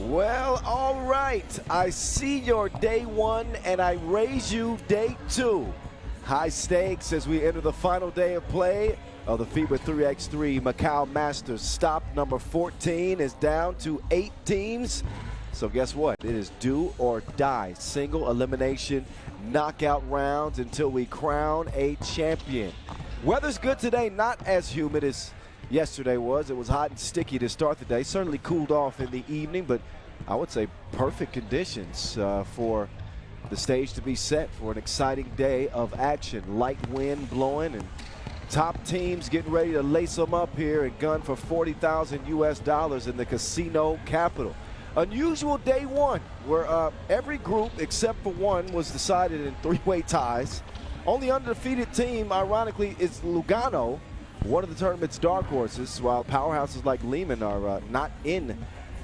Well, all right. I see your day one, and I raise you day two. High stakes as we enter the final day of play of the FIBA 3x3 Macau Masters. Stop number 14 is down to 8 teams. So guess what? It is do or die. Single elimination knockout rounds until we crown a champion. Weather's good today, not as humid as yesterday was. It was hot and sticky to start the day. Certainly cooled off in the evening, but I would say perfect conditions for the stage to be set for an exciting day of action. Light wind blowing and top teams getting ready to lace them up here and gun for 40,000 US dollars in the casino capital. Unusual day one where every group except for one was decided in three-way ties. Only undefeated team, ironically, is Lugano, one of the tournament's dark horses, while powerhouses like Lehman are not in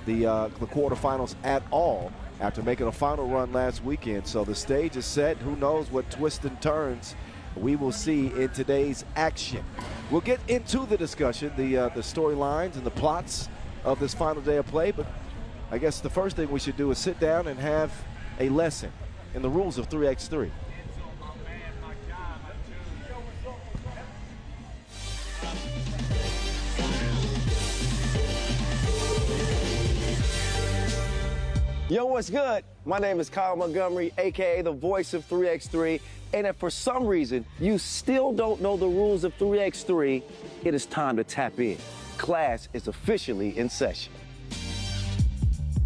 the quarterfinals at all after making a final run last weekend. So the stage is set. Who knows what twists and turns we will see in today's action. We'll get into the discussion, the storylines and the plots of this final day of play, but I guess the first thing we should do is sit down and have a lesson in the rules of 3x3. Yo, what's good? My name is Kyle Montgomery, aka the voice of 3x3, and if for some reason you still don't know the rules of 3x3, it is time to tap in. Class is officially in session.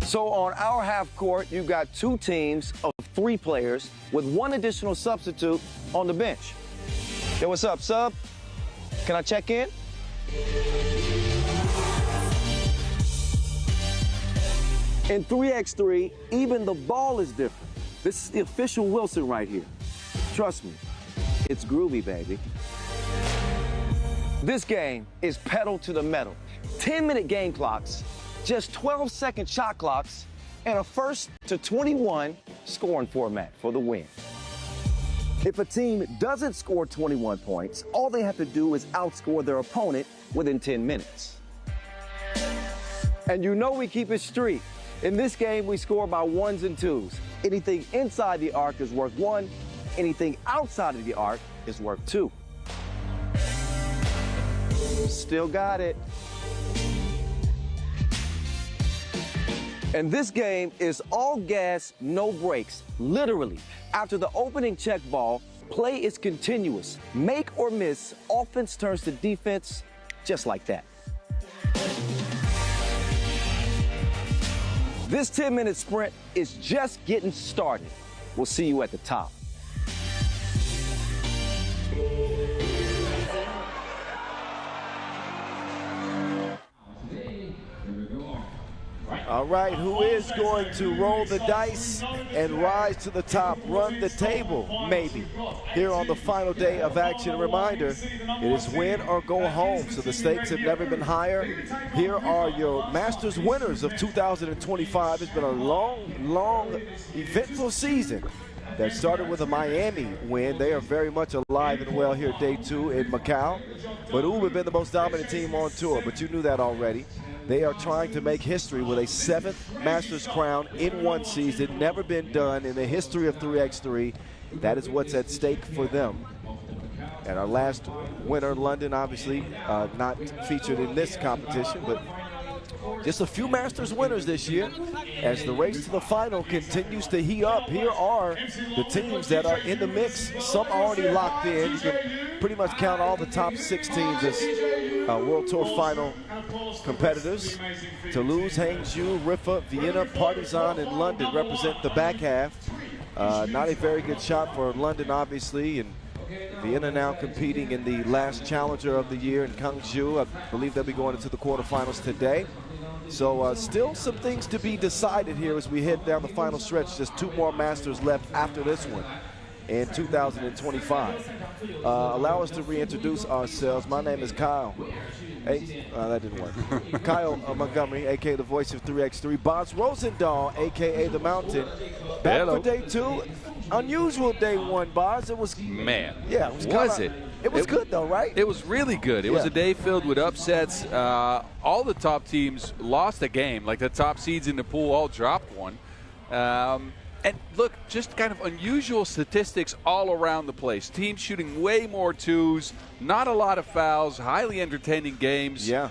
So on our half court, you've got 2 teams of 3 players with 1 additional substitute on the bench. Yo, what's up, sub? Can I check in? In 3x3, even the ball is different. This is the official Wilson right here. Trust me, it's groovy, baby. This game is pedal to the metal. 10-minute game clocks, just 12-second shot clocks, and a first to 21 scoring format for the win. If a team doesn't score 21 points, all they have to do is outscore their opponent within 10 minutes. And you know we keep it street. In this game, we score by 1s and 2s. Anything inside the arc is worth 1. Anything outside of the arc is worth 2. Still got it. And this game is all gas, no brakes. Literally, after the opening check ball, play is continuous. Make or miss, offense turns to defense, just like that. This 10-minute sprint is just getting started. We'll see you at the top. All right, who is going to roll the dice and rise to the top, run the table, maybe, here on the final day of action? A reminder, it is win or go home, so the stakes have never been higher. Here are your Masters winners of 2025. It's been a long, eventful season that started with a Miami win. They are very much alive and well here day 2 in Macau. But Ulamatar have been the most dominant team on tour, but you knew that already. They are trying to make history with a 7th Masters crown in one season. Never been done in the history of 3x3. That is what's at stake for them. And our last winner, London, obviously not featured in this competition, but just a few Masters winners this year as the race to the final continues to heat up. Here are the teams that are in the mix. Some already locked in. You can pretty much count all the top 6 teams as World Tour final competitors. Toulouse, Hangzhou, Riffa, Vienna, Partizan, and London represent the back half. Not a very good shot for London, obviously, and Vienna now competing in the last challenger of the year in Hangzhou. I believe they'll be going into the quarterfinals today. So still some things to be decided here as we head down the final stretch. Just 2 more Masters left after this one in 2025. Allow us to reintroduce ourselves. My name is Kyle. Hey, that didn't work. Kyle Montgomery, a.k.a. the voice of 3x3. Boz Rosendahl, a.k.a. the Mountain. Back for day 2. Unusual day 1, Boz. It was, man. Yeah, it was It was good, though, right? It was really good. It was a day filled with upsets. All the top teams lost a game. Like the top seeds in the pool all dropped one. And look, just kind of unusual statistics all around the place. Teams shooting way more twos, not a lot of fouls, highly entertaining games. Yeah.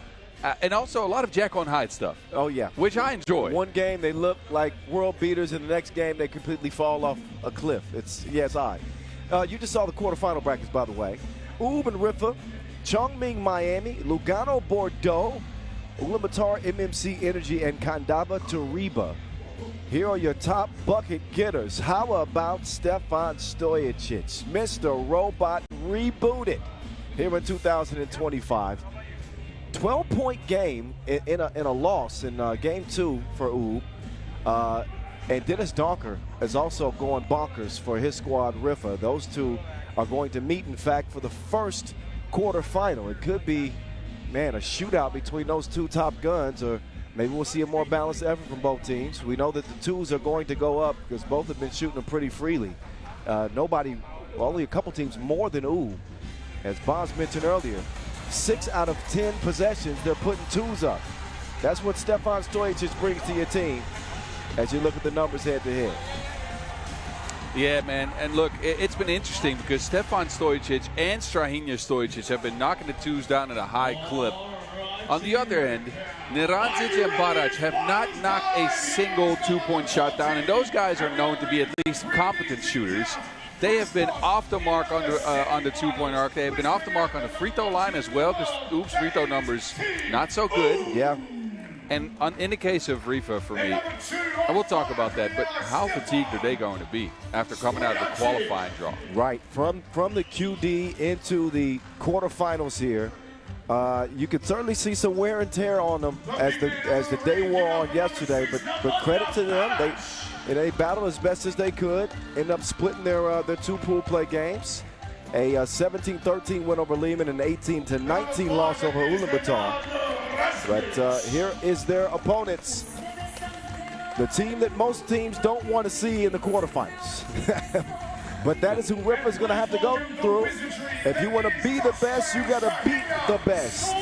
And also a lot of Jack-on-Hyde stuff. Oh, yeah. Which I enjoy. One game they look like world beaters, and the next game they completely fall off a cliff. It's odd. You just saw the quarterfinal brackets, by the way. Uleb and Riffa, Chong, Ming, Miami, Lugano, Bordeaux, Ulamatar, MMC Energy, and Kandava, Erlebe. Here are your top bucket getters. How about Stefan Stojacic, Mr. Robot rebooted here in 2025. 12-point game in a loss in game 2 for Uleb. And Dennis Donker is also going bonkers for his squad, Riffa. Those two are going to meet, in fact, for the first quarterfinal. It could be, man, a shootout between those two top guns, or maybe we'll see a more balanced effort from both teams. We know that the twos are going to go up because both have been shooting them pretty freely. Only a couple teams more than Uleb. As Boz mentioned earlier, 6 out of 10 possessions, they're putting twos up. That's what Stefan Stojacic brings to your team as you look at the numbers head-to-head. Yeah, man, and look, it's been interesting because Stefan Stojacic and Strahinja Stojacic have been knocking the twos down at a high clip. On the other end, Nerandzic and Barac have not knocked a single two-point shot down, and those guys are known to be at least competent shooters. They have been off the mark on the two-point arc. They have been off the mark on the free throw line as well because Uleb's free throw numbers not so good. Yeah. And in the case of Riffa, for me, I will talk about that, but how fatigued are they going to be after coming out of the qualifying draw? Right. From the QD into the quarterfinals here, you could certainly see some wear and tear on them as the day wore on yesterday, but credit to them. They battled as best as they could, ended up splitting their two pool play games. A 17-13 win over Lehman and an 18-19 loss over Ulamatar. But here is their opponents. The team that most teams don't want to see in the quarterfinals. But that is who Riffa's going to have to go through. If you want to be the best, you got to beat the best.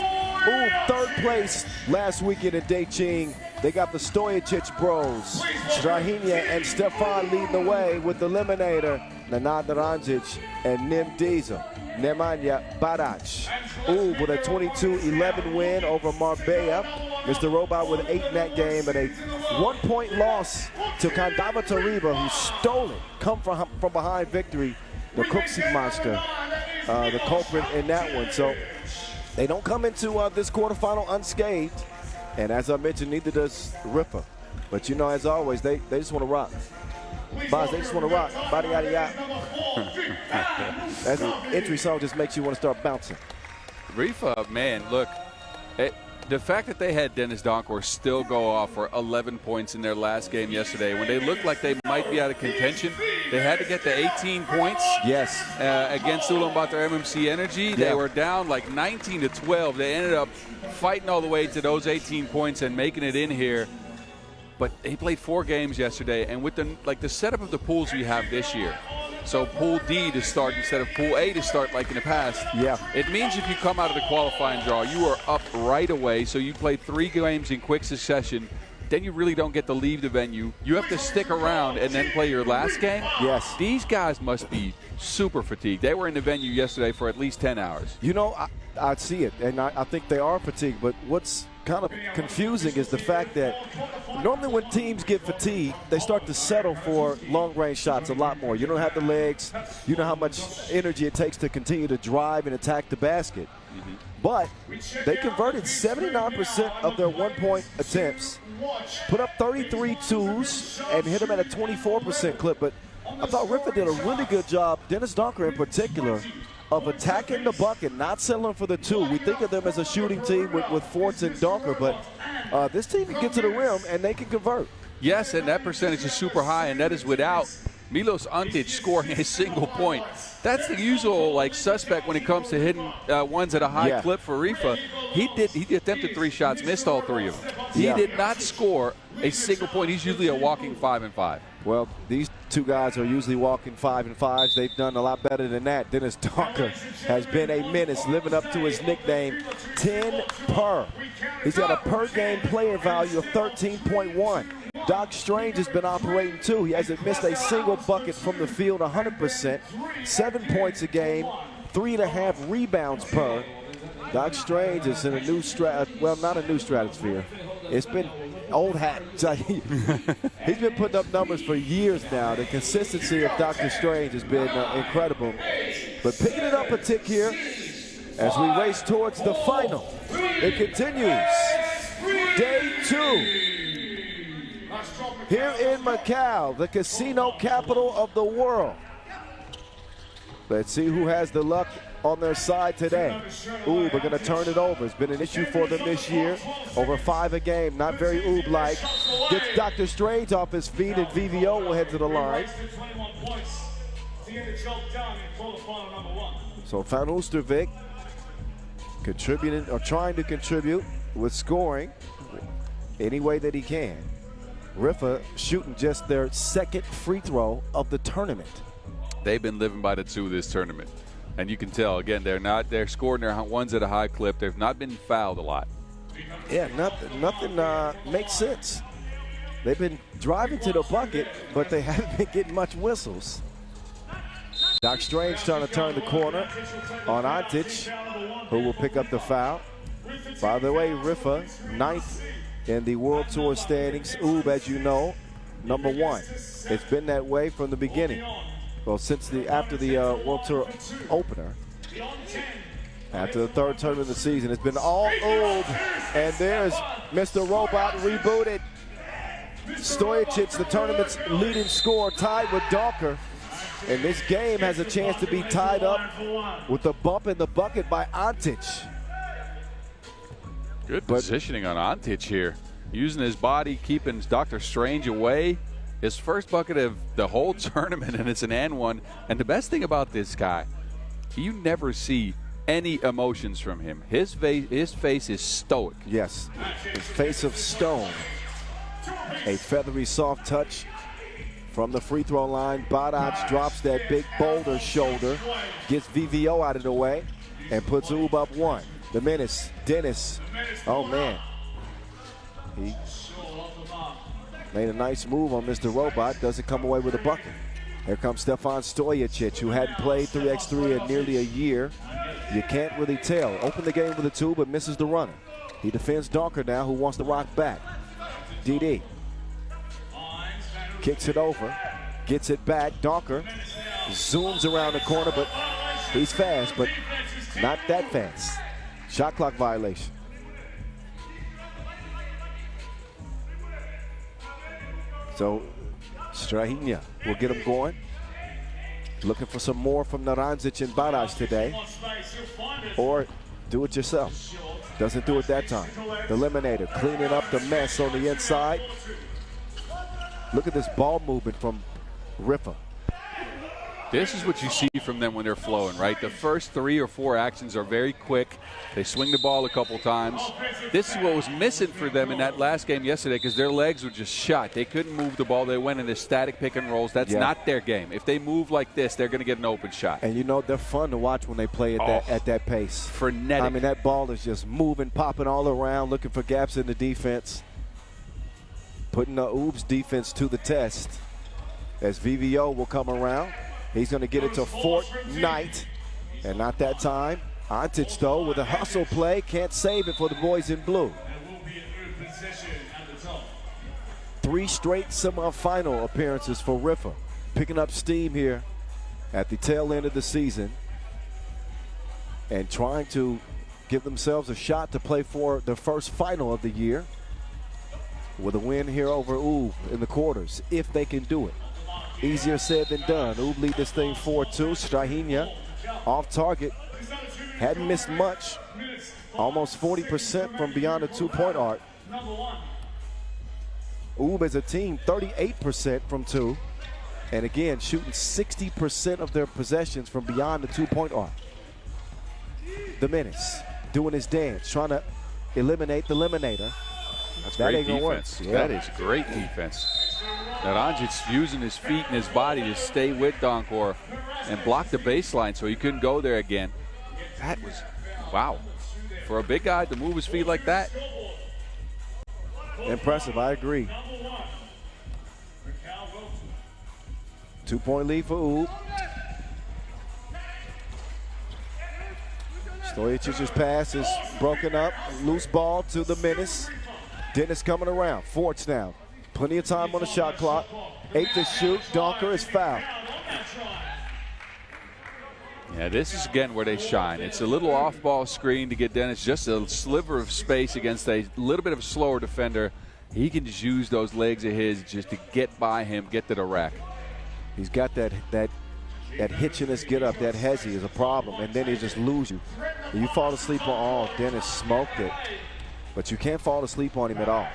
Ooh, third place last weekend in Deching. They got the Stojacic bros. Strahinja and Stefan leading the way with the eliminator, Nenad Nerandzic and Nim Diesel. Nemanja Barac. Uleb with a 22-11 win over Marbella. Mr. Robot with 8 in that game, and a 1-point loss to Kandava Erlebe, who stole it. Come from behind victory. The Cooksey monster, the culprit in that one. So they don't come into this quarterfinal unscathed. And as I mentioned, neither does Riffa. But you know, as always, they just want to rock. Boz, they just want to rock. Body, yada, yada. That entry song just makes you want to start bouncing. Riffa, man, look, the fact that they had Dennis Donker still go off for 11 points in their last game yesterday, when they looked like they might be out of contention, they had to get to 18 points. Yes. Against Ulamatar MMC Energy. They were down like 19-12. They ended up fighting all the way to those 18 points and making it in here. But they played 4 games yesterday, and with the setup of the pools we have this year, so Pool D to start instead of Pool A to start like in the past. Yeah. It means if you come out of the qualifying draw, you are up right away. So you play 3 games in quick succession. Then you really don't get to leave the venue. You have to stick around and then play your last game. Yes. These guys must be super fatigued. They were in the venue yesterday for at least 10 hours. You know, I see it, and I think they are fatigued. But what's kind of confusing is the fact that normally when teams get fatigued, they start to settle for long-range shots a lot more. You don't have the legs. You know how much energy it takes to continue to drive and attack the basket. Mm-hmm. But they converted 79% of their one-point attempts, put up 33 twos, and hit them at a 24% clip. But I thought Riffa did a really good job, Dennis Donker in particular, of attacking the bucket, not settling for the two. We think of them as a shooting team with Forts and Donker, but this team can get to the rim and they can convert. Yes, and that percentage is super high, and that is without Milos Antic scoring a single point. That's the usual suspect when it comes to hitting ones at a high clip for Riffa. He attempted 3 shots, missed all 3 of them. He did not score a single point. He's usually a walking 5-5. Well, these two guys are usually walking 5-5s. They've done a lot better than that. Dennis Docker has been a menace, living up to his nickname, 10 per. He's got a per-game player value of 13.1. Doc Strange has been operating too. He hasn't missed a single bucket from the field, 100%. 7 points a game, 3.5 rebounds per. Doc Strange is in a new well, not a new stratosphere. It's been old hat. He's been putting up numbers for years now. The consistency of Dr. Strange has been incredible. But picking it up a tick here as we race towards the final. It continues. Day 2. Here in Macau, the casino capital of the world. Let's see who has the luck on their side today. Ooh, we're gonna turn it over. It's been an issue for them this year. Over 5 a game, not very Oob-like. Gets Dr. Strange off his feet, and VVO will head to the line. So Van Oostervik contributing, or trying to contribute with scoring any way that he can. Riffa shooting just their 2nd free throw of the tournament. They've been living by the 2 this tournament. And you can tell, again, they're scoring their ones at a high clip. They've not been fouled a lot. Yeah, nothing makes sense. They've been driving to the bucket, but they haven't been getting much whistles. Doc Strange trying to turn the corner on Antic, who will pick up the foul. By the way, Riffa, 9th in the World Tour standings. Oob, as you know, number 1. It's been that way from the beginning. Well, after the World Tour opener, after the 3rd tournament of the season, it's been all Oob. And there's Mr. Robot rebooted. Stojacic, the tournament's leading scorer, tied with Docker. And this game has a chance to be tied up with a bump in the bucket by Antic. Good positioning on Antic here. Using his body, keeping Dr. Strange away. His first bucket of the whole tournament, and it's an and one. And the best thing about this guy, you never see any emotions from him. His face is stoic. Yes, his face of stone. A feathery, soft touch from the free throw line. Badac drops that big boulder shoulder, gets VVO out of the way, and puts Oob up 1. The menace, Dennis. Oh, man. He made a nice move on Mr. Robot. Doesn't come away with a bucket. Here comes Stefan Stojacic, who hadn't played 3x3 in nearly a year. You can't really tell. Opened the game with a 2, but misses the runner. He defends Docker now, who wants to rock back. DD. Kicks it over. Gets it back. Docker zooms around the corner, but he's fast, but not that fast. Shot clock violation. So Strahinja will get him going. Looking for some more from Naranjic and Badac today. Or do it yourself. Doesn't do it that time. The Eliminator cleaning up the mess on the inside. Look at this ball movement from Riffa. This is what you see from them when they're flowing, right? The first 3 or 4 actions are very quick. They swing the ball a couple times. This is what was missing for them in that last game yesterday, because their legs were just shot. They couldn't move the ball. They went into static pick and rolls. That's not their game. If they move like this, they're going to get an open shot. And you know, they're fun to watch when they play at that pace. Frenetic. I mean, that ball is just moving, popping all around, looking for gaps in the defense. Putting the Oob's defense to the test as VVO will come around. He's going to get it to Fortnite, and not that time. Antic, though, with a hustle play, can't save it for the boys in blue. 3 straight semifinal appearances for Riffa, picking up steam here at the tail end of the season and trying to give themselves a shot to play for the first final of the year with a win here over Oob in the quarters, if they can do it. Easier said than done. Oob lead this thing 4-2. Strahinja off target. Hadn't missed much. Almost 40% from beyond the 2-point arc. Oob as a team, 38% from 2. And again, shooting 60% of their possessions from beyond the 2-point arc. The menace doing his dance, trying to eliminate the eliminator. That's that great ain't gonna defense. work. That is great defense. Naranjic using his feet and his body to stay with Donkor and block the baseline so he couldn't go there again. That was, wow. For a big guy to move his feet like that. Impressive, I agree. 2-point lead for Ub. Stojicic's pass is broken up. Loose ball to the Menace. Dennis coming around. Forts now. Plenty of time on the shot clock. 8 to shoot. Donker is fouled. Yeah, this is again where they shine. It's a little off-ball screen to get Dennis just a sliver of space against a little bit of a slower defender. He can just use those legs of his just to get by him, get to the rack. He's got that hitch in his get up. That hezzy is a problem, and then he just lose you. You fall asleep on, oh, Dennis smoked it. But you can't fall asleep on him at all.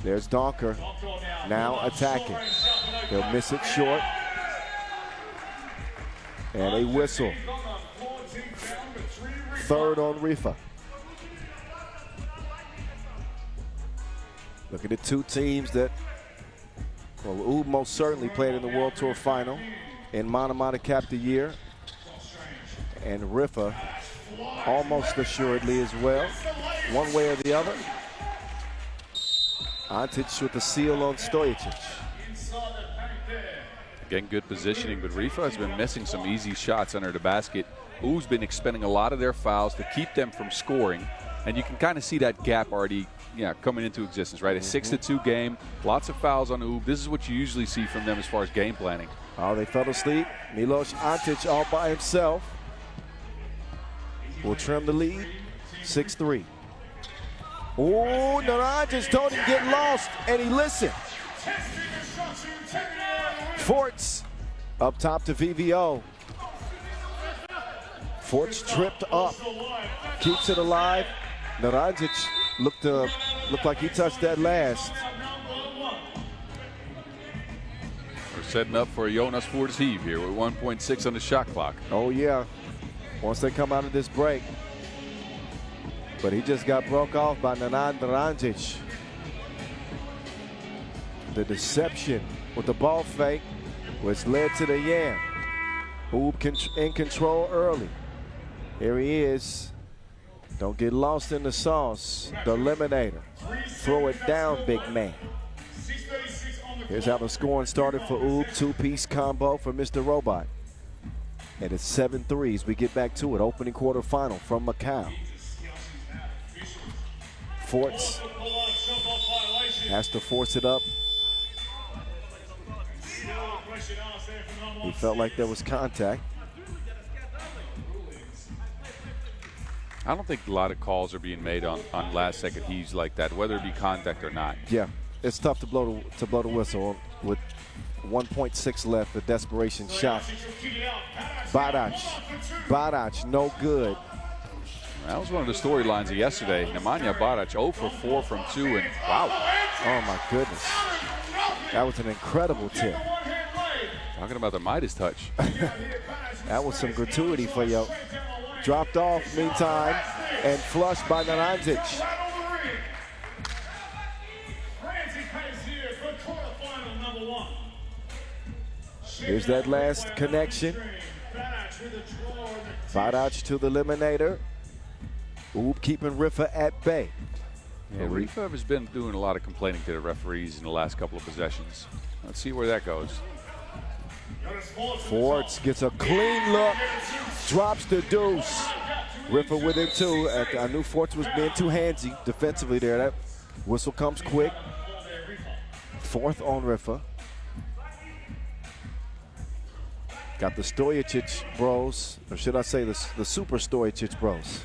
There's Donker, now attacking. He'll miss it short. And a whistle. Third on Riffa. Look at the two teams that, well, Ub most certainly played in the World Tour Final, and Manamata capped the year. And Riffa almost assuredly as well, one way or the other. Antic with the seal on Stojicic. Again, good positioning, but Riffa has been missing some easy shots under the basket. Ub's been expending a lot of their fouls to keep them from scoring, and you can kind of see that gap already coming into existence, right? A 6-2 game, lots of fouls on Ub. This is what you usually see from them as far as game planning. Oh, they fell asleep. Milos Antic all by himself will trim the lead, 6-3. Oh, Naranjic told him get lost, and he listened. Forts up top to VVO. Forts tripped up, keeps it alive. Naranjic looked like he touched that last. We're setting up for a Jonas Forts heave here with 1.6 on the shot clock. Oh yeah, once they come out of this break. But he just got broke off by Naranjic. The deception with the ball fake, which led to the yam. Ub in control early. Here he is. Don't get lost in the sauce. The eliminator. Throw it down, big man. Here's how the scoring started for Ub. Two-piece combo for Mr. Robot. And it's 7-3 as we get back to it. Opening quarterfinal from Macau. Forts has to force it up. He felt like there was contact. I don't think a lot of calls are being made on last-second heaves like that, whether it be contact or not. Yeah, it's tough to blow the whistle with 1.6 left. A desperation shot. Badac, no good. That was one of the storylines of yesterday. Nemanja Badac 0 for 4 from 2, and wow. Oh my goodness. That was an incredible tip. Talking about the Midas touch. That was some gratuity for you. Dropped off meantime and flushed by Naranjic. Here's that last connection. Badac to the eliminator. Ub keeping Riffa at bay. Yeah, Riffa has been doing a lot of complaining to the referees in the last couple of possessions. Let's see where that goes. Forts gets a clean look, drops the deuce. Riffa with it too. I knew Forts was being too handsy defensively there. That whistle comes quick. Fourth on Riffa. Got the Stojicic bros, or should I say the super Stojicic bros.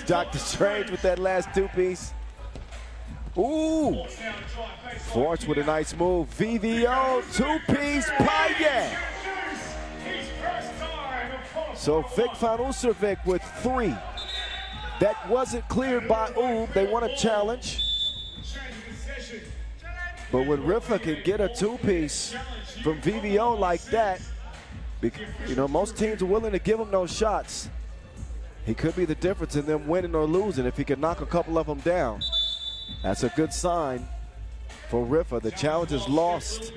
Dr. Strange with that last two-piece. Ooh! Forts with a nice move. VVO, two-piece, Payet. So Vic Fanuservic with 3. That wasn't cleared by Ub. They want a challenge. But when Riffa can get a two-piece from VVO like that, you know, most teams are willing to give him those shots. He could be the difference in them winning or losing if he can knock a couple of them down. That's a good sign for Riffa. The challenge is lost,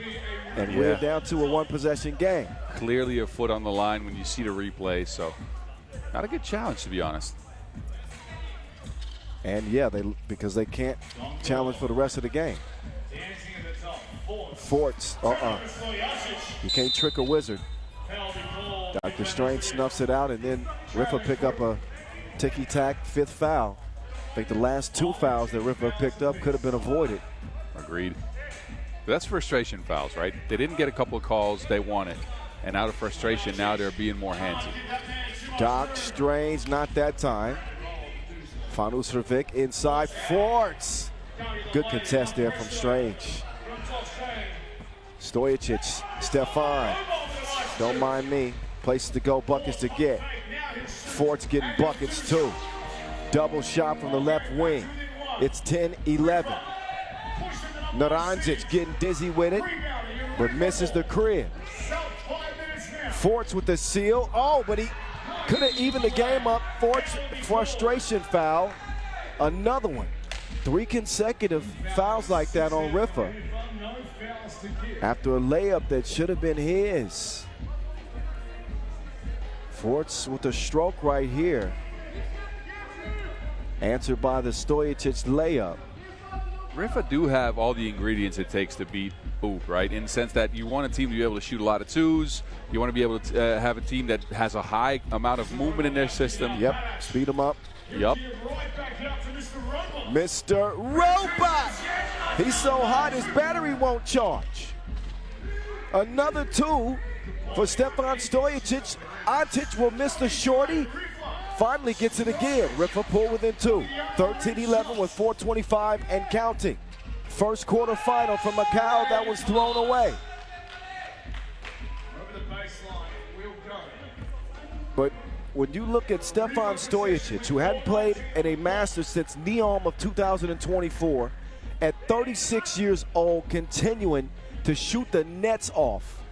and we're down to a one-possession game. Clearly a foot on the line when you see the replay, so not a good challenge, to be honest. And yeah, because they can't challenge for the rest of the game. Forts, you can't trick a wizard. Dr. Strange snuffs it out, and then Riffa pick up a ticky-tack fifth foul. I think the last two fouls that Riffa picked up could have been avoided. Agreed. But that's frustration fouls, right? They didn't get a couple of calls they wanted, and out of frustration, now they're being more handsy. Doc Strange, not that time. Fanuservic inside, Forts. Good contest there from Strange. Stojicic, Stefan, don't mind me. Places to go, buckets to get. Forts getting buckets too. Double shot from the left wing. It's 10-11. Naranjic getting dizzy with it, but misses the crib. Forts with the seal. Oh, but he could have evened the game up. Forts, frustration foul. Another one. 3 consecutive fouls like that on Riffa after a layup that should have been his. Forts with a stroke right here. Answered by the Stojicic layup. Riffa do have all the ingredients it takes to beat Oop, right? In the sense that you want a team to be able to shoot a lot of twos. You want to be able to have a team that has a high amount of movement in their system. Yep, speed them up. Yep. Mr. Robot! He's so hot his battery won't charge. Another 2 for Stefan Stojicic. Antic will miss the shorty. Finally gets it again. Riffa pull within 2. 13-11 with 4:25 and counting. First quarter final from Macau that was thrown away. But when you look at Stefan Stojicic, who hadn't played at a Masters since Neom of 2024, at 36 years old, continuing to shoot the nets off.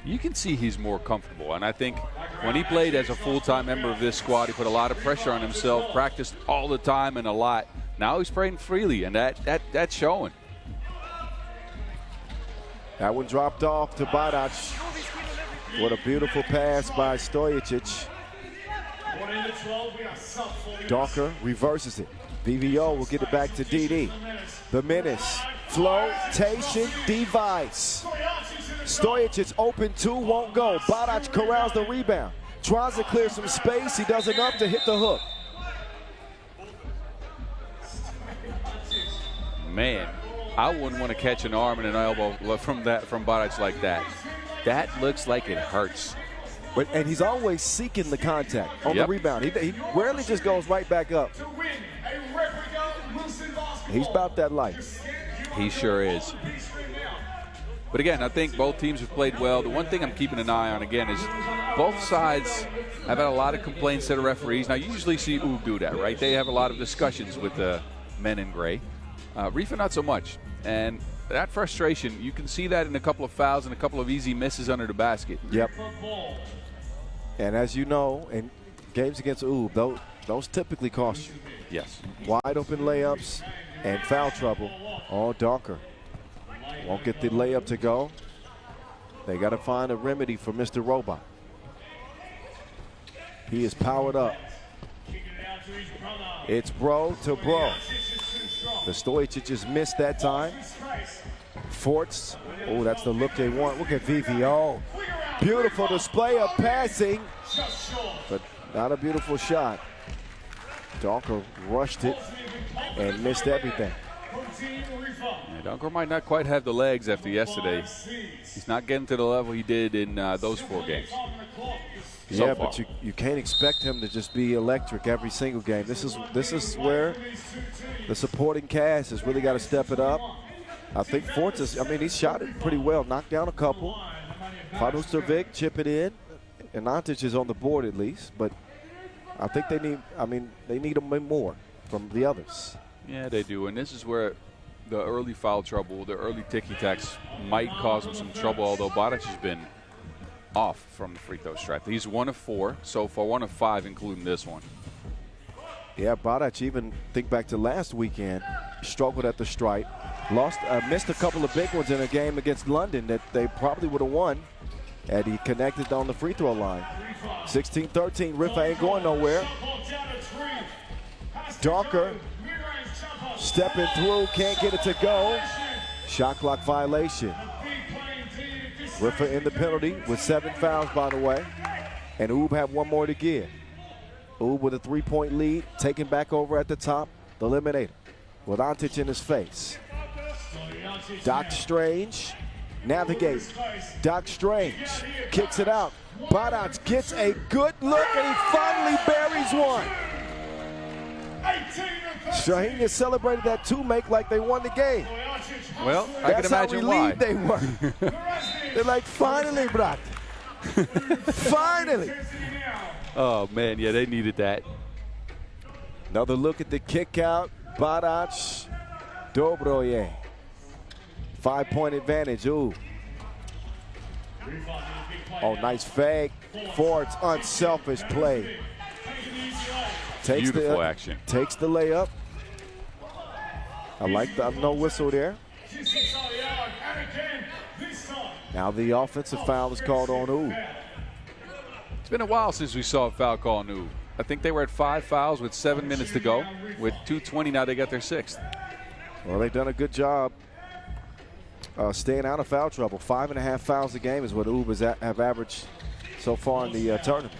You can see he's more comfortable, and I think when he played as a full-time member of this squad, he put a lot of pressure on himself, practiced all the time and a lot. Now he's playing freely, and that's showing. That one dropped off to Badac. What a beautiful pass by Stojicic. Docker reverses it. VVO will get it back to DD. The menace, flotation device. Stojicic open 2, won't go. Badac corrals the rebound. Tries to clear some space. He does enough to hit the hook. Man, I wouldn't want to catch an arm and an elbow from Badac like that. That looks like it hurts. And he's always seeking the contact on the rebound. He rarely just goes right back up. He's about that life. He sure is. But again, I think both teams have played well. The one thing I'm keeping an eye on, again, is both sides have had a lot of complaints to the referees. Now, you usually see Oog do that, right? They have a lot of discussions with the men in gray. Riffa, not so much. And that frustration, you can see that in a couple of fouls and a couple of easy misses under the basket. Yep. And as you know, in games against Oob, those typically cost you. Yes. Wide open layups and foul trouble. Oh, Donker won't get the layup to go. They got to find a remedy for Mr. Robot. He is powered up. It's bro to bro. The Stojicic just missed that time. Forts, oh, that's the look they want. Look at VVO. Beautiful display of passing, but not a beautiful shot. Donker rushed it and missed everything. Yeah, Donker might not quite have the legs after yesterday. He's not getting to the level he did in those 4 games. Yeah, but you can't expect him to just be electric every single game. This is where the supporting cast has really got to step it up. I think Forts is, he's shot it pretty well, knocked down a couple. Fanuservic chip it in, and Antic is on the board at least, but I think they need, they need a more from the others. Yeah, they do, and this is where the early foul trouble, the early ticky-tacks might cause him some trouble, although Barac has been off from the free throw stripe. He's 1 of 4 so far, 1 of 5, including this one. Yeah, Barac, even think back to last weekend, struggled at the stripe. Missed a couple of big ones in a game against London that they probably would have won had he connected on the free throw line. 16-13, Riffa ain't going nowhere. Donker stepping through, can't get it to go. Shot clock violation. Riffa in the penalty with 7 fouls, by the way. And Oob have 1 more to give. Oob with a 3-point lead, taken back over at the top, the eliminator, with Antic in his face. Doc Strange navigates. Doc Strange kicks it out. Barac gets a good look, and he finally buries one. Strahinja celebrated that 2-make like they won the game. Well, I can imagine why. They were. They're like, finally, brat. Finally. Oh, man, yeah, they needed that. Another look at the kick out. Barac, Dobroje. 5-point advantage. Ooh. Oh, nice fake. Ford's unselfish play. Beautiful action. Takes the layup. I like the no whistle there. Now the offensive foul is called on Ooh. It's been a while since we saw a foul call on Ooh. I think they were at 5 fouls with 7 minutes to go. With 2:20 now, they got their 6th. Well, they've done a good job staying out of foul trouble. 5.5 fouls a game is what Oob have averaged so far in the tournament.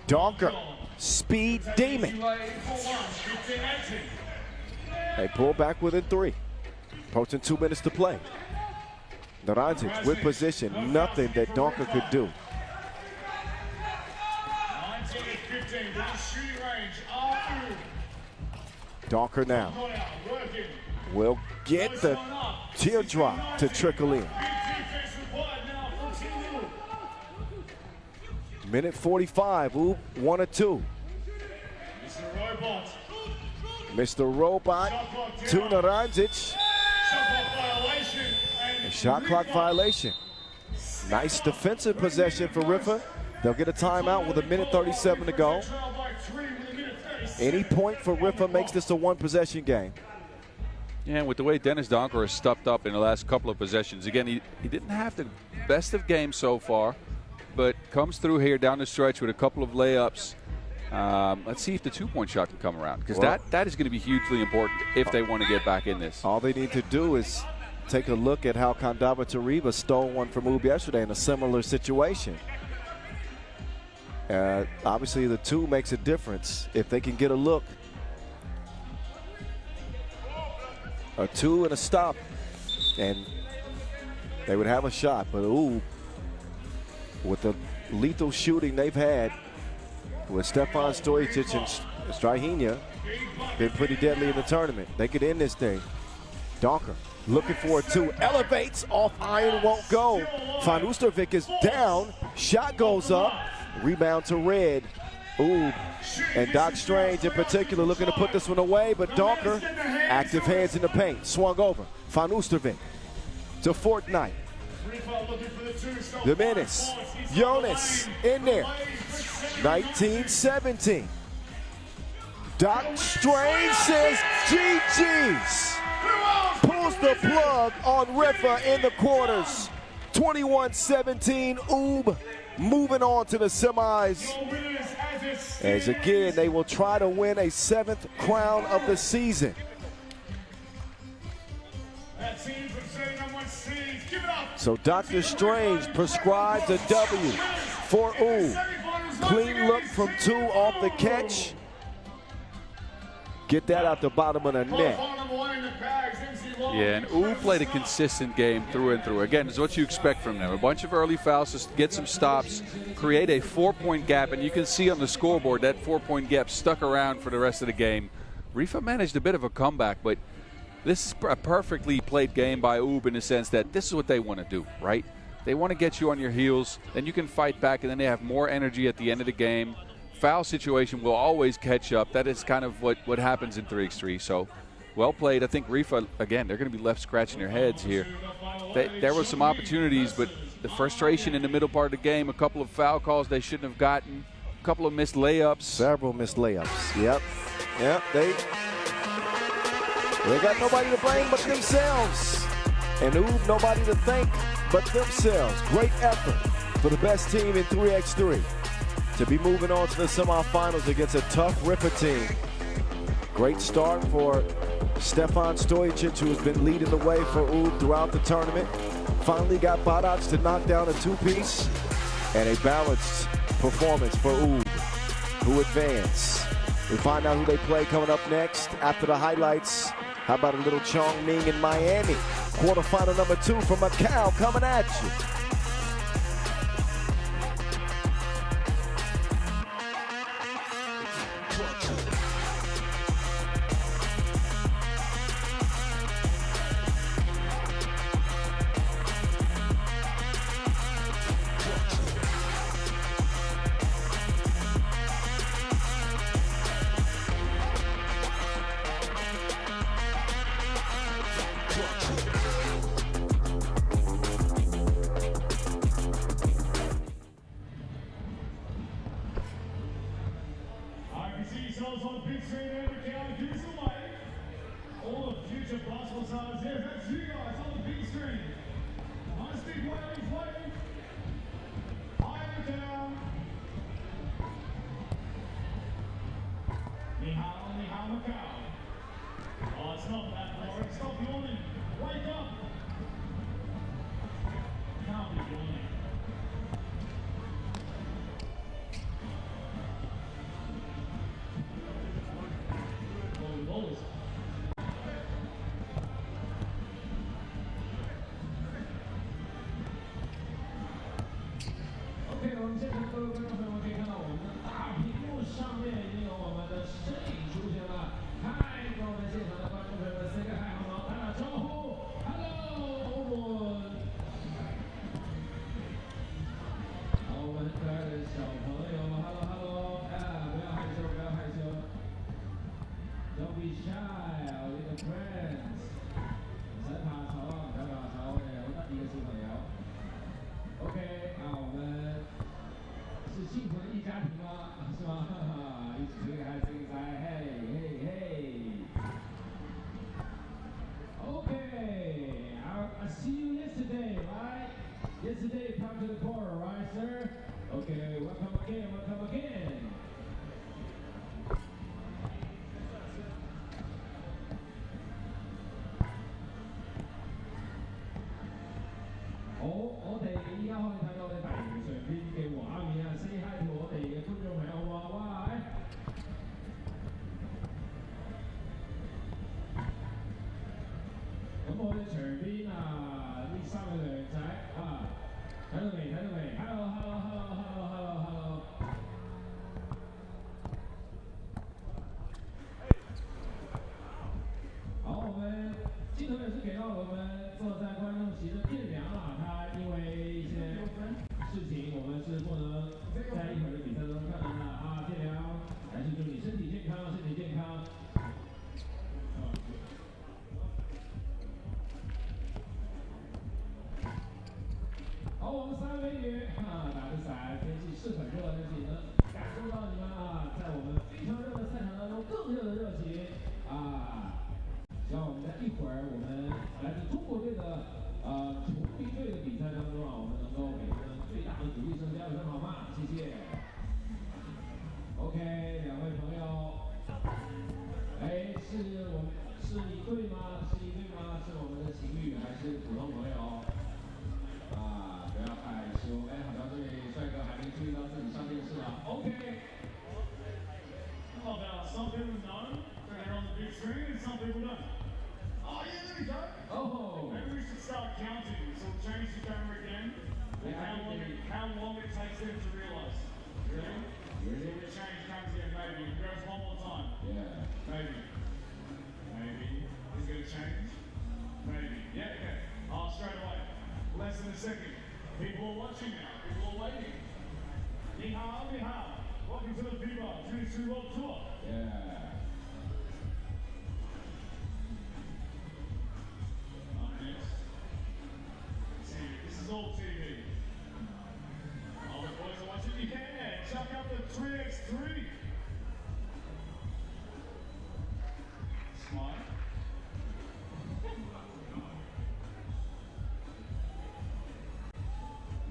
Donker, speed demon. They pull back within 3. Approaching 2 minutes to play. Naranjic with position, nothing that Donker could do. Donker now will get the teardrop to trickle in. Minute 45, Ooh, 1 or 2. Mr. Robot to Naranjic. A shot clock violation. Nice defensive possession for Riffa. They'll get a timeout with 1:37 to go. Any point for Riffa makes this a 1-possession game. Yeah, and with the way Dennis Donker has stepped up in the last couple of possessions, again, he didn't have the best of games so far, but comes through here down the stretch with a couple of layups. Let's see if the 2-point shot can come around, because that is going to be hugely important if they want to get back in this. All they need to do is take a look at how Kandava Tariba stole one from Oob yesterday in a similar situation. Obviously, the 2 makes a difference if they can get a look. A 2 and a stop, and they would have a shot. But Oob, with the lethal shooting they've had with Stefan Stojic and Strahinja, been pretty deadly in the tournament. They could end this thing. Donker looking for a 2, elevates, off iron, won't go. Van Oostervik is down, shot goes up, rebound to Red. Oob and Doc Strange in particular looking to put this one away, but Donker, active hands in the paint, swung over. Van Oostervik to Fortnite. The Menace, Jonas in there. 19-17. Doc Strange says GG's. Pulls the plug on Riffa in the quarters. 21-17, Oob moving on to the semis. As again, they will try to win a 7th crown of the season. So Dr. Strange prescribes a W for Oob. Clean look from 2 off the catch. Get that out the bottom of the net. Yeah, and Oob played a consistent game through and through. Again, it's what you expect from them. A bunch of early fouls to get some stops, create a 4-point gap, and you can see on the scoreboard that 4-point gap stuck around for the rest of the game. Riffa managed a bit of a comeback, but this is a perfectly played game by Oob in the sense that this is what they want to do, right? They want to get you on your heels, then you can fight back, and then they have more energy at the end of the game. Foul situation will always catch up. That is kind of what happens in 3x3. So Well played. I think Riffa, again, they're going to be left scratching their heads here. There were some opportunities, but the frustration in the middle part of the game, a couple of foul calls they shouldn't have gotten, a couple of missed layups. Several missed layups. Yep. They got nobody to blame but themselves. And nobody to thank but themselves. Great effort for the best team in 3x3 to be moving on to the semifinals against a tough Riffa team. Great start for Stefan Stojic, who has been leading the way for Oud throughout the tournament. Finally got Bordeaux to knock down a two-piece, and a balanced performance for Oud, who advance. We find out who they play coming up next after the highlights. How about a little Chong, Ming in Miami? Quarterfinal number 2 from Macau coming at you.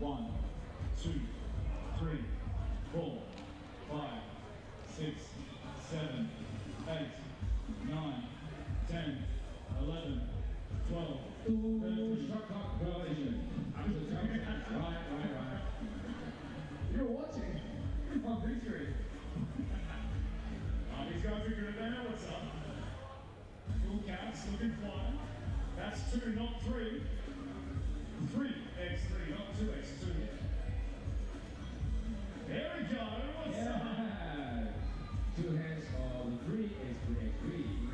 1, 2, 3, 4, 5, 6, 7, 8, 9, 10, 11, 12. Shot clock violation. Right. You're watching on victory. He's got to figure it out. What's up? Full caps, looking fly. That's 2, not 3. 3x3, not 2x2. There we go. What's up? 2 hands on 3x3x3.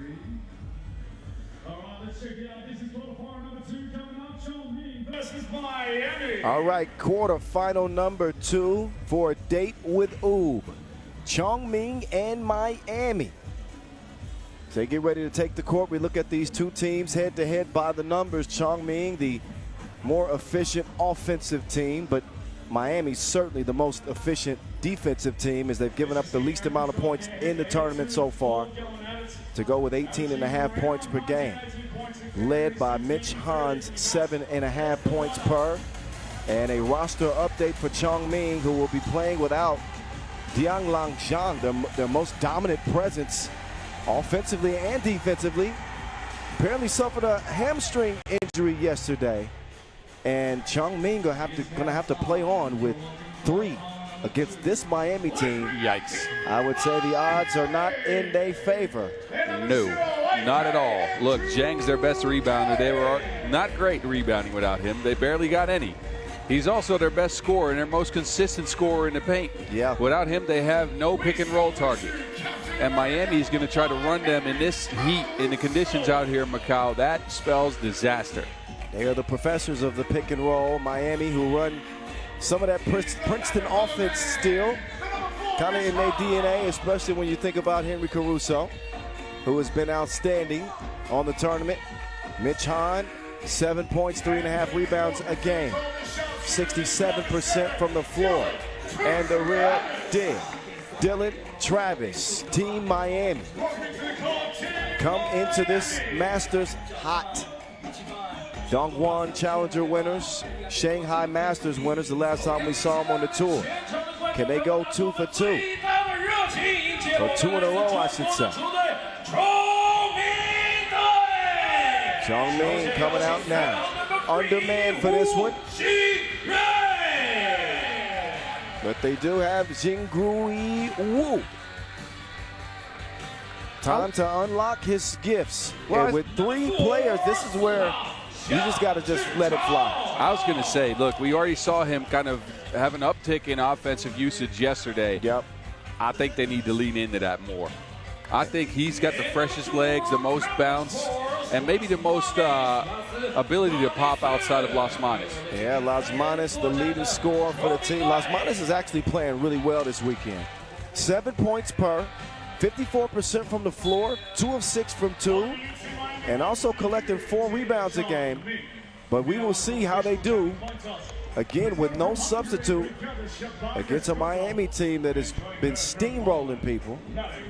All right, let's check it out. This is quarterfinal number 2 coming up. Chong, Ming versus Miami. All right, quarterfinal number 2 for a date with Oob. Chong, Ming, and Miami. So they get ready to take the court. We look at these two teams head-to-head by the numbers. Chong, Ming, the more efficient offensive team, but Miami's certainly the most efficient defensive team as they've given up the least amount of points in the tournament so far, to go with 18.5 points per game. Led by Mitch Han's 7.5 points per. And a roster update for Chong Ming, who will be playing without Diang Lang Zhang, their most dominant presence offensively and defensively. Apparently suffered a hamstring injury yesterday. And Chong Ming gonna have to play on with 3 against this Miami team. Yikes. I would say the odds are not in their favor. No, not at all. Look, Zhang's their best rebounder. They were not great rebounding without him. They barely got any. He's also their best scorer and their most consistent scorer in the paint. Yeah. Without him, they have no pick and roll target. And Miami is going to try to run them in this heat, in the conditions out here in Macau. That spells disaster. They are the professors of the pick and roll. Miami, who run some of that Princeton offense still, kind of in their DNA, especially when you think about Henry Caruso, who has been outstanding on the tournament. Mitch Han, 7 points, 3.5 rebounds a game. 67% from the floor. And the real dig, Dylan Travis, Team Miami, come into this Masters hot. Dongguan Challenger winners, Shanghai Masters winners the last time we saw them on the tour. Can they go 2 for 2? Or 2 in a row, I should say. Chong Ming coming out now. Undermanned for this one. But they do have Jinggrui Wu. Time to unlock his gifts. And with 3 players, this is where you just got to let it fly. I was going to say, look, we already saw him kind of have an uptick in offensive usage yesterday. Yep. I think they need to lean into that more. I think he's got the freshest legs, the most bounce, and maybe the most ability to pop outside of Las Manas. Yeah, Las Manas, the leading scorer for the team. Las Manas is actually playing really well this weekend. 7 points per, 54% from the floor, 2 of 6 from 2, and also collecting 4 rebounds a game. But we will see how they do, again, with no substitute against a Miami team that has been steamrolling people.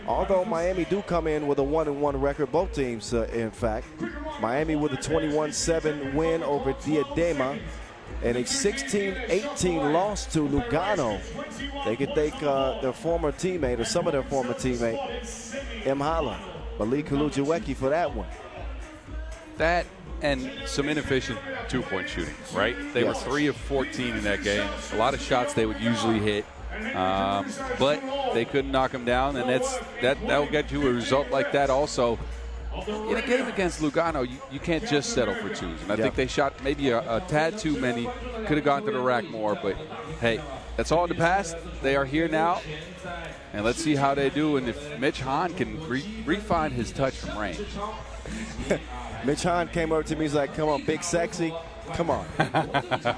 Although Miami do come in with a 1-1 record, both teams, in fact. Miami with a 21-7 win over Diadema and a 16-18 loss to Lugano. They could thank their former teammate, or some of their former teammate, Mhala, Malik Kulujiweki, for that one. That and some inefficient two-point shooting, right? They were 3 of 14 in that game. A lot of shots they would usually hit, but they couldn't knock them down, and that'll get you a result like that also. In a game against Lugano, you can't just settle for 2s. And I think they shot maybe a tad too many. Could have gone to the rack more, but hey, that's all in the past. They are here now, and let's see how they do. And if Mitch Han can refine his touch from range. Mitch Han came over to me, he's like, come on, big sexy, come on.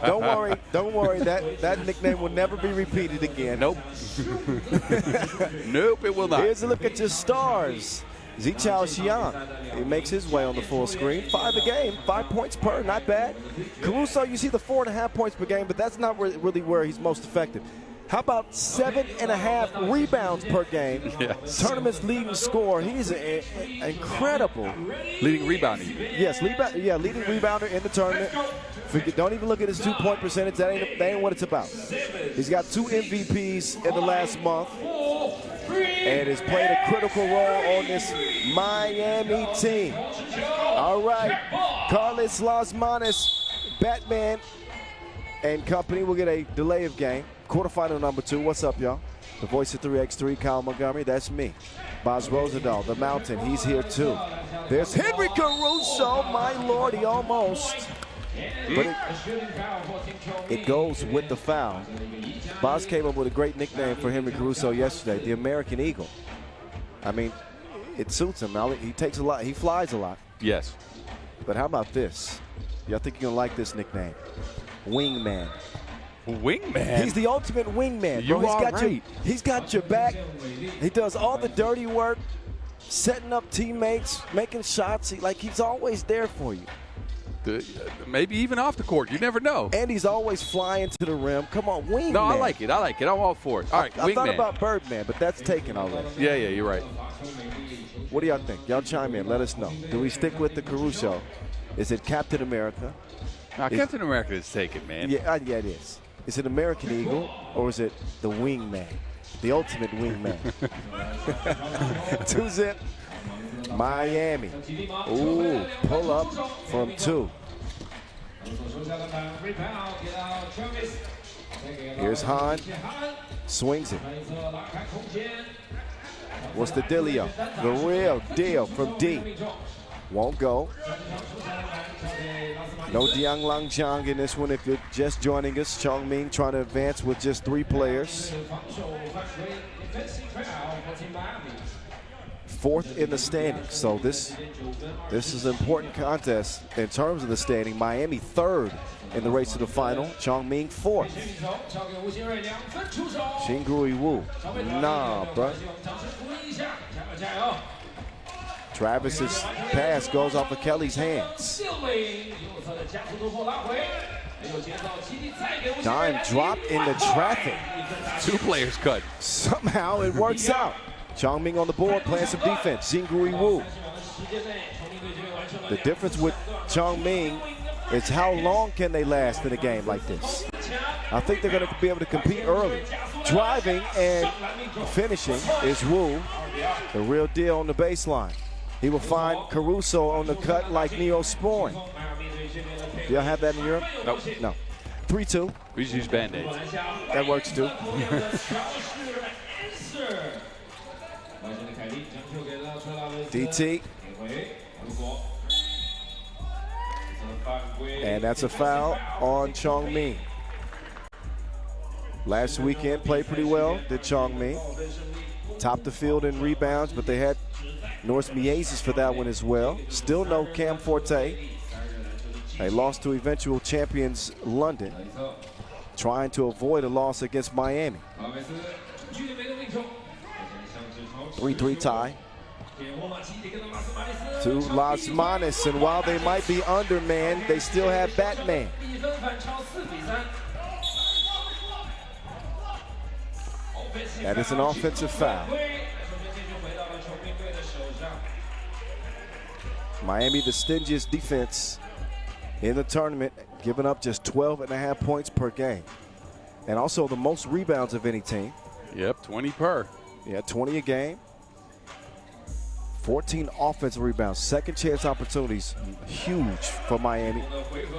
Don't worry, that nickname will never be repeated again. Nope. Nope, it will not. Here's a look at your stars. Zichao Xiang, he makes his way on the full screen. 5 a game, 5 points per, not bad. Caruso, you see the 4.5 points per game, but that's not really where he's most effective. How about 7.5 rebounds per game? Yes. Tournament's leading scorer. He's incredible. Leading rebounder. Yes, leading rebounder in the tournament. Don't even look at his 2-point percentage. That ain't what it's about. He's got 2 MVPs in the last month and has played a critical role on this Miami team. All right, Carlos Lasmanes, Batman and company will get a delay of game. Quarterfinal number 2. What's up, y'all? The voice of 3x3, Kyle Montgomery. That's me. Boz Rosendahl, the Mountain. He's here too. There's Henry Caruso. My Lord, he almost. But it goes with the foul. Boz came up with a great nickname for Henry Caruso yesterday, the American Eagle. I mean, it suits him. He takes a lot. He flies a lot. Yes. But how about this? Y'all think you're going to like this nickname? Wingman. Wingman? He's the ultimate wingman. You bro. are right. He's got your back. He does all the dirty work, setting up teammates, making shots. He's always there for you. Maybe even off the court. You never know. And he's always flying to the rim. Come on, wingman. No, I like it. I'm all for it. All right, I thought wingman. about Birdman, but that's taken already. Yeah, you're right. What do y'all think? Y'all chime in. Let us know. Do we stick with the Caruso? Is it Captain America? Captain America is taken, man. Yeah, it is. Is it American Eagle or is it the wingman? The ultimate wingman. 2-zip. Miami. Ooh, pull up from 2. Here's Hahn. Swings it. What's the dealio? The real deal from D. Won't go. No Diang Lang Jiang in this one if you're just joining us. Chong Ming trying to advance with just 3 players. 4th in the standings. So this is an important contest in terms of the standing. Miami 3rd in the race to the final. Chong Ming 4th. Xingrui Wu. Nah, bro. Travis's pass goes off of Kelly's hands. Dime dropped into traffic. 2 players cut. Somehow it works out. Chong Ming on the board playing some defense. Xingrui Wu. The difference with Chong Ming is how long can they last in a game like this. I think they're going to be able to compete early. Driving and finishing is Wu, the real deal on the baseline. He will find Caruso on the cut like Neosporin. Do y'all have that in Europe? Nope. No. 3-2. We just use Band-Aids. That works too. DT. And that's a foul on Chong Ming. Last weekend played pretty well, did Chong Ming. Topped the field in rebounds, but they had Norris Miezes for that one as well. Still no Cam Forte. They lost to eventual champions London, trying to avoid a loss against Miami. 3-3 tie. To Lasmanes, and while they might be undermanned, they still have Batman. That is an offensive foul. Miami, the stingiest defense in the tournament, giving up just 12.5 points per game. And also the most rebounds of any team. Yep, 20 per. Yeah, 20 a game. 14 offensive rebounds. Second chance opportunities, huge for Miami.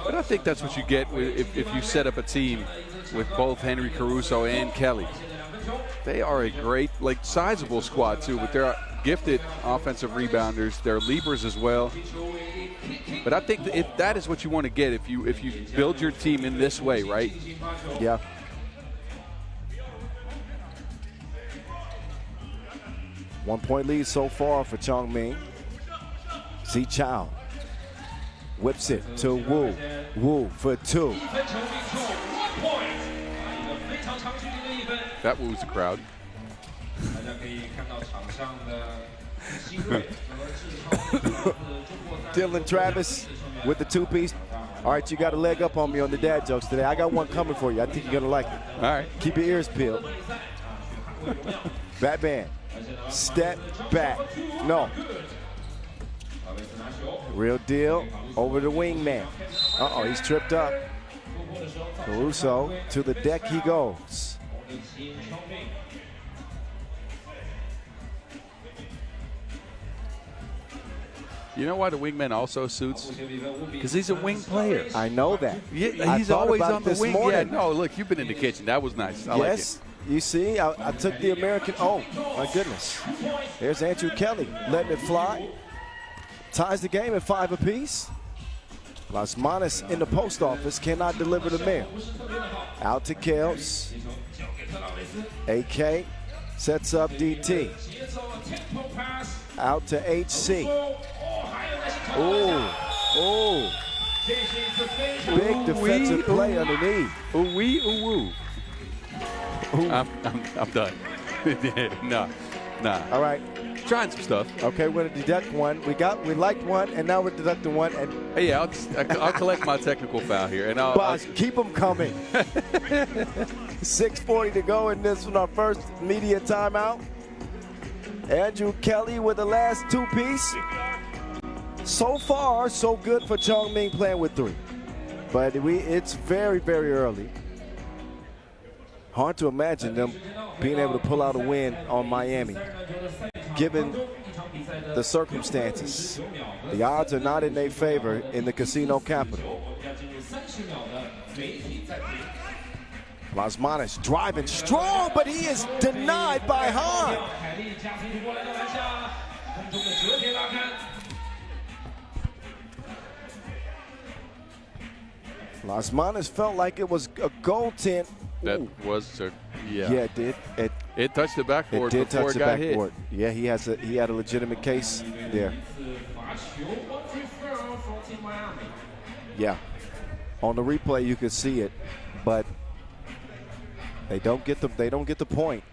But I think that's what you get if you set up a team with both Henry Caruso and Kelly. They are a great, sizable squad too, but they're gifted offensive rebounders. They're leapers as well. But I think if that is what you want to get, if you build your team in this way, right? Yeah. One-point lead so far for Chong Ming. Si Chao whips it to Wu. Wu for 2. That woos the crowd. Dylan Travis with the 2-piece. All right, you got a leg up on me on the dad jokes today. I got one coming for you. I think you're going to like it. All right. Keep your ears peeled. Batman. Step back. No. Real deal. Over the wingman. Uh-oh, he's tripped up. Caruso to the deck he goes. You know why the wingman also suits? Because he's a wing player. I know that. Yeah, he's always on the wing. Yeah, no, look, you've been in the kitchen. That was nice. I like it. You see, I took the American. Oh, my goodness. There's Andrew Kelly letting it fly. Ties the game at 5 apiece. Las Manos in the post office cannot deliver the mail. Out to Kels. AK sets up DT. Out to HC. Ooh. Big defensive play underneath. Ooh-wee, ooh-woo. I'm done. Nah. All right. Trying some stuff. Okay, we're gonna deduct one. We liked one, and now we're deducting one. And hey, yeah, I'll collect my technical foul here, and I'll keep them coming. 6:40 to go in this one, our first media timeout. Andrew Kelly with the last 2-piece. So far, so good for Chong Ming playing with 3. But it's very, very early. Hard to imagine them being able to pull out a win on Miami, given the circumstances. The odds are not in their favor in the casino capital. Las Manos driving strong, but he is denied by Han. Las Manos felt like it was a goaltend. That was yeah. Yeah, it did. It touched the backboard. It did before touch it the got backboard. hit. Yeah, he had a legitimate case there. Yeah, on the replay you could see it, but they don't get the point.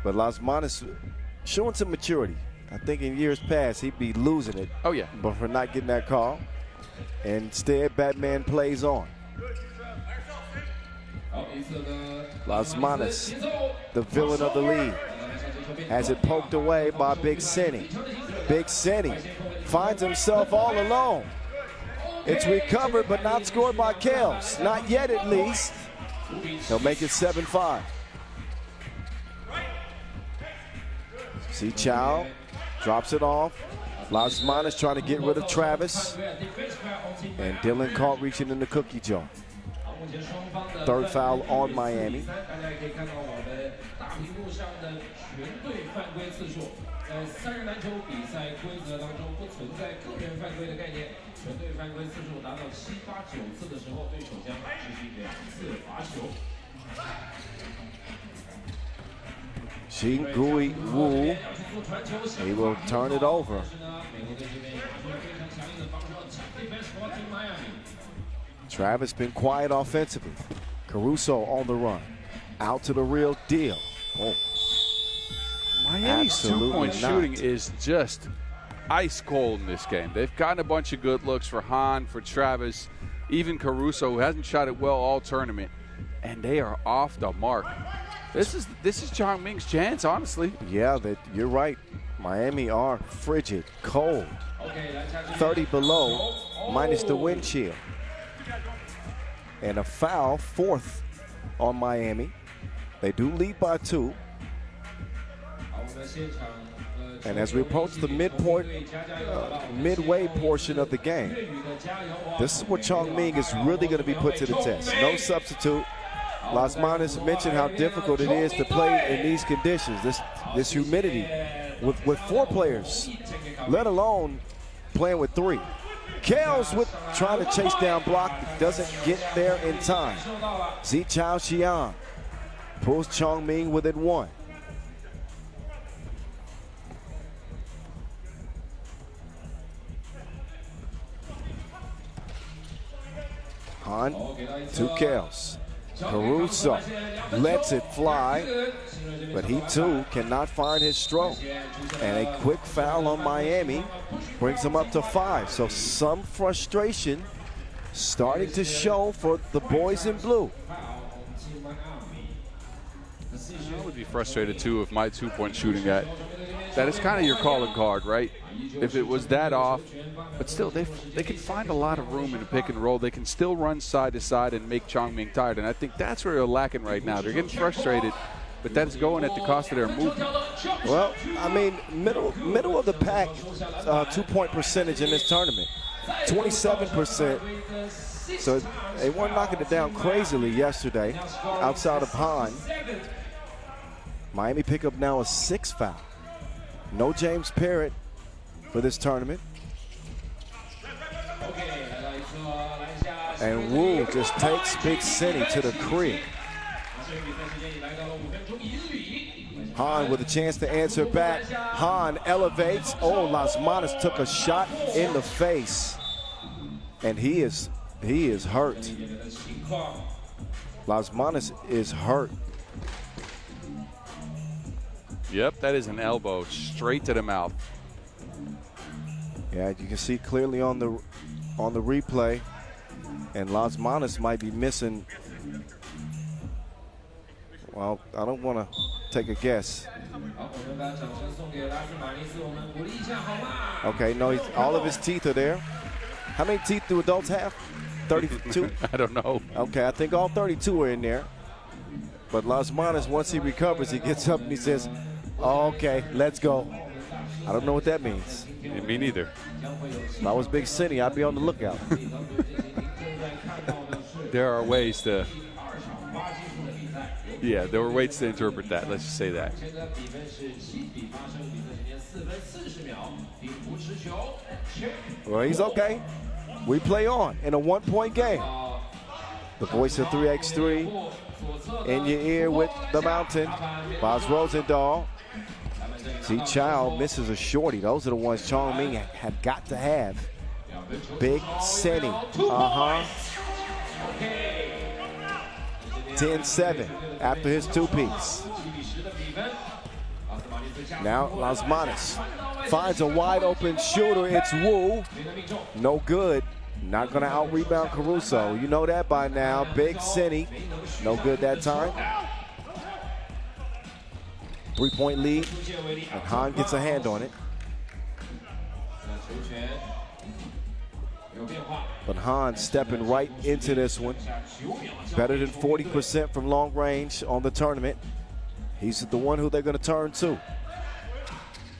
But Las Manos showing some maturity. I think in years past he'd be losing it. Oh yeah. But for not getting that call, instead Batman plays on. Las Manos, the villain of the league, has it poked away by Big Senny. Big Senny finds himself all alone. It's recovered but not scored by Kels. Not yet, at least. He'll make it 7-5. See Chow drops it off. Las Manos trying to get rid of Travis. And Dylan caught reaching in the cookie jar. 3rd foul on Miami. Shin Gui Wu, he will turn it over. Travis been quiet offensively. Caruso on the run. Out to the real deal. Oh. Miami's two-point shooting is just ice cold in this game. They've gotten a bunch of good looks for Han, for Travis, even Caruso, who hasn't shot it well all tournament, and they are off the mark. This is Chong Ming's chance, honestly. Yeah, you're right. Miami are frigid, cold. 30 below, minus the wind chill. And a foul, 4th on Miami. They do lead by 2. And as we approach the midway portion of the game, this is where Chong Ming is really going to be put to the test. No substitute. Las Manos mentioned how difficult it is to play in these conditions, this humidity, with 4 players, let alone playing with 3. Kels with trying to chase down block, doesn't get there in time. Zi Chao Xian pulls Chong Ming within 1. Han to Kels. Caruso lets it fly, but he too cannot find his stroke. And a quick foul on Miami brings him up to 5. So some frustration starting to show for the boys in blue. I would be frustrated too if my two-point shooting that is kind of your calling card, right? If it was that off, but still they can find a lot of room in the pick and roll. They can still run side to side and make Chong Ming tired, and I think that's where they're lacking right now. They're getting frustrated, but that is going at the cost of their movement. Well, I mean, middle of the pack two-point percentage in this tournament, 27%. So they weren't knocking it down crazily yesterday outside of Han. Miami pick up now a 6th foul. No James Parrott for this tournament. And Wu just takes Big City to the crib. Han with a chance to answer back. Han elevates. Oh, Las Manas took a shot in the face. And he is hurt. Las Manas is hurt. Yep, that is an elbow straight to the mouth. Yeah, you can see clearly on the replay. And Las Manas might be missing. Well, I don't want to take a guess. Okay, no, all of his teeth are there. How many teeth do adults have? 32? I don't know. Okay, I think all 32 are in there. But Las Manas, once he recovers, he gets up and he says, oh, okay, let's go. I don't know what that means. Me neither. If I was Big City, I'd be on the lookout. There are ways to, there were ways to interpret that. Let's just say that. Well, he's okay. We play on in a 1-point game. The voice of 3x3 in your ear with the mountain. Boz Rosendahl. See, Chow misses a shorty. Those are the ones Chong Ming have got to have. Big City. 10-7 after his two-piece. Now Las Manas finds a wide open shooter. It's Wu. No good. Not going to out-rebound Caruso. You know that by now. Big City. No good that time. 3-point lead. And Han gets a hand on it. But Han stepping right into this one. Better than 40% from long range on the tournament. He's the one who they're going to turn to.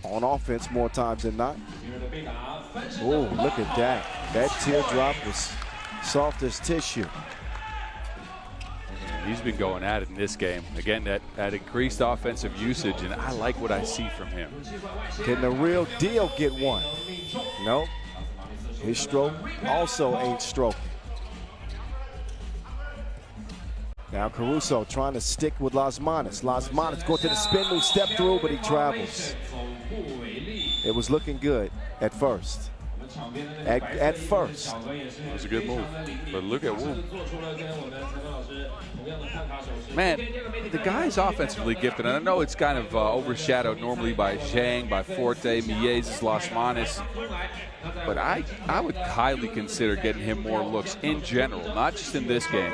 On offense more times than not. Oh, look at that. That teardrop was soft as tissue. He's been going at it in this game. Again, that increased offensive usage, and I like what I see from him. Can the real deal get one? No. His stroke also ain't stroking. Now Caruso trying to stick with Las Manas. Las Manas go to the spin move, step through, but he travels. It was looking good at first. At first. It was a good move. But look at Wu. Man, the guy's offensively gifted, and I know it's kind of overshadowed normally by Zhang, by Forte, Mies, Las Manas. But I would highly consider getting him more looks in general, not just in this game.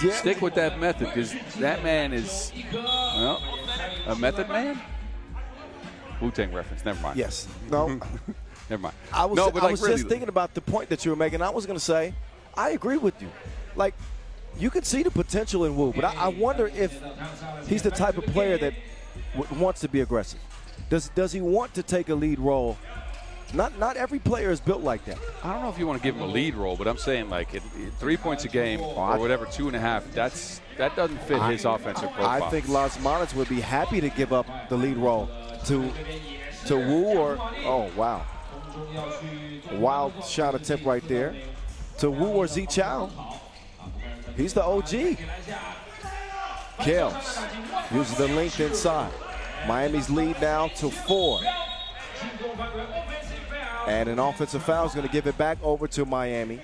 Yeah. Stick with that method, because that man is, well, a method man? Wu-Tang reference, never mind. Yes. No. Never mind. I was really, just thinking about the point that you were making. I was going to say, I agree with you. Like, you can see the potential in Wu, but I wonder if he's the type of player that wants to be aggressive. Does he want to take a lead role? Not every player is built like that. I don't know if you want to give him a lead role, but I'm saying like 3 points a game or whatever, 2.5. That doesn't fit his offensive profile. I think Las Manas would be happy to give up the lead role to Wu or wow, wild shot attempt right there to Wu or Z Chow. He's the OG. Kells uses the length inside. Miami's lead now to 4. And an offensive foul is going to give it back over to Miami.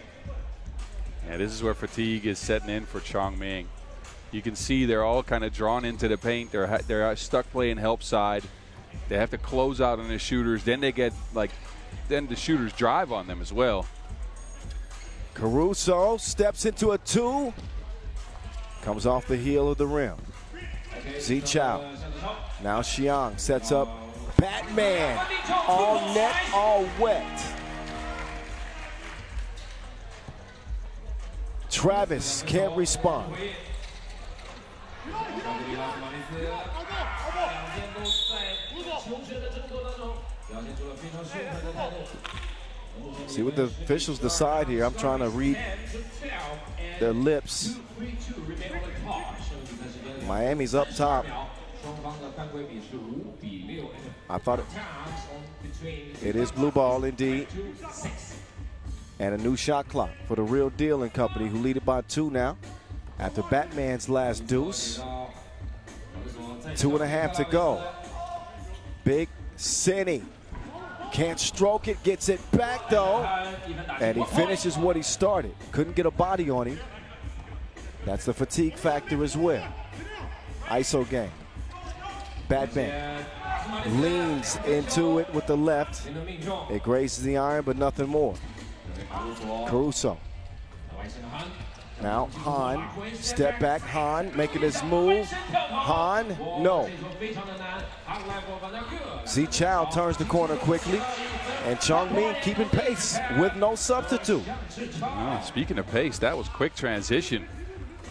And this is where fatigue is setting in for Chong Ming. You can see they're all kind of drawn into the paint. They're stuck playing help side. They have to close out on the shooters. Then they get then the shooters drive on them as well. Caruso steps into a 2. Comes off the heel of the rim. Zichao. Now Xiang sets up. Batman. All net, all wet. Travis can't respond. See what the officials decide here. I'm trying to read their lips. Miami's up top. I thought it is blue ball indeed. And a new shot clock for the Real Deal and Company, who lead it by 2 now after Batman's last deuce. 2.5 to go. Big Cinny can't stroke it, gets it back though, and he finishes what he started. Couldn't get a body on him. That's the fatigue factor as well. ISO game. Batman leans into it with the left. It grazes the iron, but nothing more. Caruso. Now Han, step back, Han making his move. Han, no. Zichao turns the corner quickly, and Chong Ming keeping pace with no substitute. Oh, speaking of pace, that was quick transition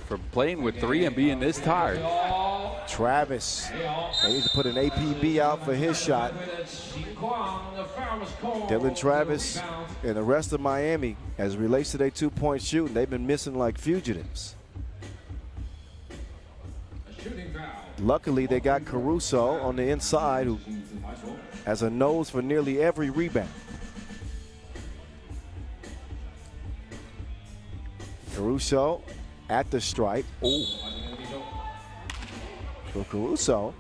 from playing with 3 and being this tired. Travis, they need to put an APB out for his shot. Dylan Travis and the rest of Miami, as it relates to their 2-point shooting, they've been missing like fugitives. Luckily, they got Caruso on the inside, who has a nose for nearly every rebound. Caruso at the stripe. Ooh. So Caruso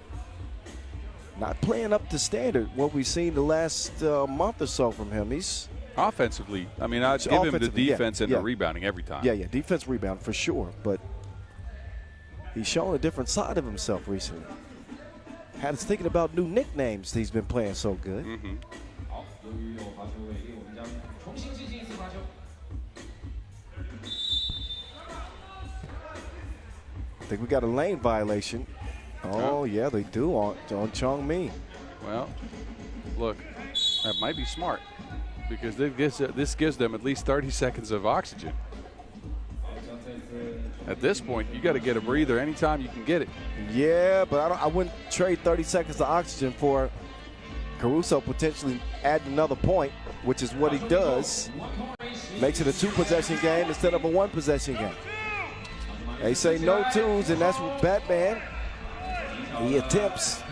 not playing up to standard what we've seen the last month or so from him. He's offensively, I mean, I'd give him the defense and the rebounding every time. Yeah, defense rebound for sure, but he's shown a different side of himself recently. Had us thinking about new nicknames. He's been playing so good. I think we got a lane violation. Oh, yeah, they do on Chong Ming. Well, look, that might be smart because this gives them at least 30 seconds of oxygen. At this point, you got to get a breather anytime you can get it. Yeah, but I wouldn't trade 30 seconds of oxygen for Caruso potentially adding another point, which is what he does. Makes it a 2-possession game instead of a 1-possession game. They say no twos, and that's what Batman, he attempts.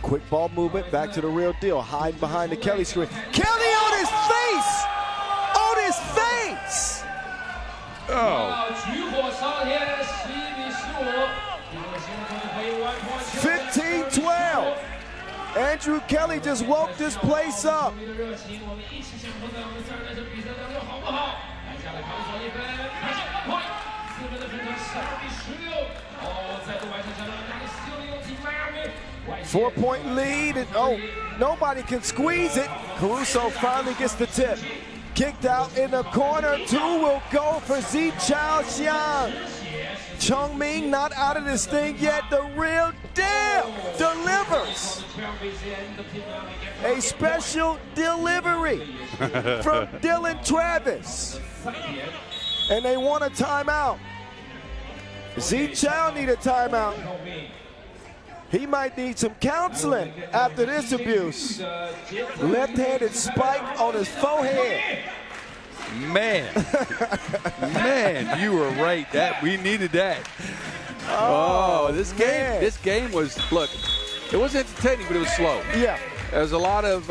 Quick ball movement, back to the Real Deal. Hiding behind the Kelly screen. Kelly on his face! On his face! Oh. 15-12. Andrew Kelly just woke this place up. Four-point lead, and nobody can squeeze it. Caruso finally gets the tip. Kicked out in the corner. 2 will go for Zichao Xiang. Chong Ming not out of this thing yet. The Real Deal delivers. A special delivery from Dylan Travis. And they want a timeout. Zichao need a timeout. He might need some counseling after this abuse. Left-handed spike on his forehead. Man, man, you were right. That we needed that. Oh, this game was, look, it was entertaining, but it was slow. Yeah. There was a lot of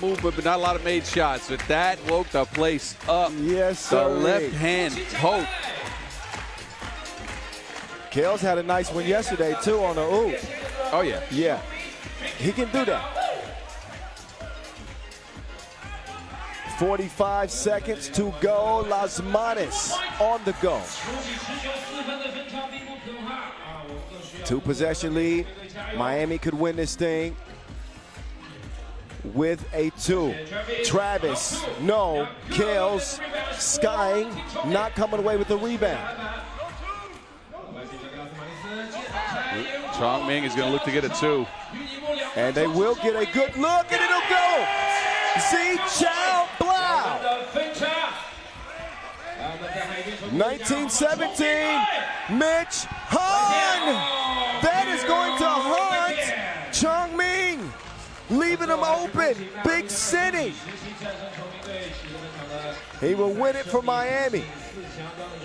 movement, but not a lot of made shots. But that woke the place up. Yes, sir. The left hand poke. Kales had a nice one yesterday, too, on the ooh. Oh, yeah. Yeah. He can do that. 45 seconds to go. Las Manes on the go. 2-possession lead. Miami could win this thing with a 2. Travis, no. Kales, skying, not coming away with the rebound. Chong Ming is going to look to get a 2. And they will get a good look, and it'll go. Chow Blau. 1917, Mitch Hahn. That is going to haunt Chong Ming, leaving him open. Big city. He will win it for Miami.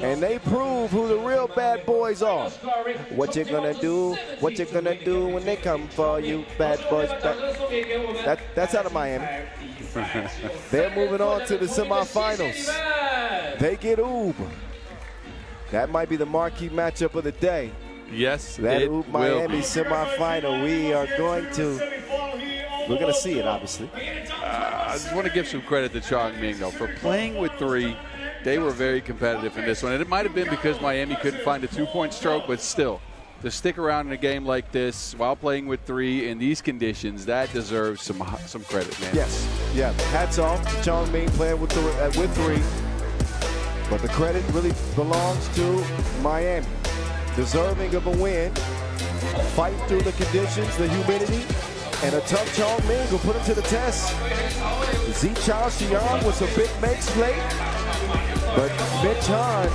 And they prove who the real bad boys are. What you gonna do? What you gonna do when they come for you, bad boys? That's out of Miami. They're moving on to the semifinals. They get Oob. That might be the marquee matchup of the day. Yes, that it Oob Miami will. semifinal. We're gonna see it, obviously. I just want to give some credit to Chong Ming, though, for playing with 3. They were very competitive in this one. And it might have been because Miami couldn't find a 2-point stroke, but still, to stick around in a game like this while playing with 3 in these conditions, that deserves some credit, man. Yes, yeah. Hats off to Chong Ming playing with 3. But the credit really belongs to Miami. Deserving of a win. Fight through the conditions, the humidity, and a tough Chong Ming will put him to the test. Zichao Xiang with some big makes late. But Mitch Hahn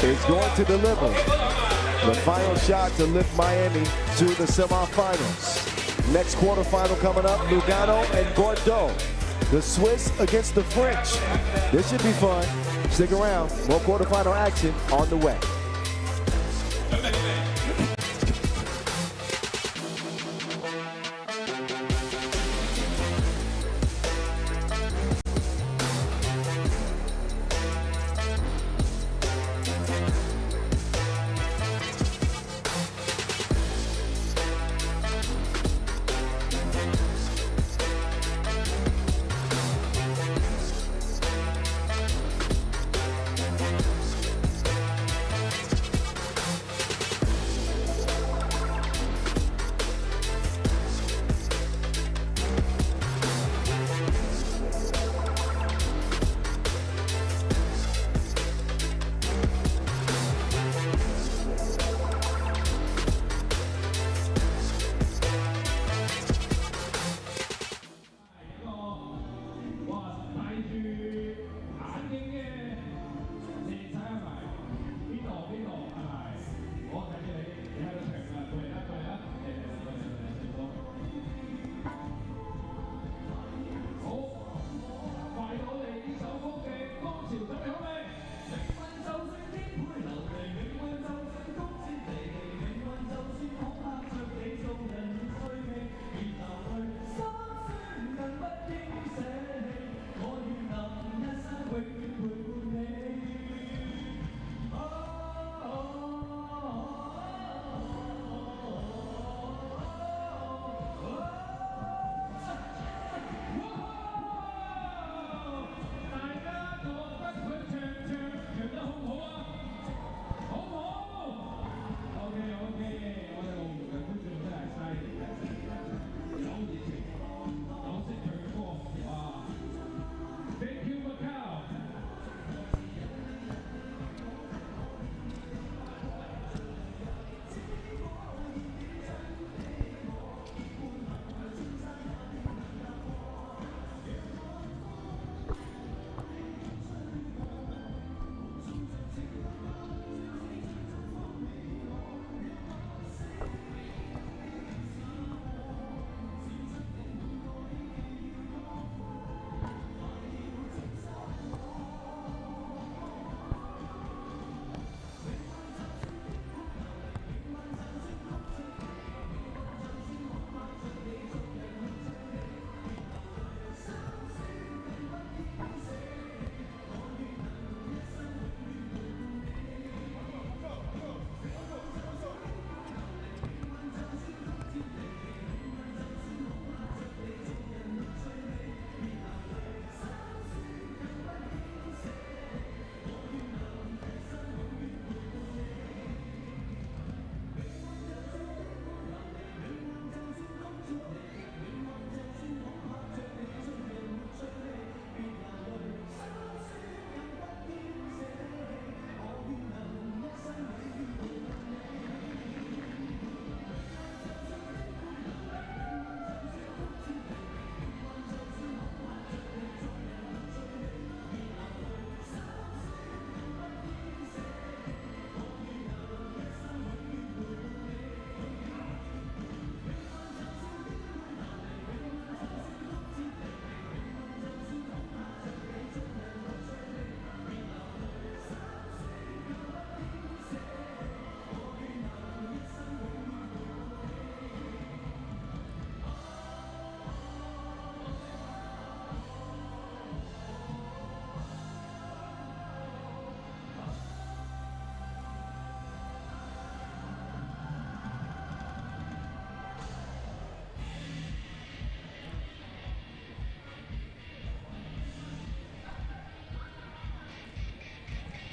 is going to deliver the final shot to lift Miami to the semifinals. Next quarterfinal coming up, Lugano and Bordeaux. The Swiss against the French. This should be fun. Stick around. More quarterfinal action on the way.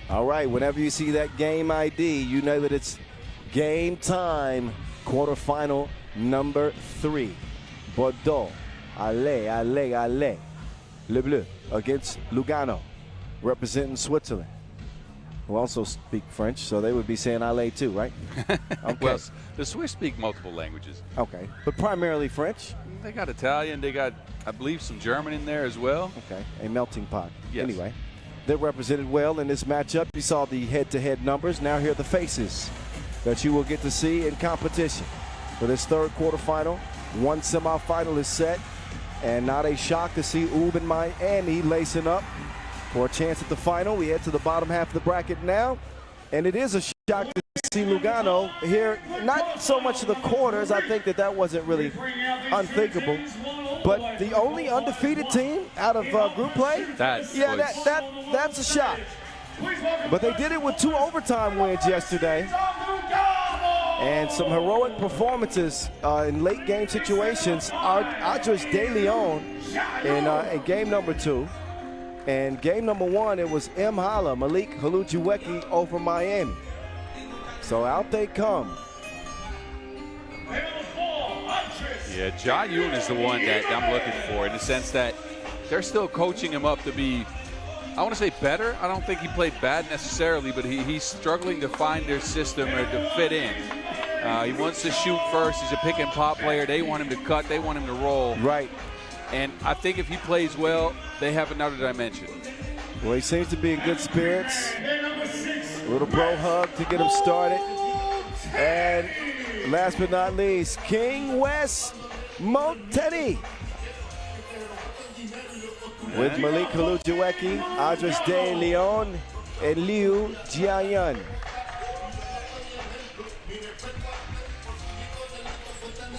All right, whenever you see that game ID, you know that it's game time. Quarterfinal number 3. Bordeaux, allez. Le Bleu against Lugano, representing Switzerland, who also speak French, so they would be saying allez too, right? Okay. Well, the Swiss speak multiple languages. Okay, but primarily French? They got Italian, they got, I believe, some German in there as well. Okay, a melting pot. Yes. Anyway, they're represented well in this matchup. You saw the head-to-head numbers. Now here are the faces that you will get to see in competition. For this third quarterfinal, one semifinal is set, and not a shock to see Ub and Miami lacing up for a chance at the final. We head to the bottom half of the bracket now, and it is a shock to see Lugano here. Not so much the quarters. I think that wasn't really unthinkable, but the only undefeated team out of group play. That's a shock. But they did it with 2 overtime wins yesterday, and some heroic performances in late game situations. Andres De Leon in game number 2. And game number 1, it was Malik Halujuweki over Miami. So out they come. Yeah, Ja Yoon is the one that I'm looking for, in the sense that they're still coaching him up to be, I want to say better. I don't think he played bad necessarily, but he's struggling to find their system or to fit in. He wants to shoot first. He's a pick and pop player. They want him to cut. They want him to roll. Right. And I think if he plays well, they have another dimension. Well, he seems to be in good spirits. A little bro hug to get him started. And last but not least, King West Monteni. With Malik Halujuweki, Andres De Leon, and Liu Jiayan.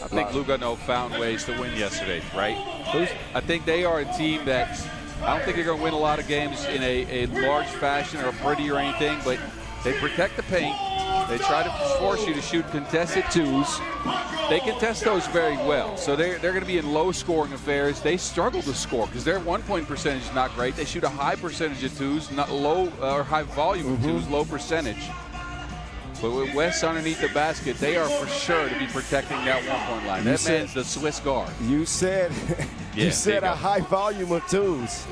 I think Lugano found ways to win yesterday, right? I think they are a team that, I don't think they're going to win a lot of games in a large fashion or pretty or anything, but they protect the paint. They try to force you to shoot contested 2s. They contest those very well. So they're going to be in low-scoring affairs. They struggle to score because their one-point percentage is not great. They shoot a high percentage of 2s, not low or high volume of 2s, low percentage. But with West underneath the basket, they are for sure to be protecting that one-point line. That man's the Swiss guard. You said, you said a high volume of 2s.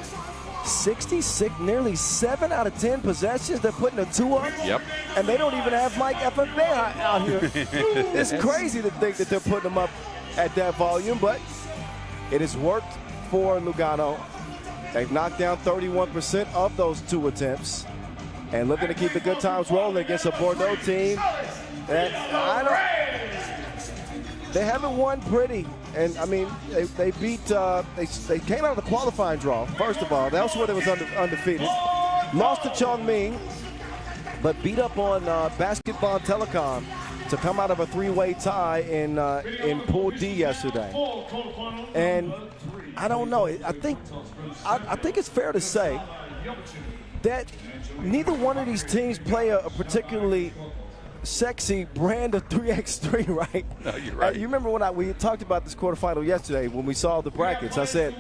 66, nearly 7 out of 10 possessions. They're putting a 2 up. Yep. And they don't even have Mike FFA out here. It's crazy to think that they're putting them up at that volume, but it has worked for Lugano. They've knocked down 31% of those 2 attempts and looking to keep the good times rolling against a Bordeaux team that they haven't won pretty. And I mean, they beat, they came out of the qualifying draw, first of all. Elsewhere they was undefeated. Lost to Chong Ming, but beat up on Basketball Telecom to come out of a 3-way tie in Pool D yesterday. And I don't know, I think it's fair to say that neither one of these teams play a particularly sexy brand of 3x3, right? No, you're right. You remember when we talked about this quarterfinal yesterday when we saw the brackets? I said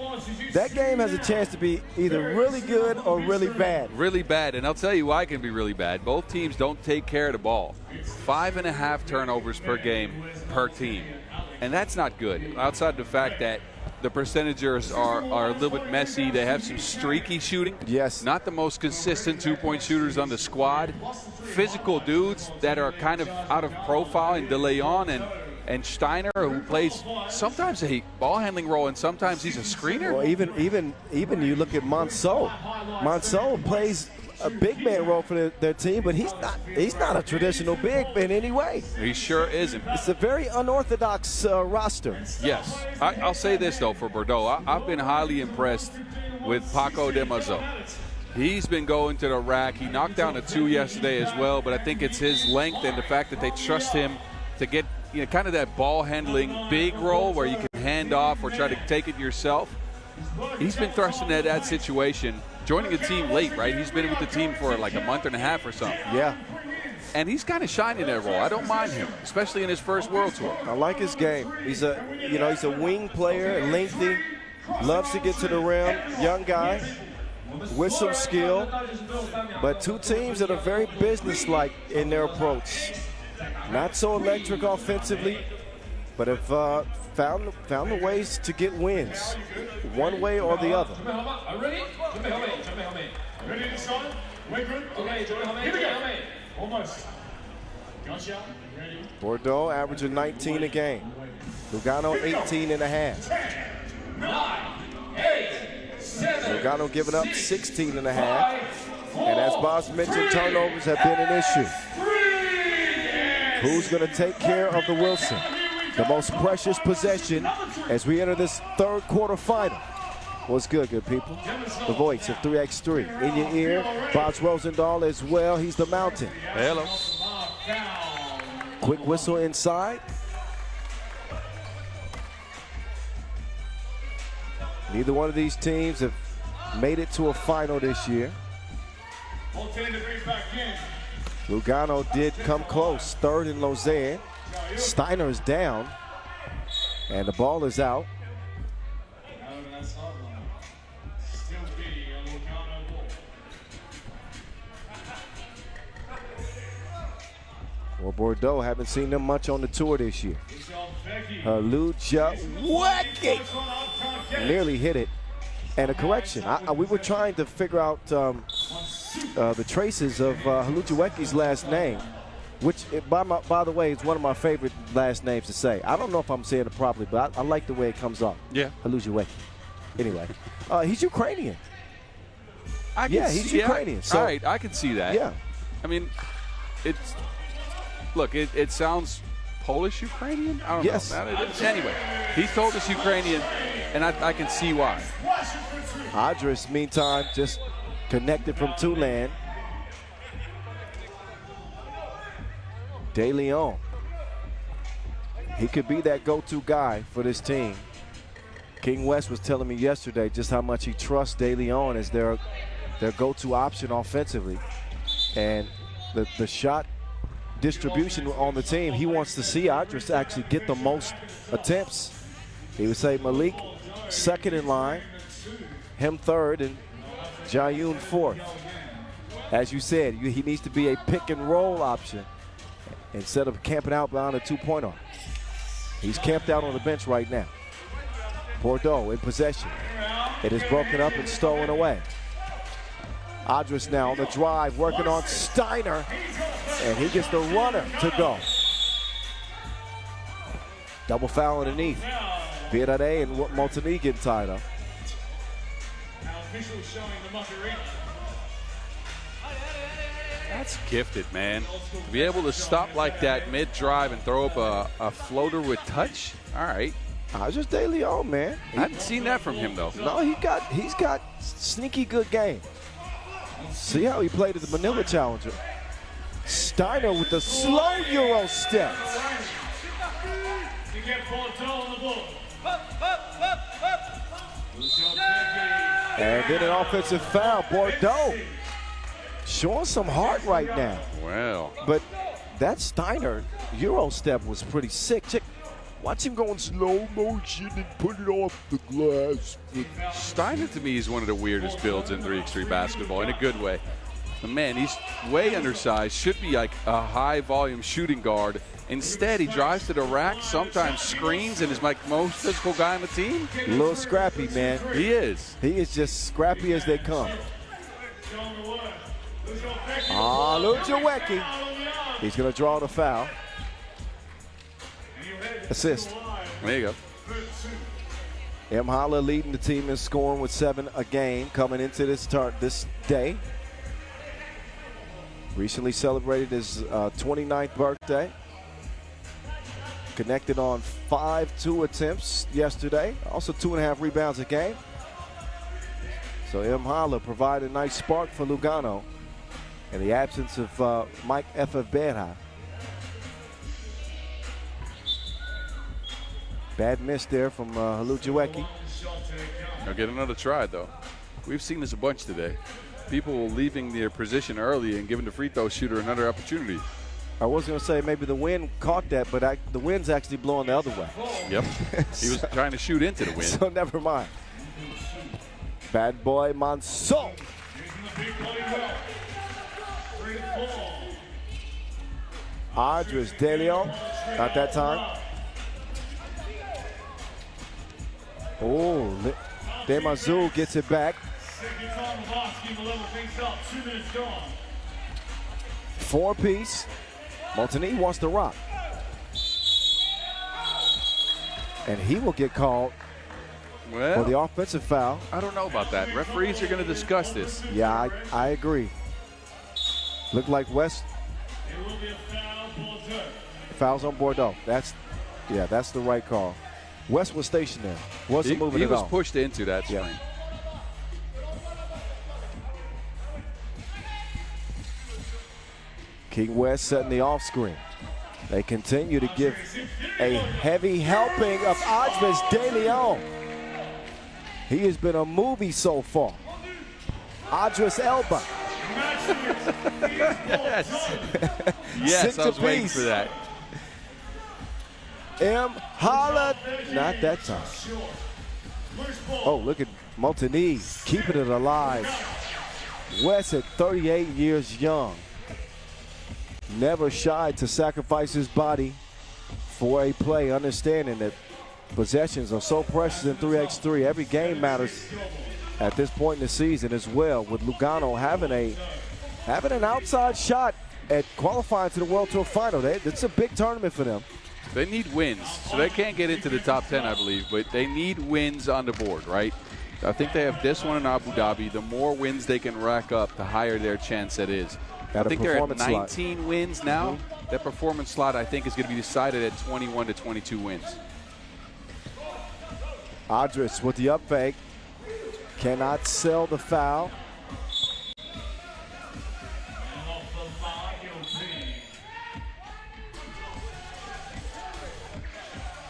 that game has a chance to be either really good or really bad. Really bad, and I'll tell you why it can be really bad. Both teams don't take care of the ball. 5.5 turnovers per game per team, and that's not good. Outside the fact that the percentagers are a little bit messy. They have some streaky shooting. Yes. Not the most consistent 2-point shooters on the squad. Physical dudes that are kind of out of profile in De Leon and Steiner, who plays sometimes a ball handling role and sometimes he's a screener. Well, even you look at Monceau. Monceau plays a big man role for their team, but he's not a traditional big in any way. He sure isn't. It's a very unorthodox roster. Yes. I'll say this, though, for Bordeaux. I've been highly impressed with Paco de Mazo. He's been going to the rack. He knocked down a 2 yesterday as well, but I think it's his length and the fact that they trust him to get kind of that ball handling big role where you can hand off or try to take it yourself. He's been thrusting at that situation. Joining the team late, right? He's been with the team for like a month and a half or something. Yeah. And he's kind of shining that role. I don't mind him, especially in his first World Tour. I like his game. He's a wing player, lengthy, loves to get to the rim, young guy. with some skill, but two teams that are very businesslike in their approach. Not so electric offensively, but have found the ways to get wins, one way or the other. Ready to start? Wait, good. Okay, here we go. Almost. Gotcha. Ready. Bordeaux averaging 19 a game. Lugano 18 and a half. 9, 8, 7. Lugano giving up 16 and a half. And as Boss mentioned, turnovers have been an issue. Who's going to take care of the Wilson? The most precious possession as we enter this third quarter final. What's good people? The voice of 3x3 in your ear. Boss Rosendahl as well. He's the mountain. Hello. Quick whistle inside. Neither one of these teams have made it to a final this year. Lugano did come close, third in Lausanne. Steiner is down, and the ball is out. Well, Bordeaux, haven't seen them much on the tour this year. Ulamatar nearly hit it. And a correction, we were trying to figure out the traces of Ulamatar's last name, which, by the way, is one of my favorite last names to say. I don't know if I'm saying it properly, but I like the way it comes off. Yeah. Ulamatar. Anyway, he's Ukrainian. He's yeah, Ukrainian. So, all right, I can see that. Yeah. I mean, it sounds Polish-Ukrainian? I don't yes. know. Anyway, he told us Ukrainian, and I can see why. Adris, meantime, just connected from Tulane. De Leon. He could be that go-to guy for this team. King West was telling me yesterday just how much he trusts De Leon as their go-to option offensively. And the shot distribution on the team, he wants to see Adris actually get the most attempts. He would say Malik second in line, him third, and Jayun fourth. As you said, he needs to be a pick and roll option instead of camping out behind a two-point arc. He's camped out on the bench right now. Bordeaux in possession. It is broken up and stolen away. Adris now on the drive, working on Steiner, and he gets the runner to go. Double foul underneath. Virade and Montigny getting tied up. That's gifted, man. To be able to stop like that mid-drive and throw up a floater with touch, all right. Adris De Leon, man. I hadn't seen that from him, though. No, he's got sneaky good game. See how he played at the Manila Challenger. Steiner with the slow Euro step. And then an offensive foul. Bordeaux showing some heart right now. Well. But that Steiner Euro step was pretty sick. Watch him go in slow motion and put it off the glass. Steiner, to me, is one of the weirdest builds in 3x3 basketball in a good way. But man, he's way undersized, should be like a high-volume shooting guard. Instead, he drives to the rack, sometimes screens, and is like most physical guy on the team. A little scrappy, man. He is. He is just scrappy as they come. Ulamatar. He's going to draw the foul. Assist. There you go. Hala leading the team in scoring with 7 a game coming into this day. Recently celebrated his 29th birthday. Connected on 5 attempts yesterday. Also 2.5 rebounds a game. So Hala provided a nice spark for Lugano in the absence of Mike Efebera. Bad miss there from Ulamatar. He'll get another try, though. We've seen this a bunch today. People leaving their position early and giving the free throw shooter another opportunity. I was going to say maybe the wind caught that, but the wind's actually blowing the other way. Yep. He was trying to shoot into the wind. So never mind. Bad boy Manso. Andres De Leon, not that time. Oh, Demazou gets it back. 4-piece. Montigny wants to rock. And he will get called for the offensive foul. I don't know about that. Referees are going to discuss this. Yeah, I agree. Looked like West. Fouls on Bordeaux. That's the right call. West was stationed there. Wasn't moving at all. He was pushed into that screen. Yeah. King West setting the off screen. They continue to give a heavy helping of Andres De Leon. He has been a movie so far. Andres Elba. Yes, I was waiting for that. M. Holla, not that time. Oh, look at Montigny keeping it alive. West at 38 years young. Never shy to sacrifice his body for a play, understanding that possessions are so precious in 3x3. Every game matters at this point in the season as well, with Lugano having an outside shot at qualifying to the World Tour Final. It's a big tournament for them. They need wins, so they can't get into the top 10, I believe, but they need wins on the board, right? I think they have this one in Abu Dhabi. The more wins they can rack up, the higher their chance that is. I think they're at 19 wins now. That performance slot, I think, is going to be decided at 21 to 22 wins. Andres with the up fake. Cannot sell the foul.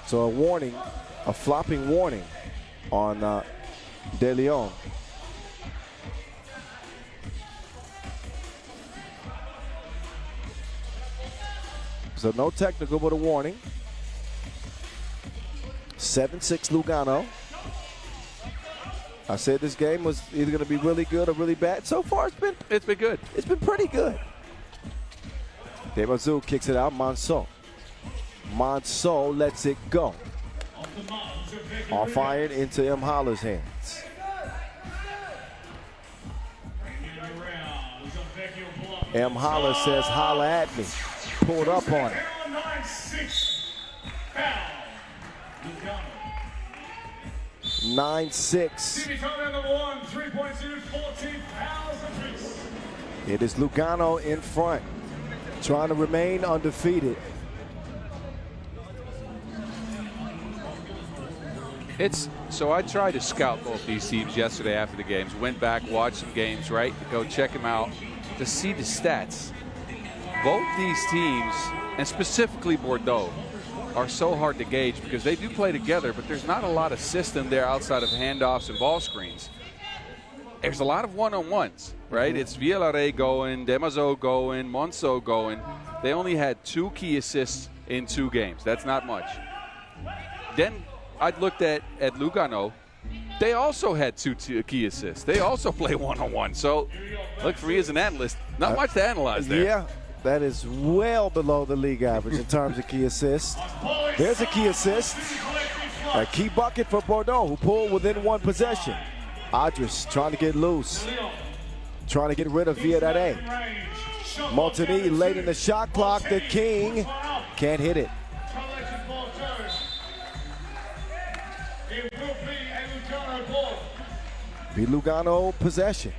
So a warning, a flopping warning on De Leon. So no technical, but a warning. 7-6 Lugano. I said this game was either going to be really good or really bad. So far, it's been good. It's been pretty good. Demazou kicks it out. Manso lets it go. Off iron into M. Holler's hands. M. Holler says, holla at me. Pulled up on it. 9-6. It is Lugano in front, trying to remain undefeated. So I tried to scout both these teams yesterday after the games. Went back, watched some games, right? To go check them out to see the stats. Both these teams, and specifically Bordeaux, are so hard to gauge because they do play together, but there's not a lot of system there outside of handoffs and ball screens. There's a lot of one-on-ones, right? It's Villarreal going, Demazou going, Monso going. They only had 2 key assists in 2 games. That's not much. Then I looked at Lugano. They also had 2 key assists. They also play one-on-one. So, look, for me as an analyst, not much to analyze there. Yeah, that is well below the league average in terms of key assists. There's a key assist. A key bucket for Bordeaux, who pulled within 1 possession. Andres trying to get loose. Trying to get rid of Villarreal. Montigny late in the shot clock. The King can't hit it. Be Lugano possession.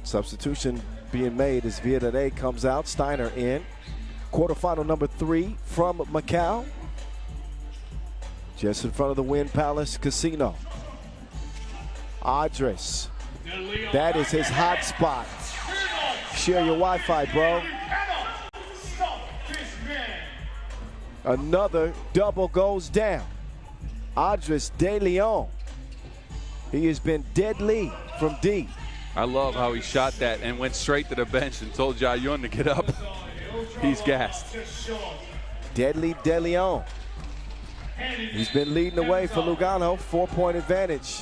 Substitution being made as Villarreal comes out. Steiner in. Quarterfinal number 3 from Macau. Just in front of the Wynn Palace Casino. Andres. That is his hot spot. Share your Wi-Fi, bro. Another double goes down. Andres De Leon. He has been deadly from deep. I love how he shot that and went straight to the bench and told Ja Yun to get up. He's gassed. Deadly De Leon. He's been leading the way for Lugano, 4-point advantage.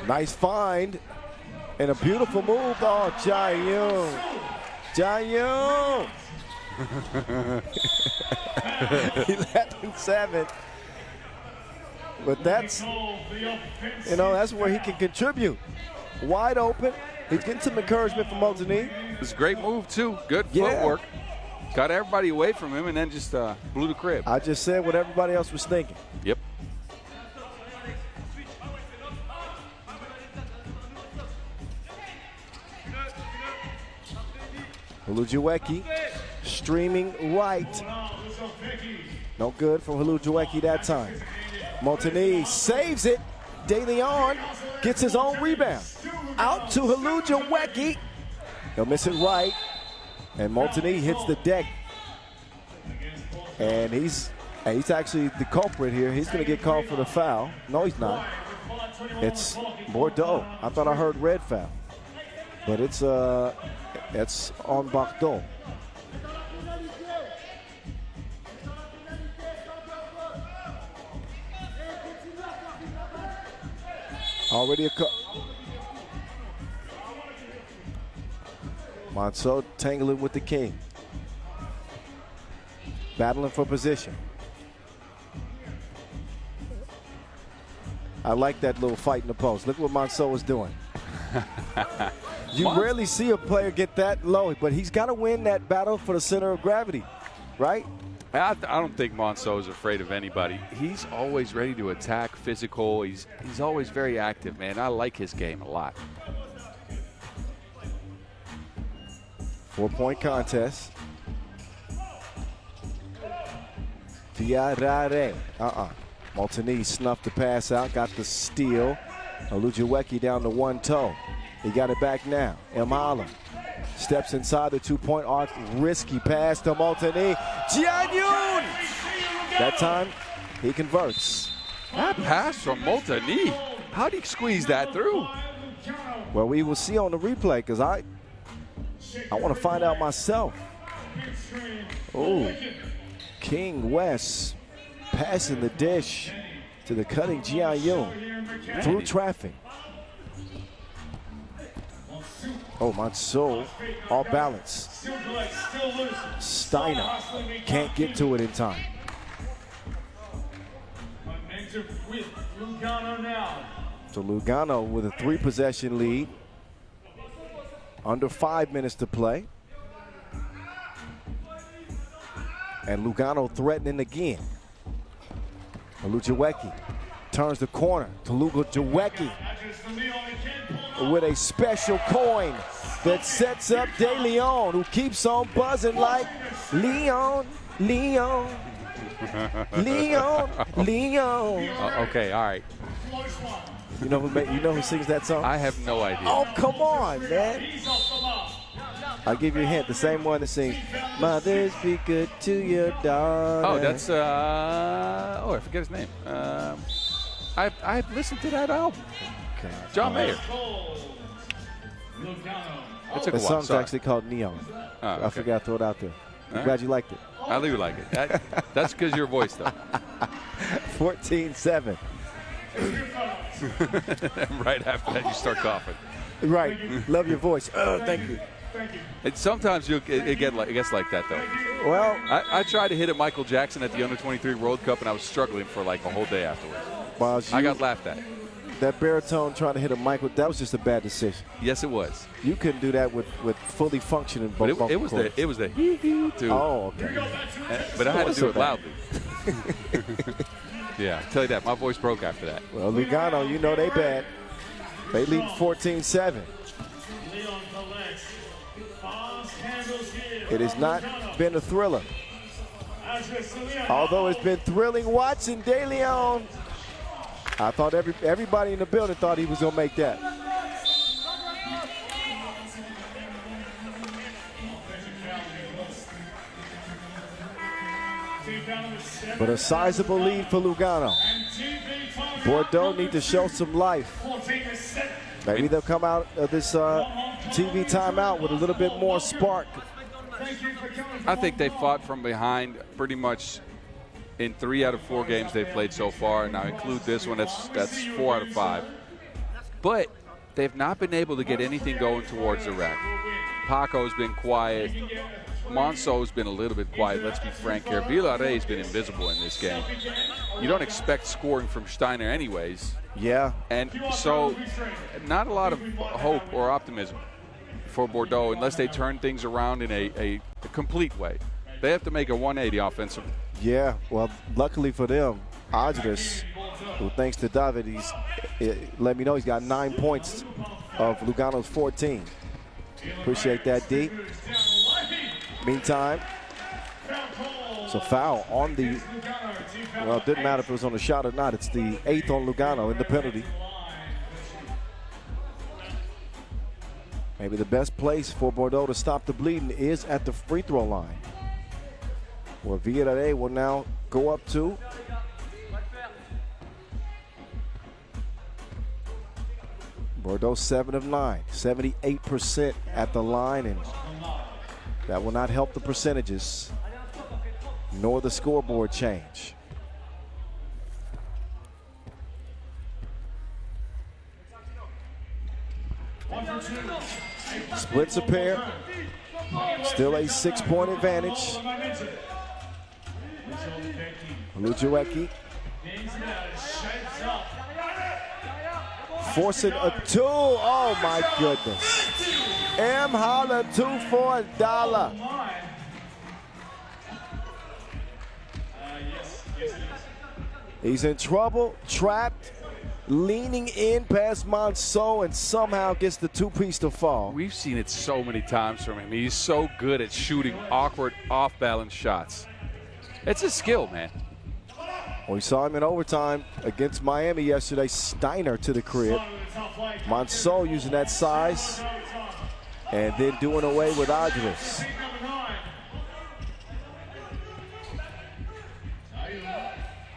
Nice find and a beautiful move. Oh, Jai-Yoon. Jai-Yoon. 11-7. But that's, you know, that's where he can contribute. Wide open. He's getting some encouragement from Montigny. It's a great move, too. Good footwork. Got everybody away from him and then just blew the crib. I just said what everybody else was thinking. Yep. Hulujuweki streaming right. No good from Hulujuweki that time. Montigny saves it. De Leon gets his own rebound. Out to Hulujuweki. He'll miss it right. And Montigny hits the deck. And he's actually the culprit here. He's going to get called for the foul. No, he's not. It's Bordeaux. I thought I heard red foul. But it's on Bordeaux. Already a cut. Monceau tangling with the king. Battling for position. I like that little fight in the post. Look what Monceau is doing. You rarely see a player get that low, but he's got to win that battle for the center of gravity, right? I don't think Monceau is afraid of anybody. He's always ready to attack, physical. He's always very active, man. I like his game a lot. 4-point contest. Fiarare. Montigny snuffed the pass out, got the steal. Hulujuweki down to one toe. He got it back now. Imhala steps inside the 2-point arc. Risky pass to Montigny. Jai-Yoon! That time, he converts. That pass from Montigny. How'd he squeeze that through? Well, we will see on the replay because I want to find out myself. Oh, King West passing the dish to the cutting Jai-Yoon through traffic. Oh, Monceau, all balance. Steiner can't get to it in time. So Lugano with a 3-possession lead. Under 5 minutes to play. And Lugano threatening again. Hulujuweki turns the corner to Hulujuweki with a special coin that sets up De Leon, who keeps on buzzing like Leon, Leon, Leon, Leon. Okay, all right. You know who sings that song? I have no idea. Oh, come on, man. I'll give you a hint. The same one that sings, "Mothers, be good to your daughter." Oh, that's, I forget his name. I've listened to that album. Okay. John Mayer. It took The a while. song's Sorry. actually called Neon. Oh, okay. I forgot to throw it out there. I'm All glad right. you liked it. I do like it. That's because your voice, though. 14-7. Right after that, you start coughing. Right. Love your voice. Oh, thank you. And sometimes it gets like that, though. Well, I tried to hit a Michael Jackson at the Under-23 World Cup, and I was struggling for like a whole day afterwards. Miles, I got laughed at. that baritone trying to hit a Michael, that was just a bad decision. Yes, it was. You couldn't do that with fully functioning But vocal it was cords. the hee-hee too. Oh, okay. But I had to wasn't do it so bad. loudly. Yeah, I'll tell you that. My voice broke after that. Well, Lugano, you know they bad. They lead 14-7. It has not been a thriller. Although it's been thrilling watching De Leon. I thought everybody in the building thought he was going to make that. but a sizable lead for Lugano. Bordeaux need to show some life. Maybe they'll come out of this TV timeout with a little bit more spark. I think they fought from behind pretty much in 3 out of 4 games they've played so far, and I include this one, that's 4 out of 5. But they've not been able to get anything going towards the rack. Paco's been quiet. Monceau's been a little bit quiet, let's be frank here. Villare's been invisible in this game. You don't expect scoring from Steiner anyways. Yeah. And so not a lot of hope or optimism for Bordeaux unless they turn things around in a complete way. They have to make a 180 offensively. Yeah, well, luckily for them, Adres, who thanks to David, let me know he's got 9 points of Lugano's 14. Appreciate that, D. Meantime, it's a foul on the, well, it didn't matter if it was on the shot or not. It's the 8th on Lugano in the penalty. Maybe the best place for Bordeaux to stop the bleeding is at the free throw line, where Villarreal will now go up to. Bordeaux 7 of 9, 78% at the line, and that will not help the percentages nor the scoreboard change. Splits a pair, still a 6-point advantage. Lujuecki forcing a 2. Oh my goodness. M. Holla 2 for $1. He's in trouble, trapped, leaning in past Monceau, and somehow gets the 2-piece to fall. We've seen it so many times from him. He's so good at shooting awkward, off-balance shots. It's a skill, man. We saw him in overtime against Miami yesterday. Steiner to the crib. Monceau using that size and then doing away with Adres.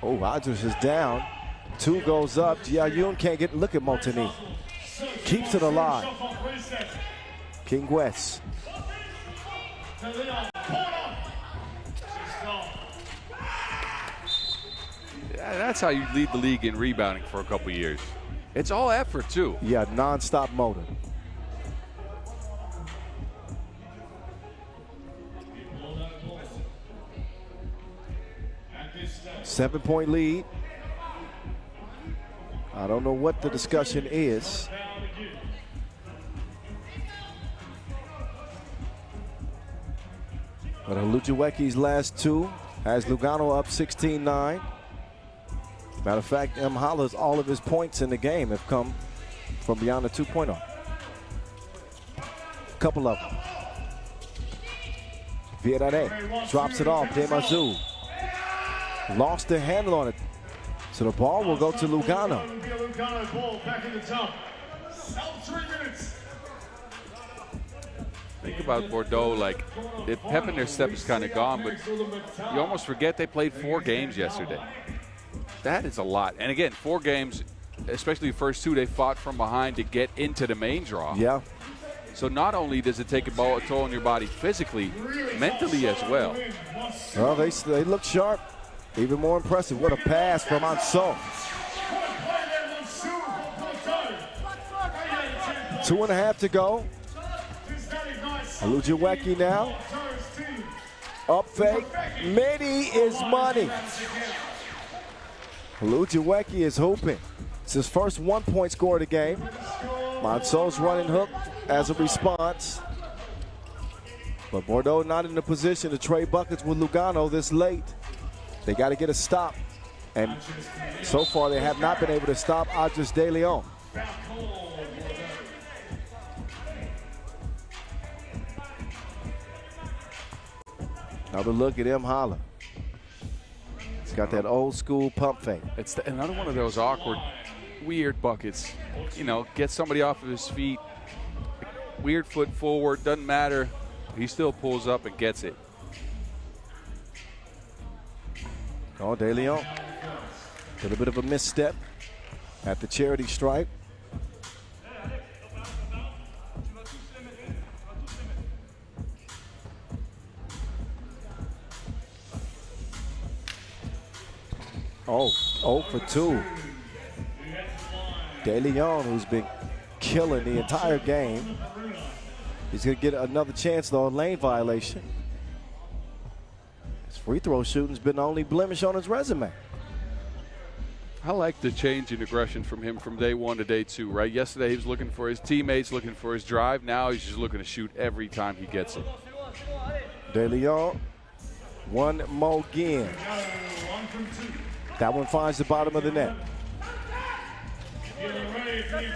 Oh, Adres is down. 2 goes up. Jiayun can't get, look at Montigny. Keeps it alive. King West. That's how you lead the league in rebounding for a couple years. It's all effort, too. Yeah, non-stop motor. Seven-point lead. I don't know what the discussion is. But Lujuecki's last 2 has Lugano up 16-9. Matter of fact, M. Holla's all of his points in the game have come from beyond the 2-point arc. Couple of them. Villarreal drops it off. Demazou lost the handle on it. So the ball will go to Lugano. Think about Bordeaux, like, the pep in their step is kind of gone, but you almost forget they played 4 games yesterday. That is a lot. And again, 4 games, especially the first 2, they fought from behind to get into the main draw. Yeah. So not only does it take a toll on your body physically, mentally as well. Well, they look sharp. Even more impressive. What a pass from Monceau. 2.5 to go. Lujuecki now. Up fake. Midi is money. Lujuecki is hooping. It's his first 1-point score of the game. Monceau's running hook as a response. But Bordeaux not in the position to trade buckets with Lugano this late. They got to get a stop. And so far they have not been able to stop Adres de Leon. Another look at M. Holla. He's got that old school pump fake. It's another one of those awkward, weird buckets. You know, get somebody off of his feet, weird foot forward, doesn't matter. He still pulls up and gets it. Oh, De Leon. A little bit of a misstep at the charity stripe. Oh, 0 for 2. De Leon, who's been killing the entire game. He's going to get another chance, though, a lane violation. His free throw shooting's been the only blemish on his resume. I like the change in aggression from him from day 1 to day 2, right? Yesterday he was looking for his teammates, looking for his drive. Now he's just looking to shoot every time he gets it. De Leon, one more again. That one finds the bottom of the net.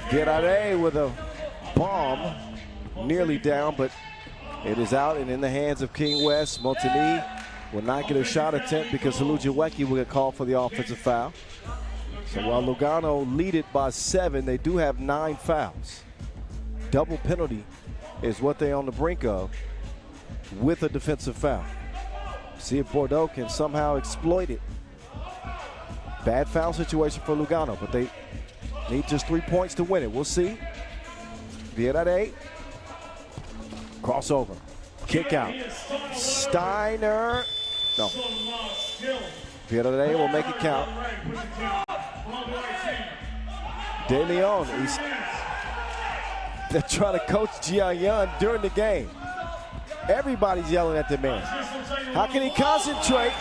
Erlebe with a bomb, nearly down, but it is out and in the hands of King West. Montagny will not get a shot attempt because Olujuweki will get called for the offensive foul. So while Lugano lead it by 7, they do have 9 fouls. Double penalty is what they're on the brink of with a defensive foul. See if Bordeaux can somehow exploit it. Bad foul situation for Lugano, but they need just 3 points to win it. We'll see. Erlebe. Crossover. Kick out. Steiner. No. Erlebe will make it count. De Leon. They're trying to coach Jiayan during the game. Everybody's yelling at the man. How can he concentrate?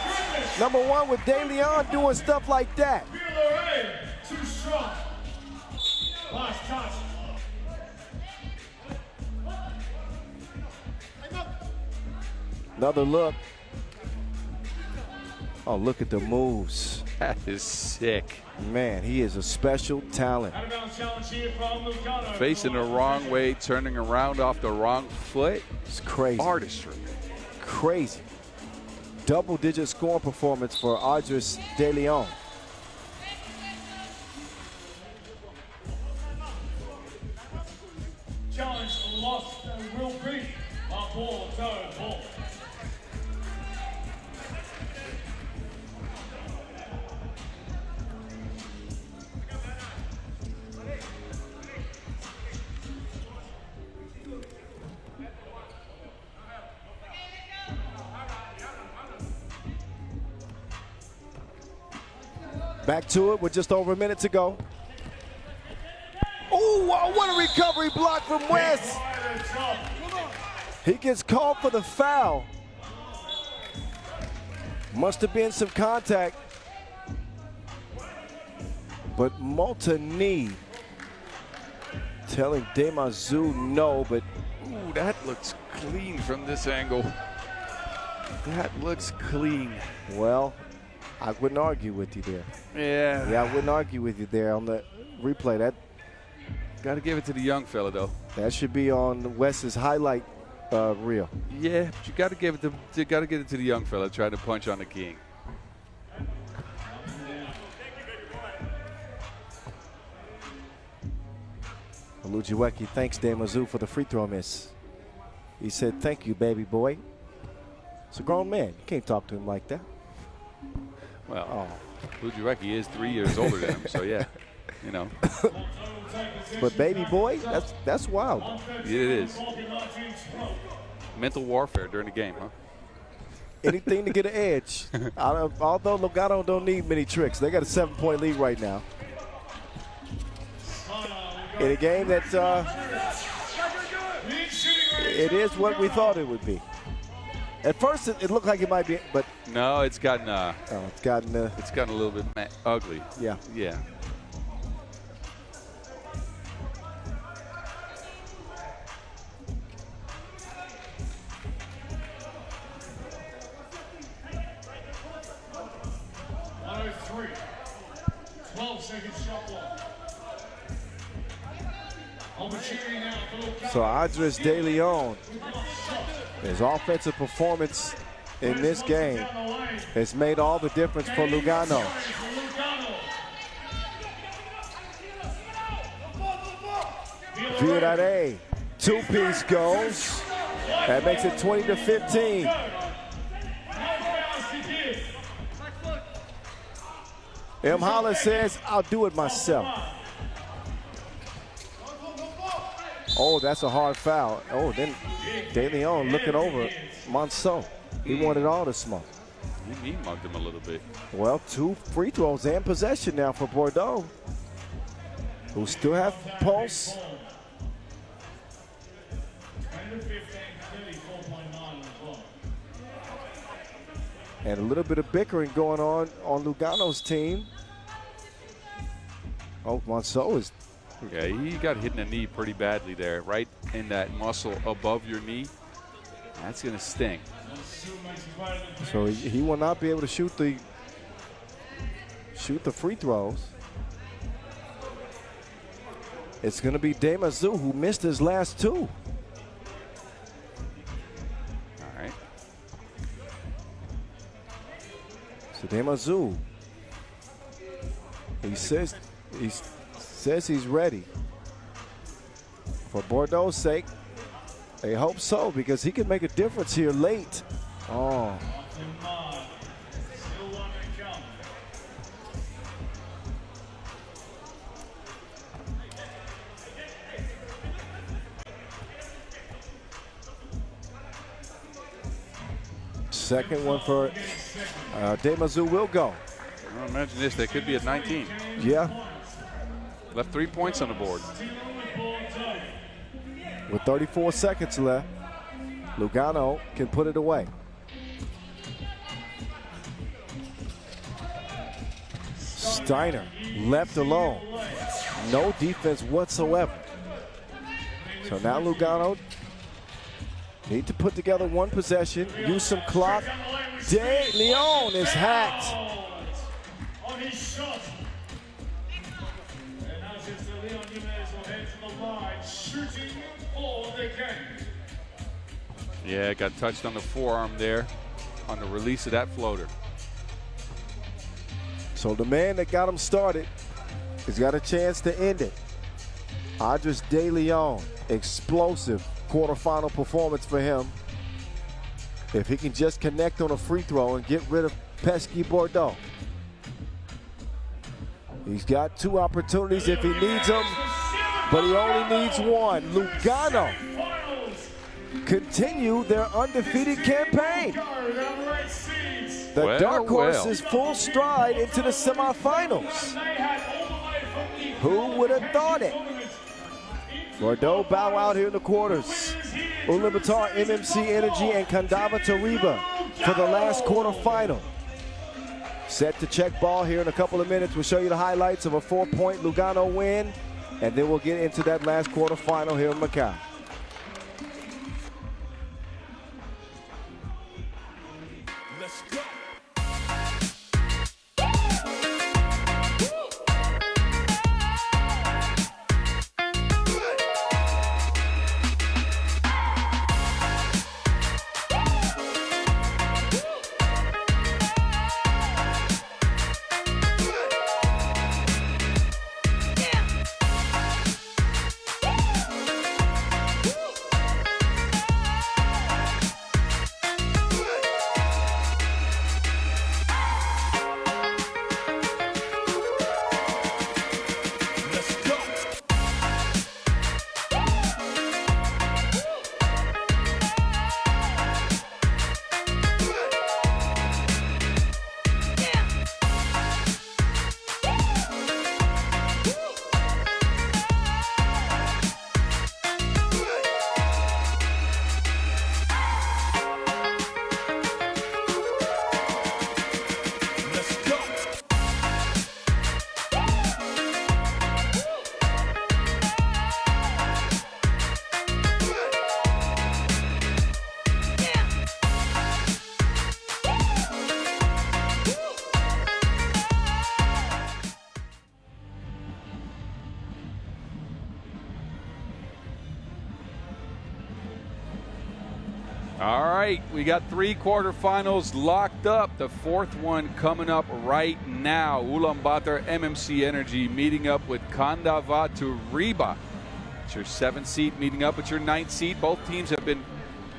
Number 1 with De Leon doing stuff like that. Too strong. Last touch. Another look. Oh, look at the moves. That is sick. Man, he is a special talent. Facing the wrong way, turning around off the wrong foot. It's crazy. Artistry. Crazy. Double-digit scoring performance for Adris De Leon. Challenge lost and will be our ball, third ball. Back to it with just over a minute to go. Oh, what a recovery block from West. He gets called for the foul. Must have been some contact. But Montagny telling Demazou no, but Ooh, that looks clean from this angle. That looks clean. well, I wouldn't argue with you there. Yeah. Yeah, I wouldn't argue with you there on the replay. Got to give it to the young fella, though. That should be on West's highlight reel. Yeah, but you got to give it to the young fella trying to punch on the king. Olujuweki thanks Demazou for the free throw miss. He said, "Thank you, baby boy." It's a grown man. You can't talk to him like that. Well, Olujuweki is 3 years older than him, so yeah, you know. But baby boy, that's wild. It is. Mental warfare during the game, huh? Anything to get an edge. Although Lugano don't need many tricks. They got a 7-point lead right now. In a game that it is what we thought it would be. At first, it looked like it might be, but No, it's gotten it's gotten a little bit ugly. yeah. Yeah. .103. 12-second shot clock. Opportunity now for Lugano. So Adris De Leon, his offensive performance in this game has made all the difference for Lugano. Erlebe, 2-piece goes. That makes it 20-15. M. Holland says, I'll do it myself. Oh, that's a hard foul. Oh, then De Leon looking over Monceau. He wanted all the smoke. He mugged him a little bit. Well, 2 free throws and possession now for Bordeaux, who still have pulse. And a little bit of bickering going on Lugano's team. Oh, Monceau is. Yeah, he got hit in the knee pretty badly there, right in that muscle above your knee. That's going to sting. So he will not be able to shoot the free throws. It's going to be Demazou, who missed his last 2. All right. So Demazou, he says he's ready. For Bordeaux' sake, they hope so, because he can make a difference here late. Oh. Second one for Demazou will go. Well, imagine this, they could be at 19. Yeah. Left 3 points on the board. With 34 seconds left, Lugano can put it away. Steiner left alone. No defense whatsoever. So now Lugano need to put together one possession, use some clock. De Leon is hacked. On his shot. And now since the Leon Jimenez will head to the line, shooting for the game. Yeah, got touched on the forearm there on the release of that floater. So the man that got him started has got a chance to end it. Andres De Leon, explosive quarterfinal performance for him. If he can just connect on a free throw and get rid of pesky Bordeaux. He's got 2 opportunities if he needs them, but he only needs 1. Lugano continue their undefeated campaign. The dark horse is full stride into the semifinals. Who would have thought it? Bordeaux bow out here in the quarters. Ulamatar, MMC Energy, and Kandava to Riffa for the last quarterfinal. Set to check ball here in a couple of minutes. We'll show you the highlights of a 4-point Lugano win, and then we'll get into that last quarterfinal here in Macau. Let's go. All right, we got 3 quarterfinals locked up. The 4th one coming up right now. Ulamatar, MMC Energy meeting up with Kandava to Riffa. It's your 7th seed meeting up with your 9th seed. Both teams have been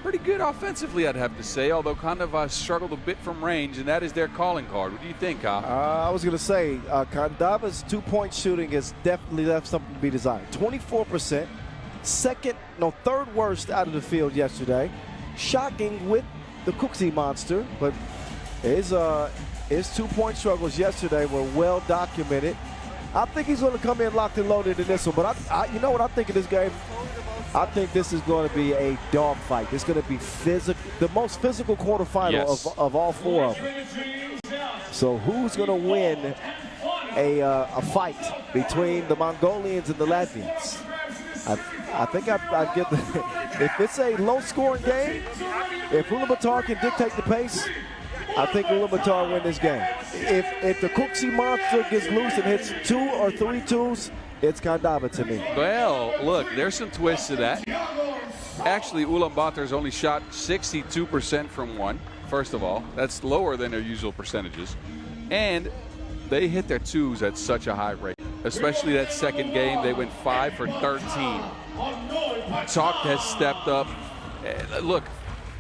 pretty good offensively, I'd have to say, although Kandava struggled a bit from range, and that is their calling card. What do you think, Kyle? I was going to say, Kandava's two-point shooting has definitely left something to be desired. 24%, third worst out of the field yesterday. Shocking with the Cooksey monster, but his two-point struggles yesterday were well documented. I think he's going to come in locked and loaded in this one, but you know what I think of this game? I think this is going to be a dogfight. It's going to be the most physical quarterfinal of all four of them. So who's going to win a fight between the Mongolians and the Latvians? I think I'd give if it's a low-scoring game, if Ulamatar can dictate the pace, I think Ulamatar win this game. If the Cooksey monster gets loose and hits 2 or 3 twos, it's Kandava to me. Well, look, there's some twists to that. Actually, Ulamatar's only shot 62% from one, first of all. That's lower than their usual percentages. And they hit their twos at such a high rate, especially that second game. They went 5 for 13. Talk has stepped up. Look,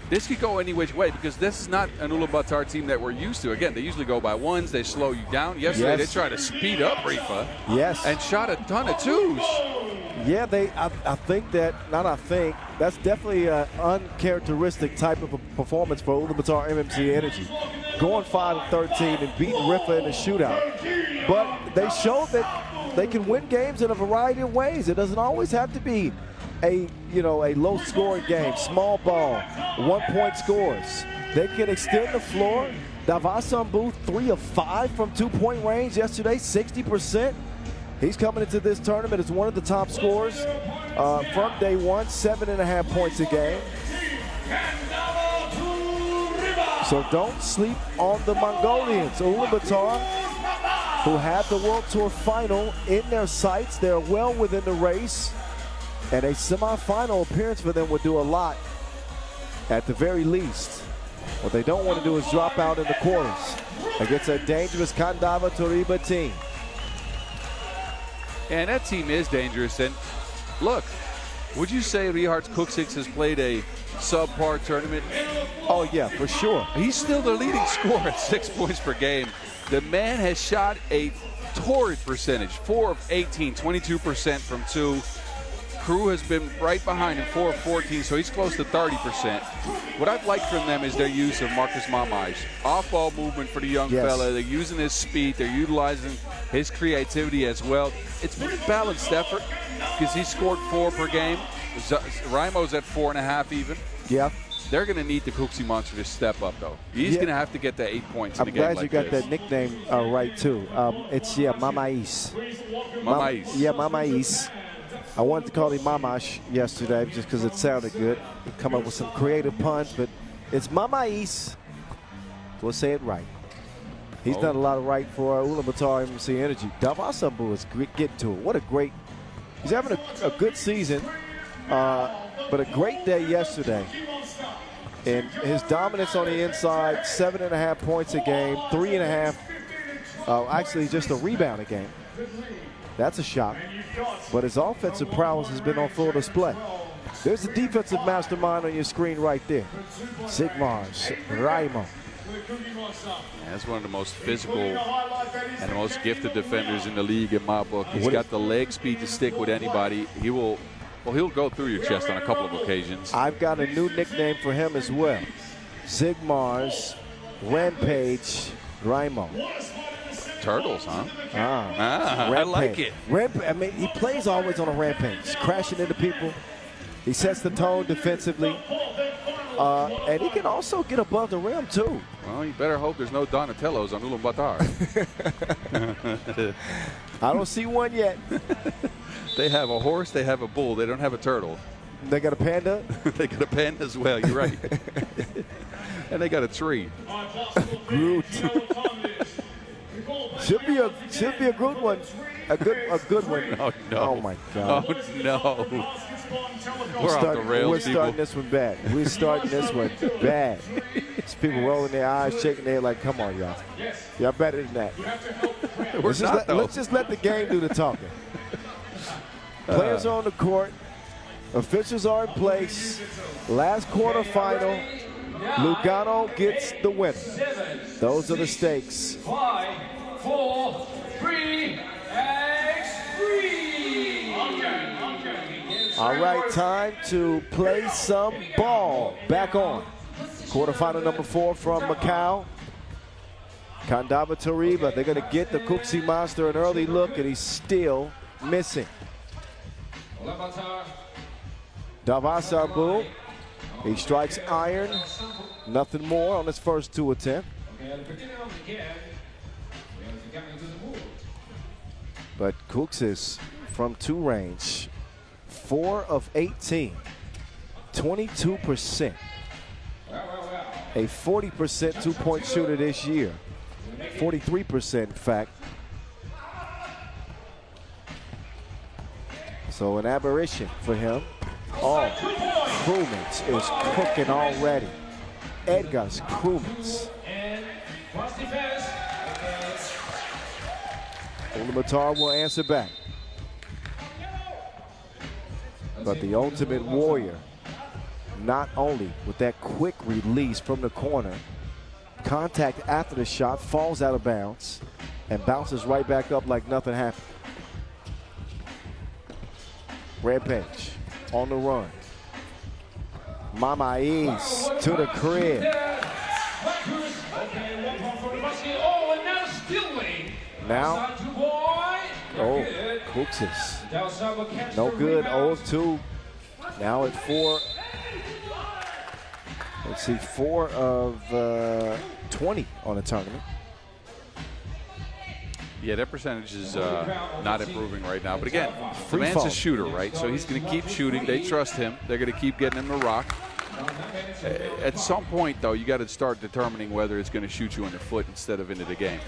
this could go any which way because this is not an Ulamatar team that we're used to. Again, they usually go by ones. They slow you down. Yesterday, they tried to speed up Riffa. Yes. And shot a ton of twos. Yeah, I think that's definitely an uncharacteristic type of a performance for Ulamatar MMC Energy. Going 5 of 13 and beating Riffa in a shootout. But they showed that they can win games in a variety of ways. It doesn't always have to be a low-scoring game, small ball, 1-point scores. They can extend the floor. Davasambu 3 of 5 from 2-point range yesterday, 60%. He's coming into this tournament as one of the top scorers from day one, 7.5 points a game. So don't sleep on the Mongolians. Ulamatar, who have the World Tour final in their sights, they're well within the race. And a semifinal appearance for them would do a lot, at the very least. What they don't want to do is drop out in the quarters against a dangerous Kandava Toriba team. And that team is dangerous. And look, would you say Richard Cooksey has played a subpar tournament? Oh, yeah, for sure. He's still the leading scorer at 6 points per game. The man has shot a torrid percentage, 4 of 18, 22% from 2. Crew has been right behind him, 4 of 14, so he's close to 30%. What I've liked from them is their use of Marcus Mamai's off-ball movement for the young fella. They're using his speed. They're utilizing his creativity as well. It's been a balanced effort because he scored 4 per game. Raimo's at 4.5 even. Yeah. They're going to need the Cooksey monster to step up, though. He's going to have to get the 8 points in a game like this. I'm glad you got that nickname right, too. It's, Mamais. Mamais. Mamais. I wanted to call him Mamash yesterday just because it sounded good. He come up with some creative puns, but it's Mamais. We'll say it right. He's done a lot of right for Ulamatar MMC Energy. Davasambu is getting to it. What a great – he's having a good season, but a great day yesterday. And his dominance on the inside, 7.5 points a game, 3.5, actually just a rebound a game. That's a shock. But his offensive prowess has been on full display. There's the defensive mastermind on your screen right there. Sigmars, Raimo. That's one of the most physical and the most gifted defenders in the league in my book. He's got the leg speed to stick with anybody. He'll go through your chest on a couple of occasions. I've got a new nickname for him as well. Sigmars, Rampage, Raimo. Turtles, huh? I like it. I mean, he plays always on a rampage, crashing into people. He sets the tone defensively. And he can also get above the rim, too. Well, you better hope there's no Donatellos on Ulamatar. I don't see one yet. They have a horse, they have a bull, they don't have a turtle. They got a panda? They got a panda as well, you're right. And they got a tree. Groot. Should be a good one. A good one. Oh, no. Oh, my God. Oh, no. We're off the rails, We're starting this one bad. We're starting this one bad. It's people rolling their eyes, shaking their head like, come on, y'all. Y'all better than that. Let's just let the game do the talking. Players are on the court. Officials are in place. Last quarterfinal. Lugano gets the winner. Those are the stakes. 5, 4, 3, All right, time to play some ball. Back on. Quarterfinal number 4 from Macau. Kandava to Riffa. They're going to get the Cooksey Monster an early look, and he's still missing. Ulamatar. Davasambu. He strikes iron. Nothing more on his first 2 attempts. Okay, at the beginning of the game, we have to get into the mood. But Cooks is from 2 range. 4 of 18. 22%. A 40% 2-point shooter this year. 43% in fact. So an aberration for him. Oh, Krumins is cooking already. Edgar's Krumins. Ulamatar will answer back. But the Ultimate Warrior, not only with that quick release from the corner, contact after the shot, falls out of bounds, and bounces right back up like nothing happened. Rampage on the run. Mama East to the crib. Now, oh, Cooks is no good, 0-2. Now at 4. Let's see, 4 of 20 on the tournament. Yeah, that percentage is not improving right now. But again, the man's a shooter, right? So he's going to keep shooting. They trust him. They're going to keep getting him to rock. At some point, though, you got to start determining whether it's going to shoot you in the foot instead of into the game.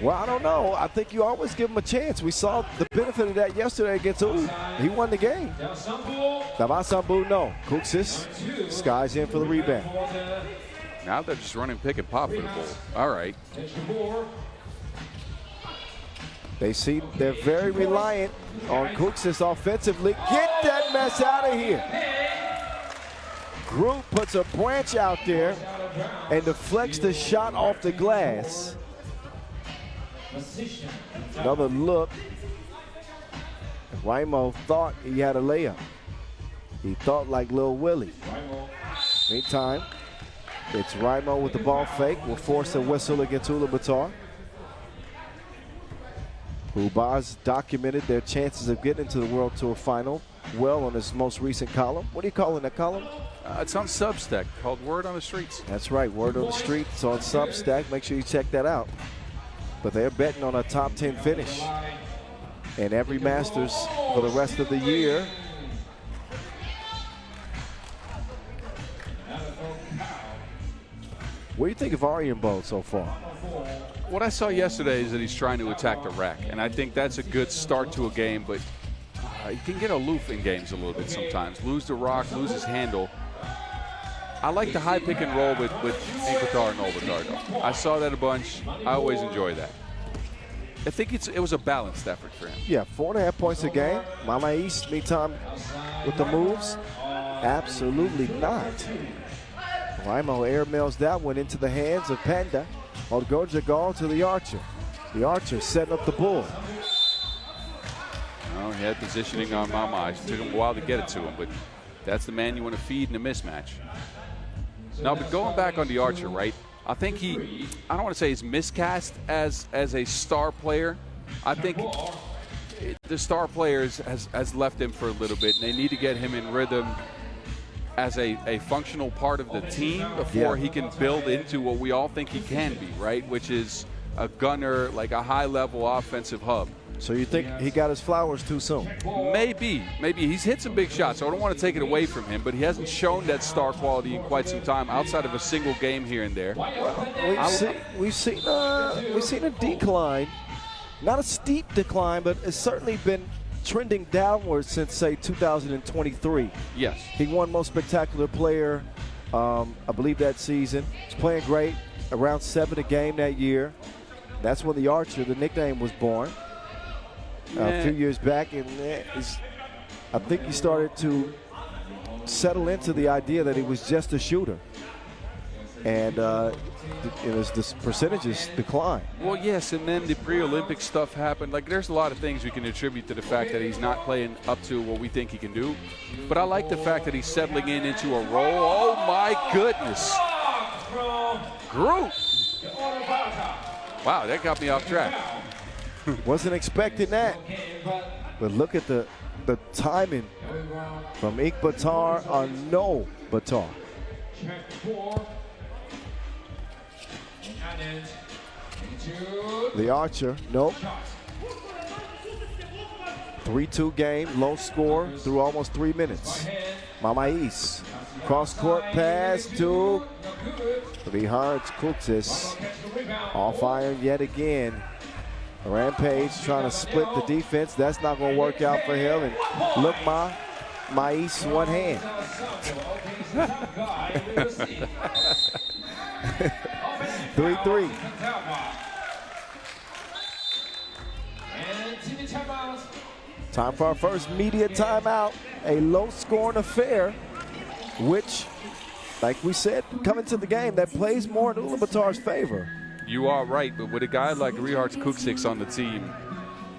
Well, I don't know. I think you always give him a chance. We saw the benefit of that yesterday against Ulu. He won the game. Davasambu, no. Kuksis, Sky's in for the rebound. Now they're just running pick and pop for the ball. All right. They see they're very reliant on Kuksis offensively. Get that mess out of here. Group puts a branch out there and deflects the shot off the glass. Another look. Raimo thought he had a layup. He thought like Lil Willie. Meantime, it's Raimo with the ball fake. Will force a whistle against Ulamatar. Ubaz documented their chances of getting into the World Tour final well on his most recent column. What do you call in that column? It's on Substack called Word on the Streets. That's right, Word on the Street. It's on Substack. Make sure you check that out. But they're betting on a top 10 finish. And every Masters for the rest of the year. What do you think of Aryan Bowl so far? What I saw yesterday is that he's trying to attack the rack, and I think that's a good start to a game, but he can get aloof in games a little bit sometimes. Lose the rock, lose his handle. I like the high pick and roll with Inquatar and Ulamatar, though. I saw that a bunch. I always enjoy that. I think it was a balanced effort for him. Yeah, 4.5 points a game. Mama East, meantime, with the moves. Absolutely not. Raimo airmails that one into the hands of Panda. Odgojagal to the Archer. The Archer setting up the bull. Oh, he had positioning on Mama. It took him a while to get it to him, but that's the man you want to feed in a mismatch. Now, but going back on the Archer, right? I think I don't want to say he's miscast as a star player. I think the star players has left him for a little bit, and they need to get him in rhythm as a functional part of the team before he can build into what we all think he can be, right? Which is a gunner, like a high-level offensive hub. So you think he got his flowers too soon? Maybe. He's hit some big shots, so I don't want to take it away from him, but he hasn't shown that star quality in quite some time outside of a single game here and there. We've seen a decline, not a steep decline, but it's certainly been trending downwards since, say, 2023. Yes. He won Most Spectacular Player, I believe, that season. He's playing great, around 7 a game that year. That's when the Archer, the nickname, was born. A few years back, and I think he started to settle into the idea that he was just a shooter. And the percentages decline. Well, yes, and then the pre-Olympic stuff happened. Like, there's a lot of things we can attribute to the fact that he's not playing up to what we think he can do. But I like the fact that he's settling into a role. Oh, my goodness. Groot. Wow, that got me off track. Wasn't expecting that. But look at the timing from Ikbatar on no Batar. The Archer, nope. 3-2 game, low score through almost 3 minutes. Mamais, cross-court pass to behind Kuksis. Off iron yet again. Rampage trying to split the defense. That's not going to work out for him. And look, Mais, one hand. 3-3. Time for our first media timeout. A low-scoring affair, which, like we said, coming to the game, that plays more in Ulamatar's favor. You are right, but with a guy like Rihards Kuksix on the team,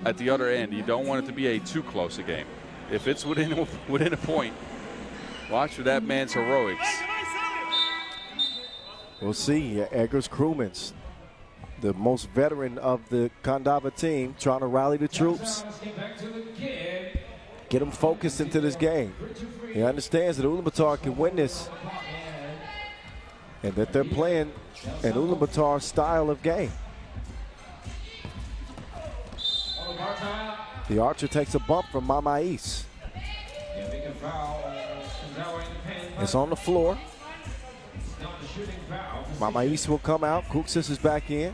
at the other end, you don't want it to be a too close a game. If it's within a point, watch for that man's heroics. We'll see. Eggers Krumans, the most veteran of the Kandava team, trying to rally the troops, get them focused into this game. He understands that Ulamatar can win this and that they're playing an Ulamatar style of game. The Archer takes a bump from Mamais. It's on the floor. Mamais will come out. Kuksis is back in.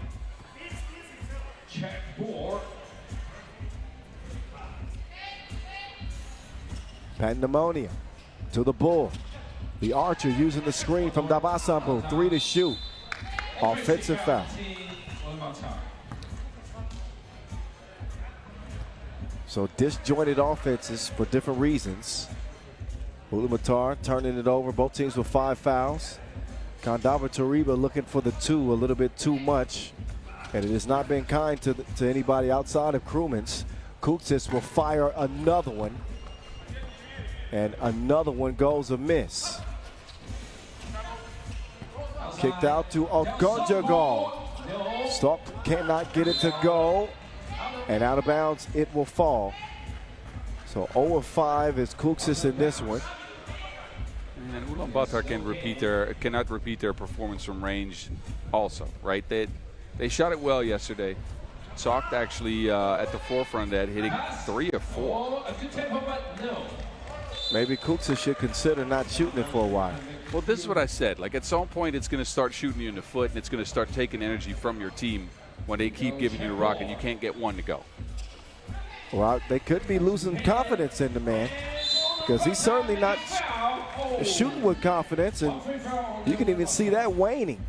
Pandemonium to the Bull. The Archer using the screen from Davasambu. 3 to shoot. Offensive foul. So disjointed offenses for different reasons. Ulamatar turning it over. Both teams with 5 fouls. Kandava Tariba looking for the 2 a little bit too much. And it has not been kind to anybody outside of Krumans. Kuksis will fire another one. And another one goes amiss. Kicked out to Ogonjagal. Stalk cannot get it to go. And out of bounds, it will fall. So 0 of 5 is Kuksis in this one. And Ulamatar cannot repeat their performance from range also, right? They shot it well yesterday. Chalk actually at the forefront of that, hitting 3 of 4. Maybe Kuksis should consider not shooting it for a while. Well, this is what I said. Like, at some point, it's going to start shooting you in the foot, and it's going to start taking energy from your team when they keep giving you the rock and you can't get one to go. Well, they could be losing confidence in the man, because he's certainly not shooting with confidence, and you can even see that waning.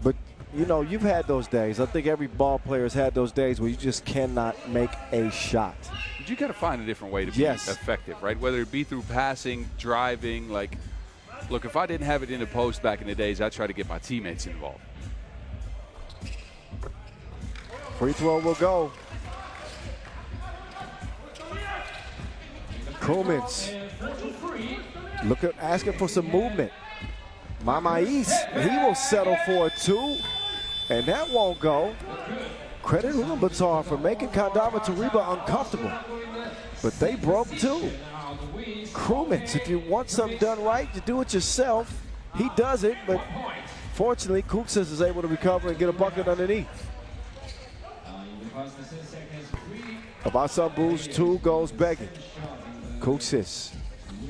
But, you know, you've had those days. I think every ball player has had those days where you just cannot make a shot. But you got to find a different way to be effective, right? Whether it be through passing, driving. Like, look, if I didn't have it in the post back in the days, I'd try to get my teammates involved. Free throw will go. Krumans asking for some movement. Mamais, he will settle for a 2, and that won't go. Credit Ulamatar for making Kandava Tariba uncomfortable, but they broke too. Krumans, if you want something done right, you do it yourself. He does it, but fortunately, Kuksis is able to recover and get a bucket underneath. Abasambu's 2 goes begging. Kuksis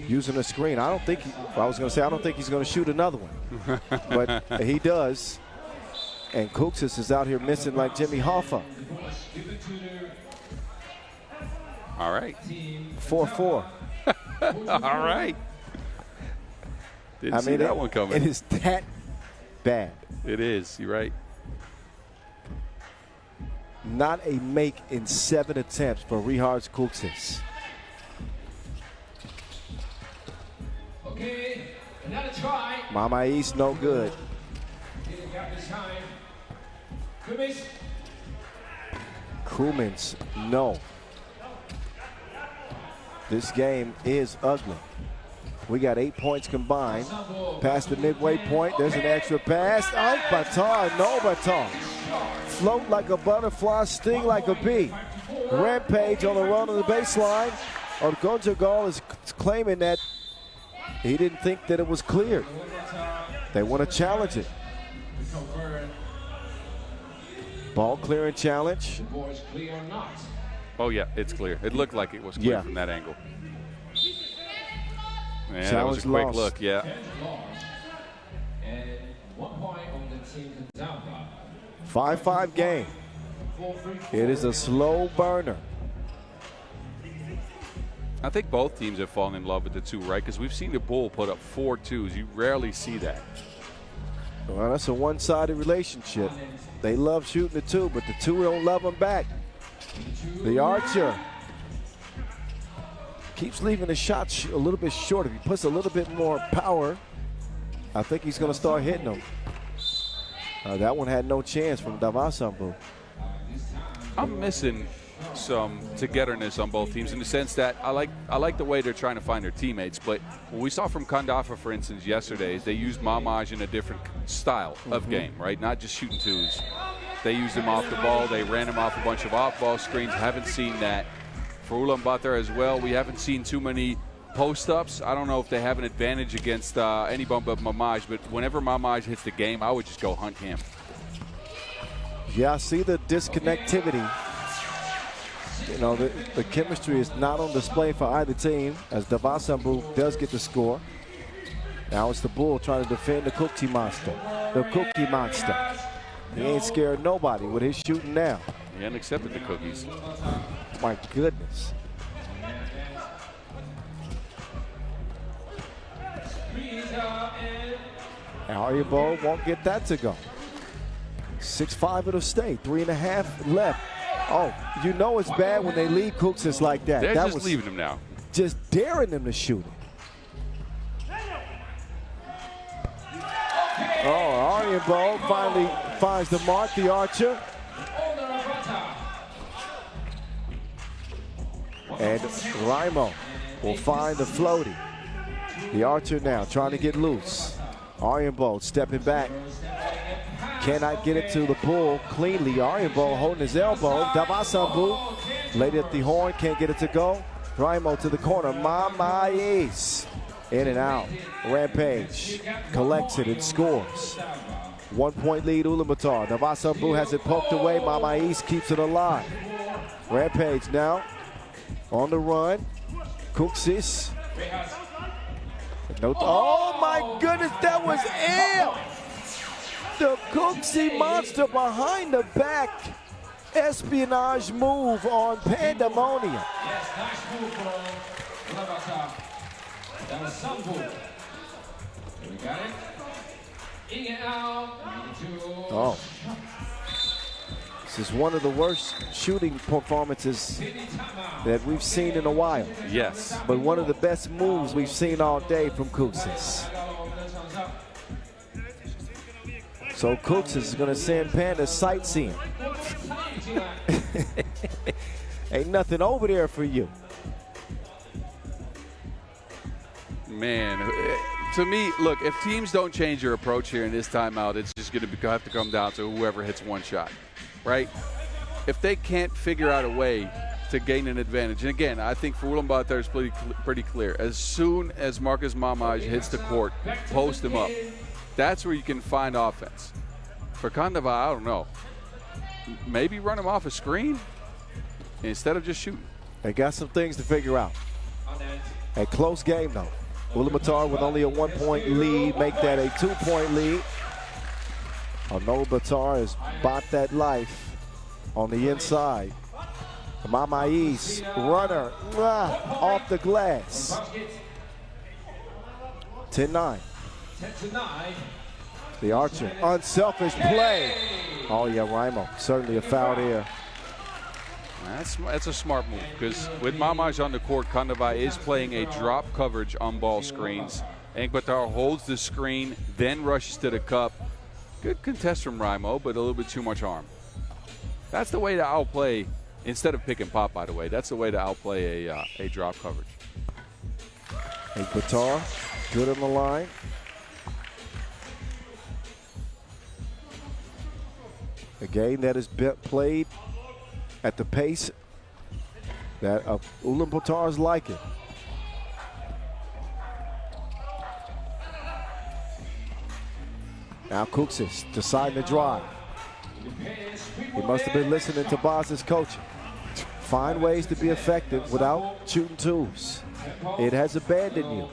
using a screen. I don't think he's going to shoot another one, but he does. And Kuksis is out here missing like Jimmy Hoffa. All right. 4-4. All right. Didn't see that one coming. It is that bad. It is. You're right. Not a make in 7 attempts for Richard Kuxis. Okay, another try. Mamais no good. Didn't have this time. Kumis. Krumins, no. This game is ugly. We got 8 points combined. Past the midway point, there's an extra pass. Oh, baton, no baton. Float like a butterfly, sting like a bee. Rampage on the run on the baseline. Gonjagal is claiming that he didn't think that it was cleared. They want to challenge it. Ball clearing challenge. Oh yeah, it's clear. It looked like it was clear from that angle. Man, that was a quick look, yeah. And 1 point on the team Kandava. 5-5 game. It is a slow burner. I think both teams have fallen in love with the two, right? Because we've seen the Bull put up 4 twos. You rarely see that. Well, that's a one-sided relationship. They love shooting the two, but the two don't love them back. The Archer keeps leaving the shot a little bit short. If he puts a little bit more power, I think he's going to start hitting them. That one had no chance from Davasambu. I'm missing some togetherness on both teams in the sense that I like the way they're trying to find their teammates. But what we saw from Kandava, for instance, yesterday is they used Mamaj in a different style of game, right? Not just shooting twos. They used him off the ball. They ran him off a bunch of off-ball screens. Haven't seen that for Ulamatar as well. We haven't seen too many post-ups. I don't know if they have an advantage against anybody but Mamaj, but whenever Mamaj hits the game, I would just go hunt him. Yeah, I see the disconnectivity. You know, the chemistry is not on display for either team as Davasambu does get the score. Now it's the Bull trying to defend the Cookie Monster. The Cookie Monster. He ain't scared of nobody with his shooting now. He hadn't accepted the cookies. My goodness. Ariabo won't get that to go. 6-5 it'll stay. 3.5 left. Oh, you know it's bad when they leave Kuxis like that. They're that just was leaving him now. Just daring them to shoot it. Oh, Ariabo finally finds the mark, the Archer. And Raimo will find the floaty. The Archer now trying to get loose. Ariabo stepping back. Cannot get it to the Bull cleanly. Ariabo holding his elbow. Davasambu laid at the horn, can't get it to go. Raimo to the corner. Mamais in and out. Rampage collects it and scores. 1 point lead, Ulamatar. Davasambu has it poked away. Mamais keeps it alive. Rampage now on the run. Kuxis. Oh my goodness, that was ill. The Cooksy Monster behind the back espionage move on Pandemonium. Yes, nice move from Ulamatar. That was some move. We got it. In and out. Oh. This is one of the worst shooting performances that we've seen in a while. Yes. But one of the best moves we've seen all day from Kuxis. So Kuxis is going to send Panda sightseeing. Ain't nothing over there for you. Man, to me, look, if teams don't change their approach here in this timeout, it's just going to have to come down to whoever hits one shot, right? If they can't figure out a way to gain an advantage, and again, I think for Ulamatar it's pretty clear. As soon as Marcus Mamaj hits the court, post him up. That's where you can find offense. For Kandava, I don't know. Maybe run him off a screen instead of just shooting. They got some things to figure out. A close game, though. Ulamatar with only a 1 point lead, make that a 2 point lead. Ulamatar has bought that life on the inside. Mamais, runner, off the glass. 10-9. 10-9. The Archer, unselfish play. Oh yeah, Raimo, certainly a foul there. That's a smart move, because with Mamaj on the court, Kandava is playing a drop coverage on ball screens. Enkbatar holds the screen, then rushes to the cup. Good contest from Raimo, but a little bit too much arm. That's the way to outplay, instead of pick and pop, by the way. That's the way to outplay a drop coverage. Enkbatar, good on the line. A game that is played at the pace that Ulamatar's like it. Now Kuksis deciding to drive. He must have been listening to Boz's coaching. Find ways to be effective without shooting twos. It has abandoned you.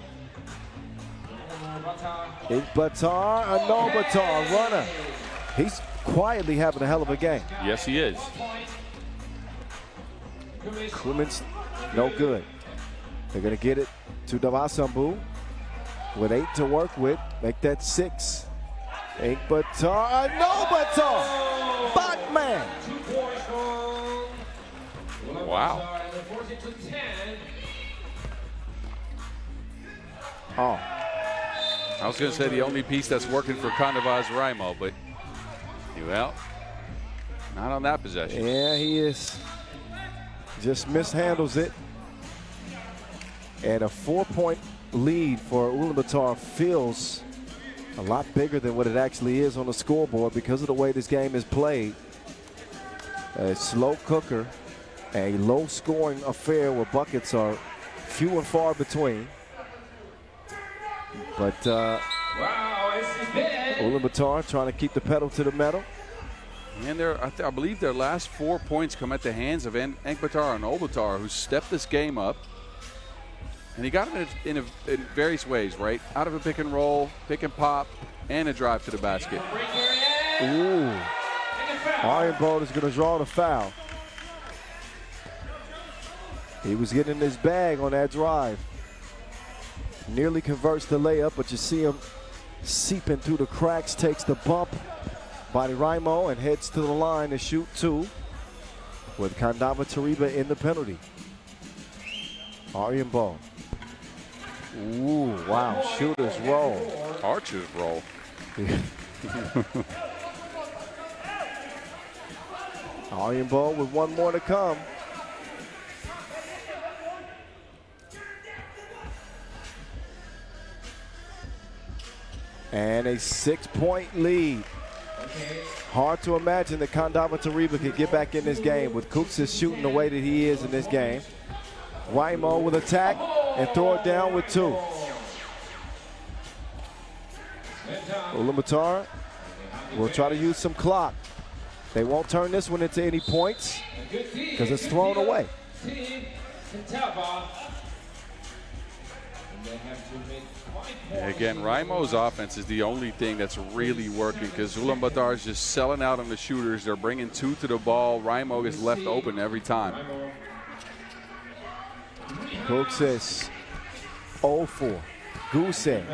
Enkbatar, a no-Batar runner. He's quietly having a hell of a game. Yes, he is. Clemens, no good. They're going to get it to Davasambu with 8 to work with. Make that 6. Enkbatar, no Batar. Batman. Wow. Oh. I was going to say the only piece that's working for Kandava is Raimo, but, well, not on that possession. Yeah, he is. Just mishandles it. And a 4-point lead for Ulamatar feels a lot bigger than what it actually is on the scoreboard because of the way this game is played. A slow cooker, a low-scoring affair where buckets are few and far between. But Ulamatar trying to keep the pedal to the metal. And I believe their last 4 points come at the hands of Enkbatar and Obatar, who stepped this game up. And he got him in various ways, right? Out of a pick and roll, pick and pop, and a drive to the basket. Ooh. Ironbolt is going to draw the foul. He was getting in his bag on that drive. Nearly converts the layup, but you see him seeping through the cracks, takes the bump by Raimo and heads to the line to shoot 2 with Kandava Tariba in the penalty. Ironbolt. Ooh, wow, shooters roll. Archers roll. Ironbolt with one more to come. And a 6-point lead. Hard to imagine that Kandava Tariba could get back in this game with Kuksis shooting the way that he is in this game. Raimo with attack and throw it down with 2. Ulamatar will try to use some clock. They won't turn this one into any points because it's thrown away. Again, Raimo's offense is the only thing that's really working because Ulamatar is just selling out on the shooters. They're bringing 2 to the ball. Raimo is left open every time. Kuksis 0-4. Guse.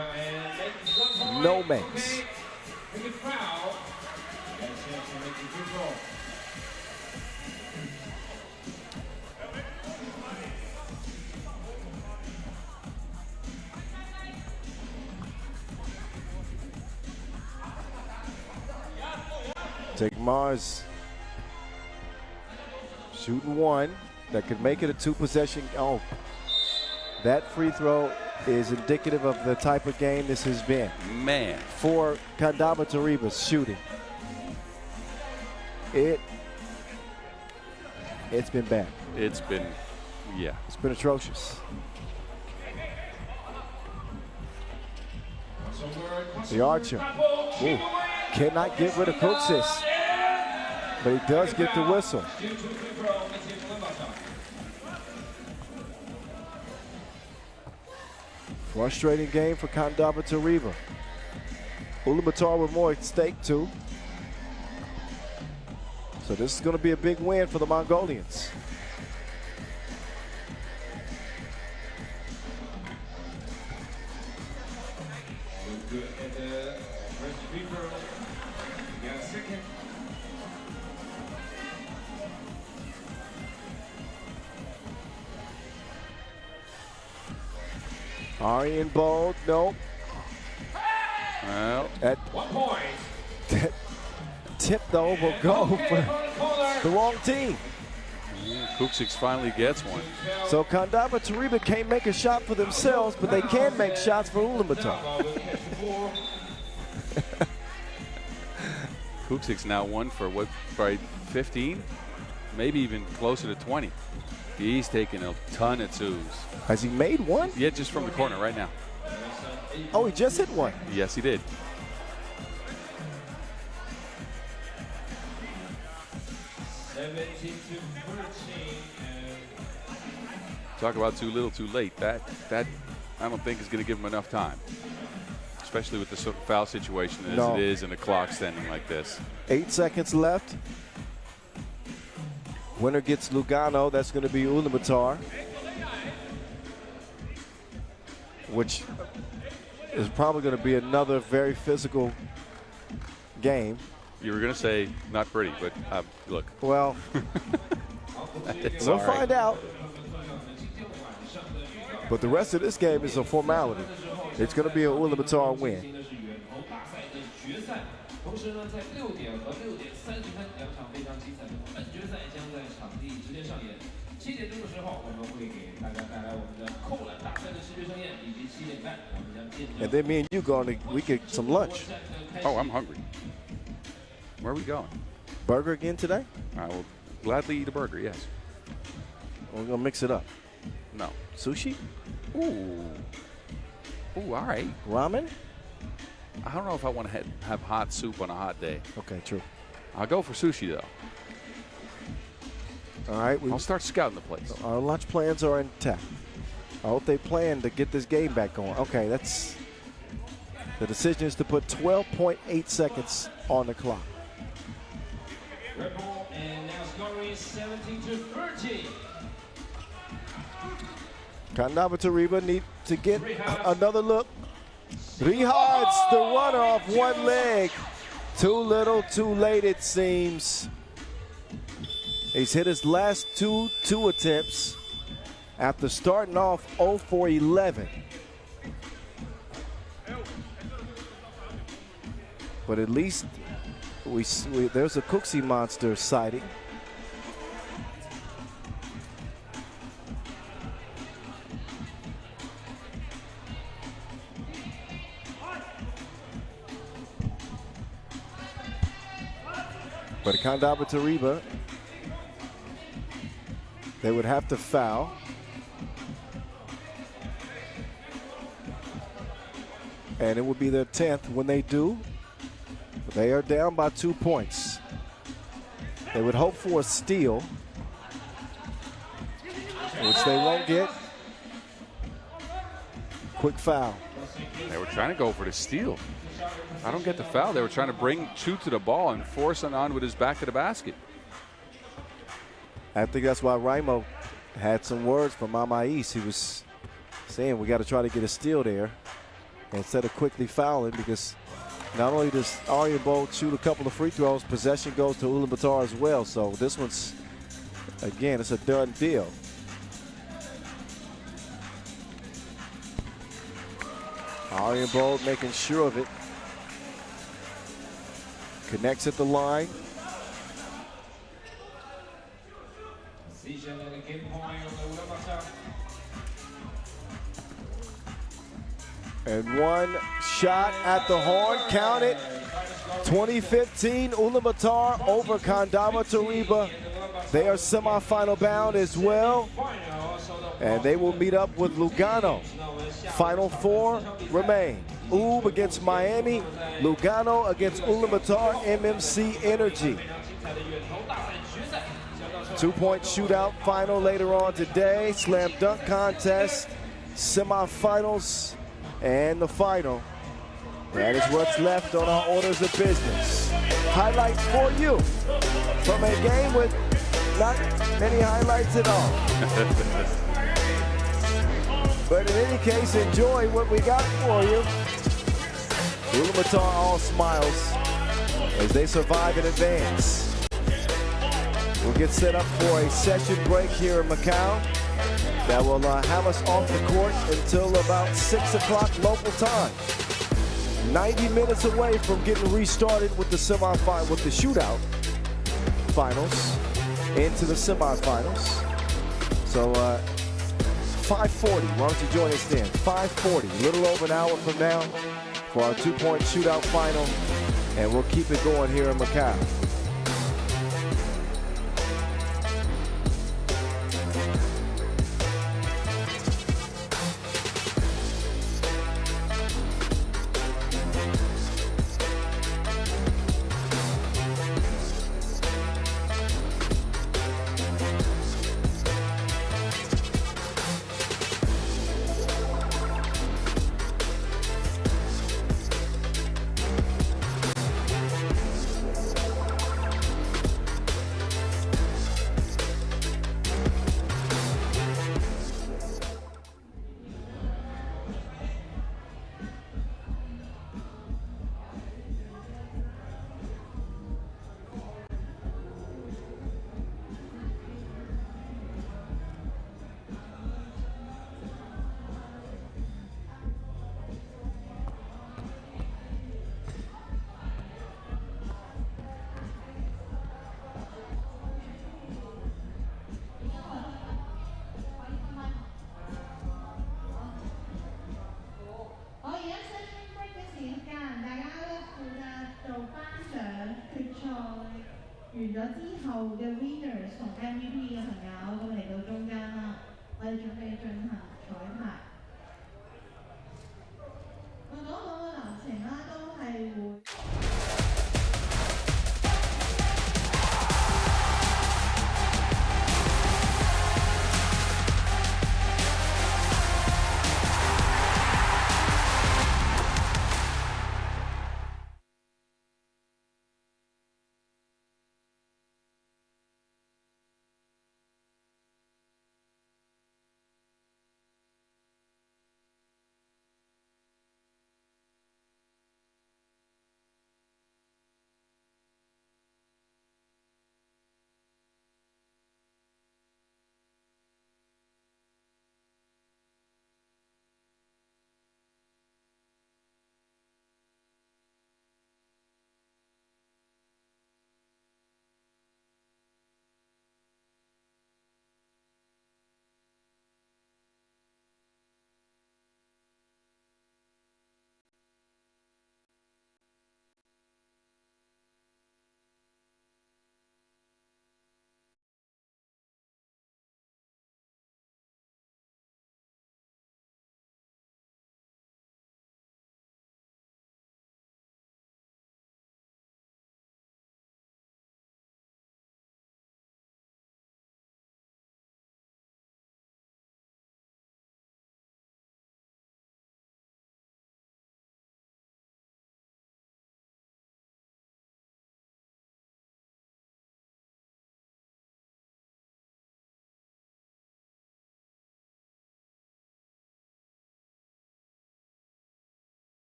No makes. Take Mars shooting 1 that could make it a 2-possession. Oh, that free throw is indicative of the type of game this has been. Man. For Kandava Tariba's shooting. It's been bad. It's been, yeah. It's been atrocious. The Archer. Ooh. Cannot get rid of Kuksis. But he does get the whistle. Frustrating game for Kandava Tariba. Ulamatar with more at stake too. So this is going to be a big win for the Mongolians. Arjen Bold, no. Well, That tip, though, will go for the wrong team. Kuksik finally gets one. So Kandava Tariba can't make a shot for themselves, but they can make shots for Ulamatar. Kuksik's now one for what, probably 15? Maybe even closer to 20. He's taking a ton of twos. Has he made one? Yeah, just from the corner right now. Oh, he just hit one. Yes, he did. Talk about too little, too late. That I don't think is going to give him enough time, especially with the foul situation as it is and the clock standing like this. 8 seconds left. Winner gets Lugano. That's going to be Ulamatar, which is probably going to be another very physical game. You were going to say not pretty, but look. Well, we'll find out. But the rest of this game is a formality. It's going to be a Ulamatar win. And then me and you we get some lunch. Oh, I'm hungry. Where are we going? Burger again today? I will gladly eat a burger, yes. We're going to mix it up. No. Sushi? Ooh. Ooh, all right. Ramen? I don't know if I want to have hot soup on a hot day. Okay, true. I'll go for sushi, though. All right. I'll start scouting the place. Our lunch plans are intact. I hope they plan to get this game back going. Okay, that's the decision is to put 12.8 seconds on the clock. And now scoring 17-13. Kandava Tariba need to get another look. Rihards, the runner off one leg. Too little, too late, it seems. He's hit his last two attempts after starting off 0 for 11. But at least there's a Cooksey monster sighting. But Kandava Tariba, they would have to foul. And it would be their 10th when they do. They are down by 2 points. They would hope for a steal, which they won't get. Quick foul. They were trying to go for the steal. I don't get the foul. They were trying to bring Chu to the ball and force it on with his back to the basket. I think that's why Raimo had some words from Mamais. He was saying we got to try to get a steal there instead of quickly fouling, because not only does Arjen Bold shoot a couple of free throws, possession goes to Ulamatar as well. So this one's, again, it's a done deal. Arjen Bold making sure of it. Connects at the line. And one shot at the horn, count it. 2015 Ulamatar over Kandava Tariba. They are semifinal bound as well. And they will meet up with Lugano. Final four remain. Ub against Miami, Lugano against Ulamatar, MMC Energy. 2-point shootout final later on today. Slam dunk contest, semifinals, and the final. That is what's left on our orders of business. Highlights for you from a game with not many highlights at all. But in any case, enjoy what we got for you. Ulamatar all smiles as they survive and advance. We'll get set up for a session break here in Macau. that will have us off the court until about 6 o'clock local time. 90 minutes away from getting restarted with the semifinal, with the shootout finals into the semifinals. So 5:40, why don't you join us then? 5:40, a little over an hour from now for our two-point shootout final, and we'll keep it going here in Macau. winners 同 MVP 嘅朋友咁嚟到中間啦，我哋準備進行彩排。我講個流程啦，都係會。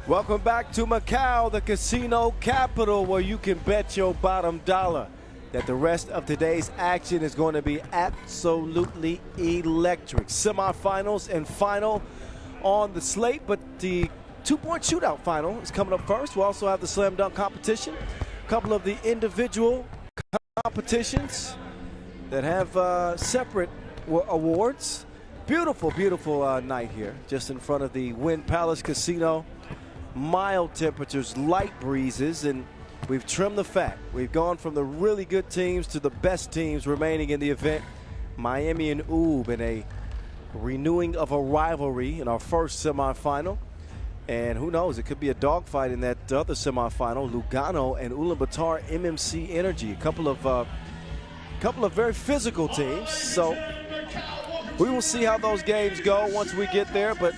Welcome back to Macau, the casino capital, where you can bet your bottom dollar that the rest of today's action is going to be absolutely electric. Semifinals and final on the slate, but the two-point shootout final is coming up first. We'll also have the slam dunk competition, a couple of the individual competitions that have separate awards. Beautiful, beautiful night here, just in front of the Wynn Palace Casino. Mild temperatures, light breezes, and we've trimmed the fat. We've gone from the really good teams to the best teams remaining in the event. Miami and Ub in a renewing of a rivalry in our first semifinal. And who knows, it could be a dogfight in that other semifinal. Lugano and Ulamatar MMC Energy, a couple of very physical teams. So we will see how those games go once we get there. But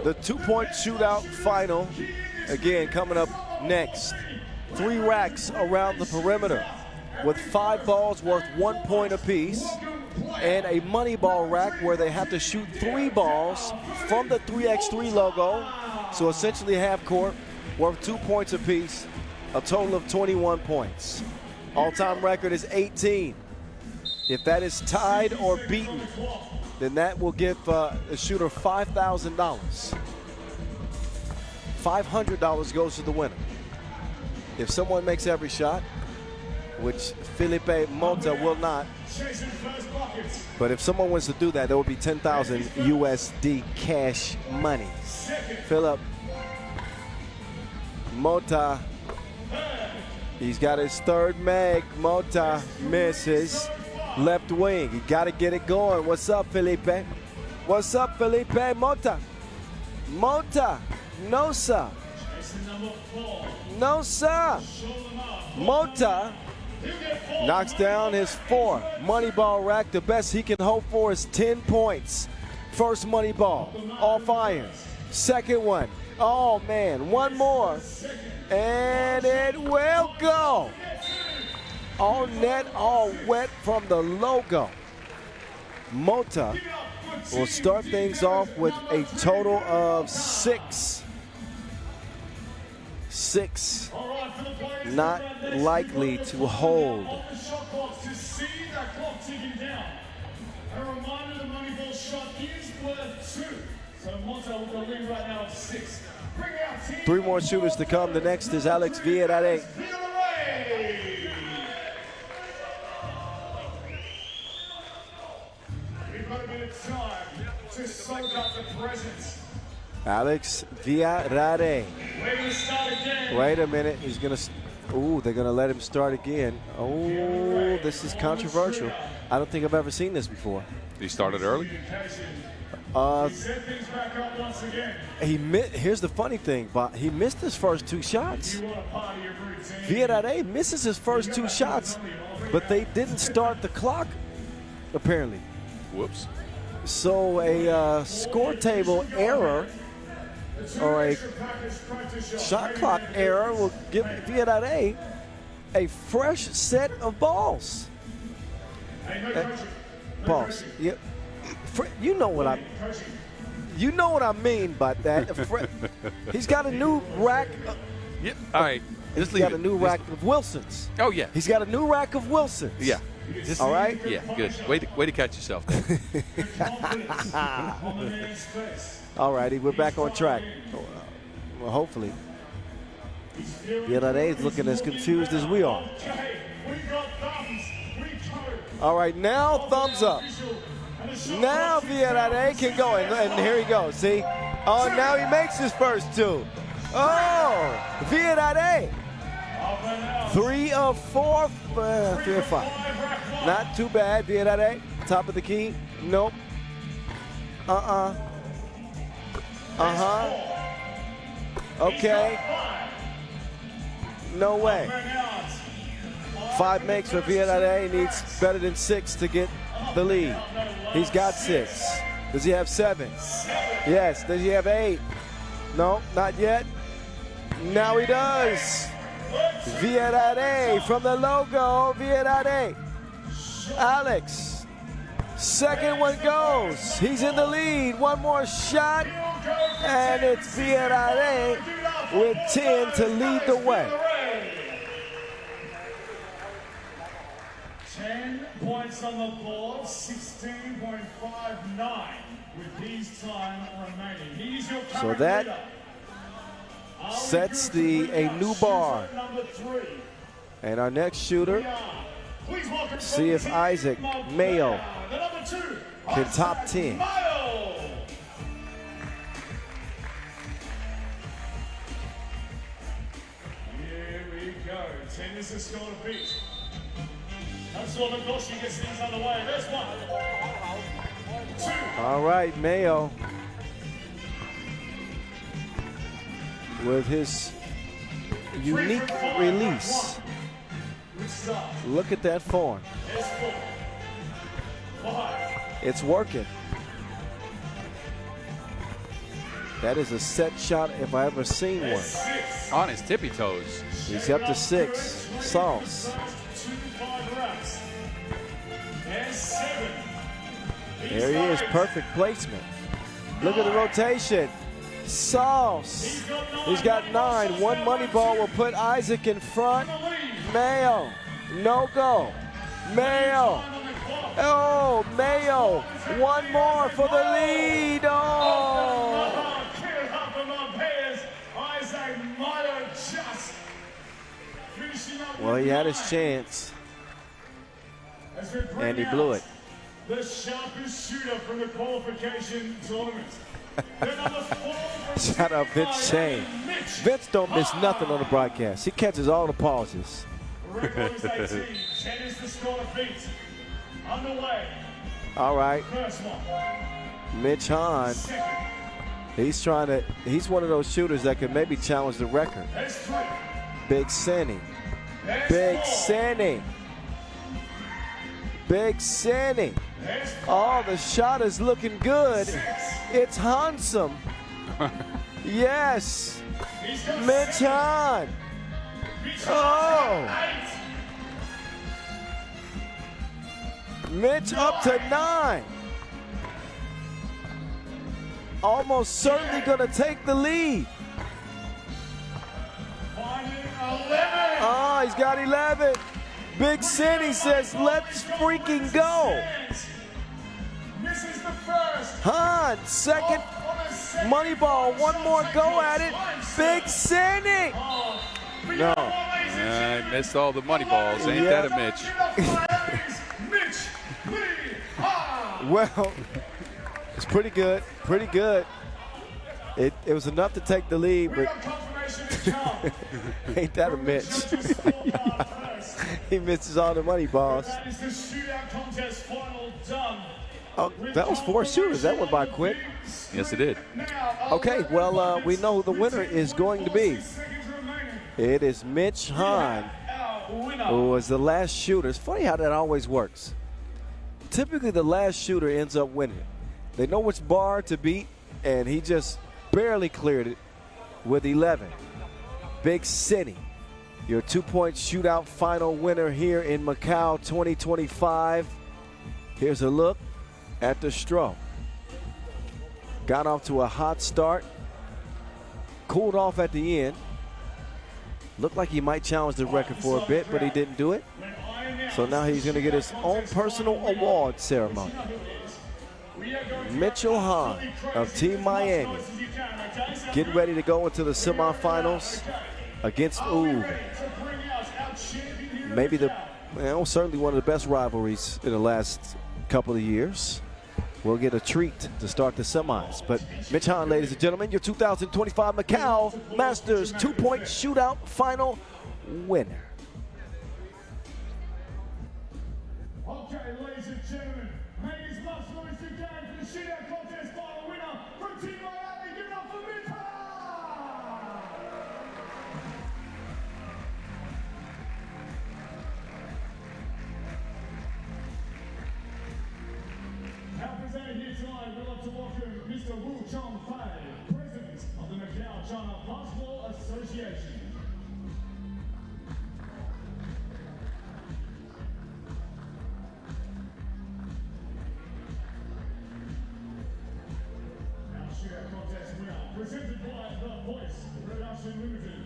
the two-point shootout final, again, coming up next. 3 racks around the perimeter with 5 balls worth 1 point apiece, and a money ball rack where they have to shoot 3 balls from the 3x3 logo. So essentially half court, worth 2 points apiece, a total of 21 points. All-time record is 18. If that is tied or beaten, then that will give the shooter $5,000. $500 goes to the winner. If someone makes every shot, which Felipe Mota will not, but if someone wants to do that, there will be 10,000 USD cash money. Philip Mota, he's got his third mag. Mota misses. Left wing, you got to get it going. What's up, Felipe? What's up, Felipe? Mota. Mota. No, sir. No, sir. Mota knocks down his 4. Money ball rack. The best he can hope for is 10 points. First money ball, off iron. Second one. Oh, man. One more. And it will go. All net, all wet from the logo. Mota will start things off with a total of 6. 6. Not likely to hold. Three more shooters to come. The next is Alex Villarreal. Alex Villarreal. Wait a minute. He's going to. Ooh, they're going to let him start again. Oh, this is controversial. I don't think I've ever seen this before. He started early? Here's the funny thing, but he missed his first 2 shots. Villarreal misses his first 2 shots, but they didn't start the clock, apparently. Whoops. So a score table error or a shot clock error will give Villarreal a fresh set of balls. Balls. Yep. You know what I mean by that. He's got a new rack. Yep. All right. He's got a new rack of Wilsons. Oh yeah. He's got a new rack of Wilsons. Yeah. All right. Yeah. Good. Way to catch yourself there. All righty. We're back on track. Well, hopefully. Villarreal is looking as confused as we are. All right. Now thumbs up. Now Villarreal can go, and here he goes. See? Oh, now he makes his first 2. Oh, Villarreal. 3 of 4, 3 of 5. Not too bad, Villarreal. Top of the key. Nope. Okay. No way. 5 makes for Villarreal. He needs better than 6 to get the lead. He's got 6. Does he have 7? Yes. Does he have 8? No, not yet. Now he does. Villarreal from the logo. Villarreal. Alex. Second one goes. He's in the lead. One more shot. And it's Erlebe with 10 to lead the way. 10 points on the board, 16.59 with his time remaining. He's your current So that leader. sets a new bar. Number 3. And our next shooter, Please welcome see if Isaac Mayo the number 2 can top 10. Mayo. Here we go. 10 is the score to beat. That's all the Goshi gets things underway. There's 1. 2. All right, Mayo with his unique release. Good start. Look at that form. There's 4. 5. It's working. That is a set shot if I ever seen one. 6. On his tippy toes. He's up to 6. Sauce. 2-5 wraps. There's 7. There he is, perfect placement. Look at the rotation. Sauce. He's got 9. One money ball will put Isaac in front. Mayo, no go. Mayo. Oh, Mayo. One more for the lead. Oh. Well, he had his chance, and he blew it. The sharpest shooter from the qualification tournament. The number 4 from Shout out Vince Shane. Vince don't miss nothing on the broadcast. He catches all the pauses. Records 18. 10 is the score to beat. Underway. All right, First one. Mitch Hahn. Second. He's one of those shooters that could maybe challenge the record. There's 3. Big Senny. There's Big 4. Senny. Big Senny. There's 5. Oh, the shot is looking good. 6. It's handsome. Yes. He's got Mitch 7. Hahn. Mitch Oh. got 8. Mitch up to 9. Almost certainly gonna take the lead. Finding 11. Oh, he's got 11. Big City says, let's freaking go. Misses the first. Hahn, second On a second. money ball. One more go at it. Big City. No. I missed all the money balls. Ain't that a Mitch? Well, it's pretty good. Pretty good. It was enough to take the lead, but ain't that a Mitch? He misses all the money balls. That is the shootout contest final done. Oh, that was 4 shooters. That went by quick. Yes, it did. Okay, well, we know who the winner is going to be. It is Mitch Hahn, who was the last shooter. It's funny how that always works. Typically, the last shooter ends up winning. They know which bar to beat, and he just barely cleared it with 11. Big City, your 2-point shootout final winner here in Macau 2025. Here's a look at the stroke. Got off to a hot start, cooled off at the end. Looked like he might challenge the record for a bit, but he didn't do it. So now he's going to get his own personal award ceremony. Mitchell Hahn of Team Miami getting ready to go into the semifinals against maybe certainly one of the best rivalries in the last couple of years. We'll get a treat to start the semis. But Mitch Hahn, ladies and gentlemen, your 2025 Macau Masters 2-point shootout final winner. Okay, ladies and gentlemen, make as much noise as you can for the shootout contest final winner from Team Miami. Give it up for Mitch Hahn! Now presented here tonight, we'd like to welcome Mr. Wu Chong Fei, President of the Macau China Basketball Association. Our shootout contest Production Limited.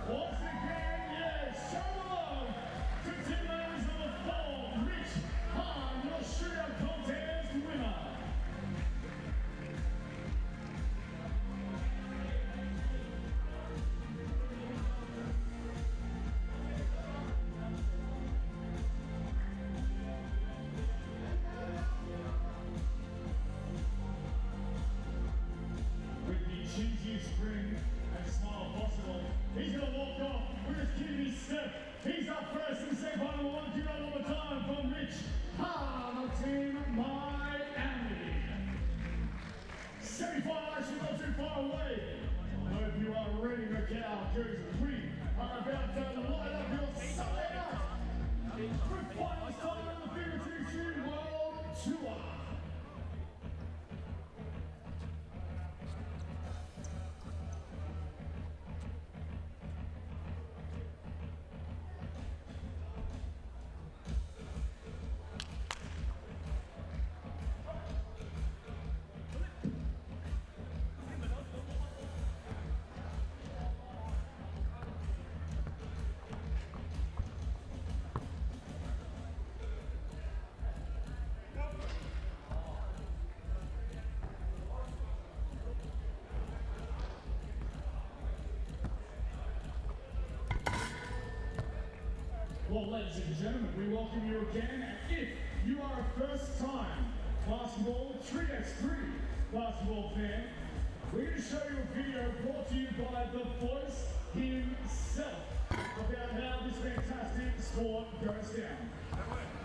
Once again, yes, show love to team members number 4, Rich Han, your shootout contest winner. With the cheesiest grin and smile possible, he's gonna walk off with his kidney step. He's up first in semi-final 1, give it one more time from Rich Han of Team Miami. Semi-final action not too far away. I hope you are ready, Macau, because we are about to light up your Sunday night for final time on the Figure 2 Shoot World Tour. Well, ladies and gentlemen, we welcome you again. And if you are a first-time basketball 3x3 basketball fan, we're going to show you a video brought to you by the voice himself about how this fantastic sport goes down.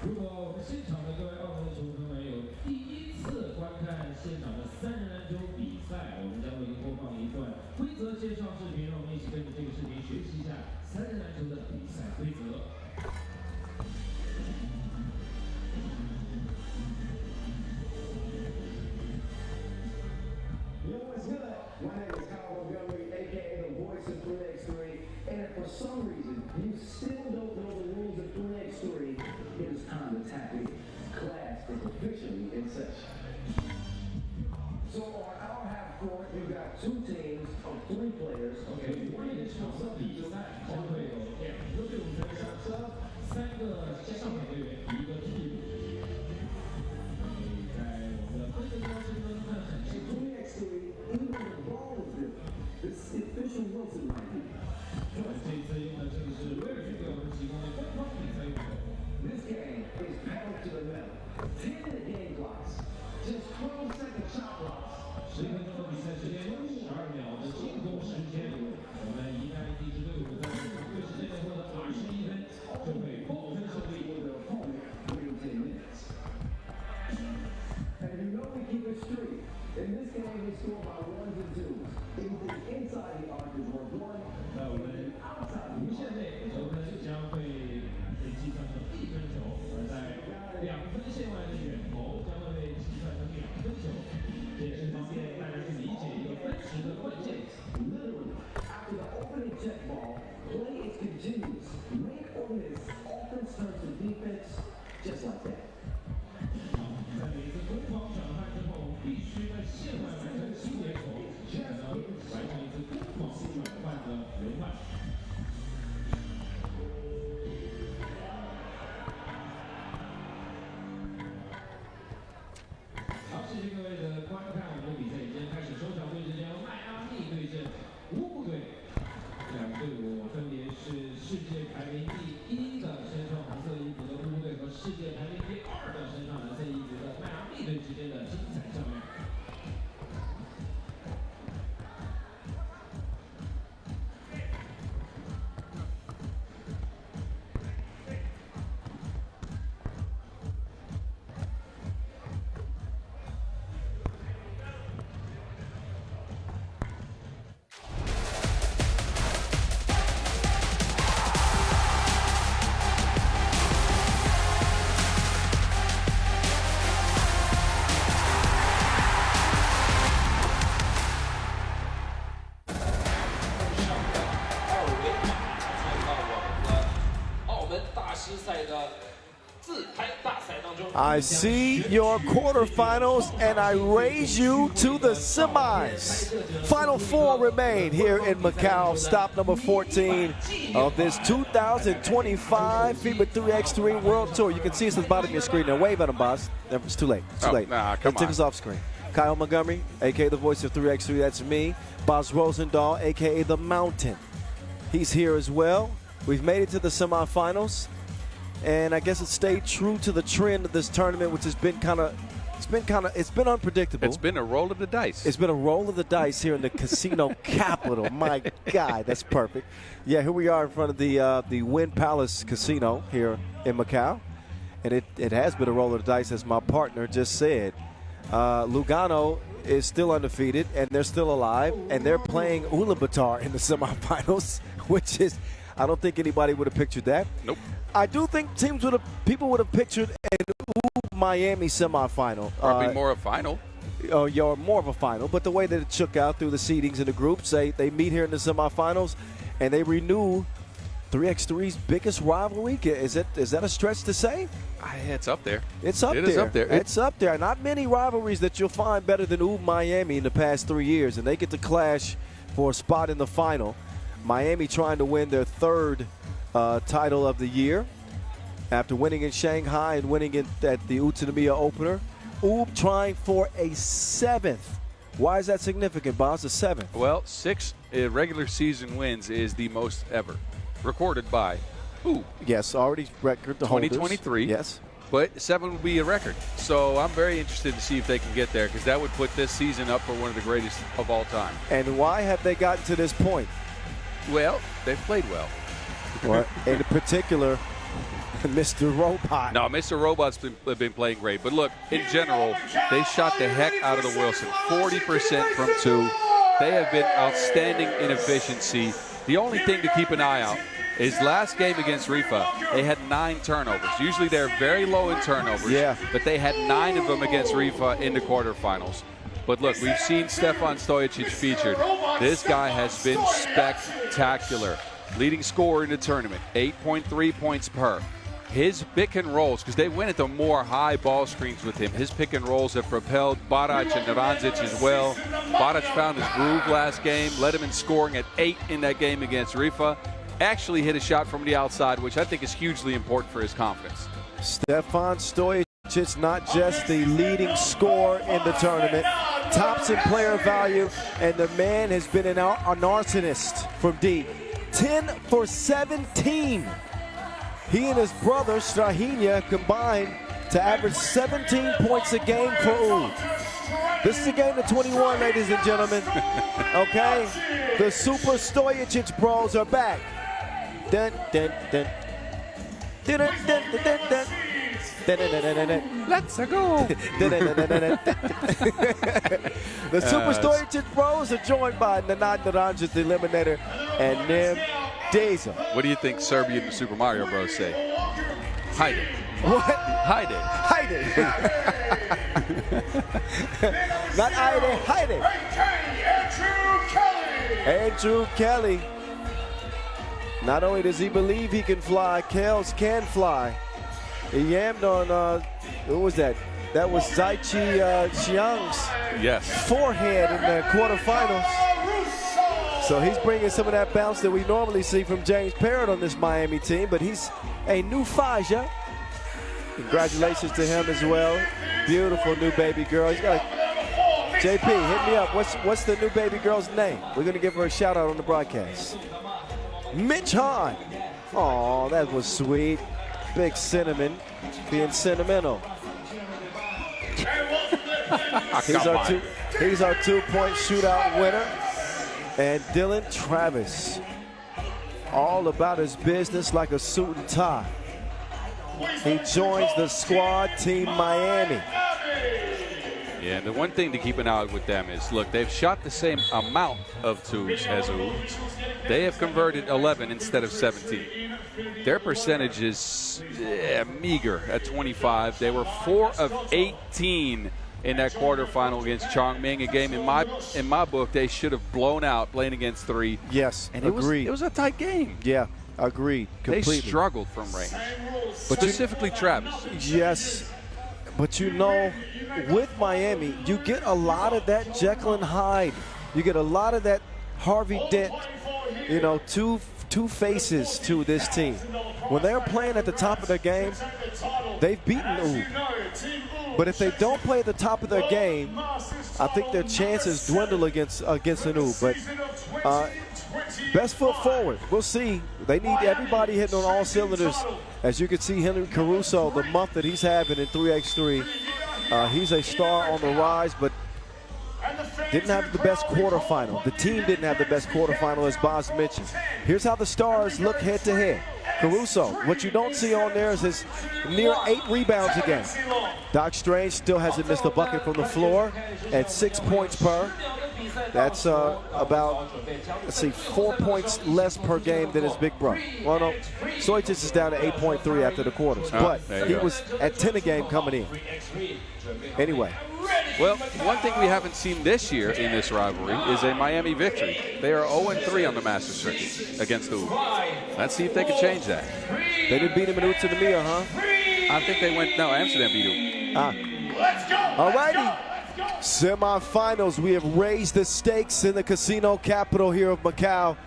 如果我们现场的各位澳洲球迷们有第一次观看现场的3人篮球比赛，我们将为您播放一段规则介绍视频，让我们一起跟着这个视频学习一下3人篮球的比赛规则。Yo, what's good? My name is Kyle Montgomery, aka the voice of 3x3, and if for some reason you still don't know the rules of 3x3, it is time to tap in. Class is officially in session. So on our half court, we've got 2 teams of 3 players. OK， One additional 比 substitute. 赛将会有2个队伍在上车，3个上场队员，1个替补。在我们的规则标识中看很清楚。 3x3, even the ball is different. This is the official Wilson right here. 这次用的这个是威尔逊给我们提供的官方比赛规则。 This game is pedal to the metal. 10-minute game clocks. Just 12-second shot clocks. 10分钟的比赛时间有12秒的进攻时间。我们一旦一支队伍在场队时间内获得21分，就会获分胜利。 With their opponent within 10 minutes. And you know we keep it street. In this game, we score by 1s and 2s. Anything inside the arc is worth 1. 在我们 Outside 无 the 限 arc. 内得分将会被计算成1分球，而在2分线外的远投将会被计算成2分球。这也是方便大家去理解一个分时的关键。 Literally, after the opening check ball, play is continuous. Make or miss, offense turns to defense, just like that. 在每一次攻防转换之后，必须在线外完成清点球，才能完成一次攻防转换的轮换。好，谢谢各位的观看，我们的比赛已经开始。首场对阵将迈阿密对阵乌布队，两个队伍分别是世界排名第1的身穿红色衣服的乌布队和世界排名第2的身穿蓝色衣服的迈阿密队之间的精彩较量。赛的自拍大 I see your quarterfinals, and I raise you to the semis. Final 4 remain here in Macau, stop number 14 of this 2025 FIBA 3x3 World Tour. You can see us at the bottom of your screen now. Wave at them, boss. It's too late. It's too late. Nah, come They took on. us off screen. Kyle Montgomery, a.k.a. the voice of 3x3, that's me. Boz Rosendahl, a.k.a. the Mountain. He's here as well. We've made it to the semifinals. And I guess it stayed true to the trend of this tournament, which has been it's been unpredictable. It's been a roll of the dice. It's been a roll of the dice here in the casino capital. My God, that's perfect. Yeah, here we are in front of the Wynn Palace Casino here in Macau. And it has been a roll of the dice, as my partner just said. Lugano is still undefeated, and they're still alive, and they're playing Ulamatar in the semifinals, which is, I don't think anybody would have pictured that. Nope. I do think people would have pictured an Miami semifinal. Probably more a final. You're more of a final, but the way that it shook out through the seedings in the groups, they meet here in the semifinals, and they renew 3x3's biggest rivalry. Is that a stretch to say? It's up there. It's up there. It is up there. It's up there. Not many rivalries that you'll find better than Miami in the past 3 years, and they get to clash for a spot in the final. Miami trying to win their third title of the year after winning in Shanghai and winning at the Utsunomiya opener. Trying for a 7th. Why is that significant, Boz? A 7th? Well, 6 regular season wins is the most ever recorded by Yes, already record the holders. 2023. Yes. But 7 would be a record. So I'm very interested to see if they can get there, because that would put this season up for one of the greatest of all time. And why have they gotten to this point? Well, they've played well. Well, in particular, Mr. Robot. No, Mr. Robot's been playing great. But look, in general, they shot the heck out of the Wilson. 40% from 2. They have been outstanding in efficiency. The only thing to keep an eye out is last game against Riffa, they had 9 turnovers. Usually they're very low in turnovers, but they had 9 of them against Riffa in the quarterfinals. But look, we've seen Stefan Stojacic featured. This guy has been spectacular. Leading scorer in the tournament, 8.3 points per. His pick and rolls, because they went into more high ball screens with him, his pick and rolls have propelled Barac and Neranzic as well. Barac found his groove last game, led him in scoring at 8 in that game against Riffa. Actually hit a shot from the outside, which I think is hugely important for his confidence. Stefan Stojacic, not just the leading scorer in the tournament, tops in player value, and the man has been an arsonist from deep. 10 for 17. He and his brother, Strahinja, combined to average 17 points a game for U. This is a game of 21, ladies and gentlemen. Okay? The Super Stojacic bros are back. Dun, dun, dun. Dun, dun, dun, dun, dun, dun. Dun, dun, dun, dun, dun. Let's go. Dun, dun, dun, dun, dun, dun. The Super Stojacic bros are joined by Nenad Neranzic, the Eliminator, and Nim Diesel. What do you think Serbia and the Super Mario Bros say? Hide it. What? Hide it. Hide it. Not hide it, hide it. Andrew Kelly. Not only does he believe he can fly, Kels can fly. He yammed on, who was that? That was Zaichi Xiang's forehead in the quarterfinals. So he's bringing some of that bounce that we normally see from James Parrott on this Miami team, but he's a new Faja. Congratulations to him as well. Beautiful new baby girl. He's got a, JP, hit me up. What's the new baby girl's name? We're going to give her a shout out on the broadcast. Mitch Hahn. Oh, that was sweet. Big Cinnamon being sentimental. He's our 2-point shootout winner. And Dylan Travis, all about his business like a suit and tie. He joins the squad, Team Miami. Yeah, the one thing to keep an eye out with them is, look, they've shot the same amount of 2s as U. They have converted 11 instead of 17. Their percentage is meager at 25. They were 4 of 18 in that quarterfinal against Chong, Ming, a game in my book they should have blown out playing against 3. Yes, and agreed. It was a tight game. Yeah, agreed. Completely. They struggled from range, but specifically Travis. Yes, But you know, with Miami, you get a lot of that Jekyll and Hyde. You get a lot of that Harvey Dent, you know, two faces to this team. When they're playing at the top of their game, they've beaten Ub. But if they don't play at the top of their game, I think their chances dwindle against an Ub. But best foot forward. We'll see. They need everybody hitting on all cylinders. As you can see, Henry Caruso, the month that he's having in 3x3, he's a star on the rise, but didn't have the best quarterfinal. The team didn't have the best quarterfinal, as Boz mentioned. Here's how the stars look head-to-head. Caruso, what you don't see on there is his near 8 rebounds a game. Doc Strange still hasn't missed a bucket from the floor at 6 points per. That's about, let's see, 4 points less per game than his big brother. Well, no, Stojic is down to 8.3 after the quarters, but he was at 10 a game coming in. Anyway. Well, one thing we haven't seen this year in this rivalry is a Miami victory. They are 0-3 on the Masters circuit against the Ub. Let's see if they can change that. They didn't beat him in Utsunomiya, huh? I think they went, no, Amsterdam beat him. All righty. Semifinals, we have raised the stakes in the casino capital here of Macau.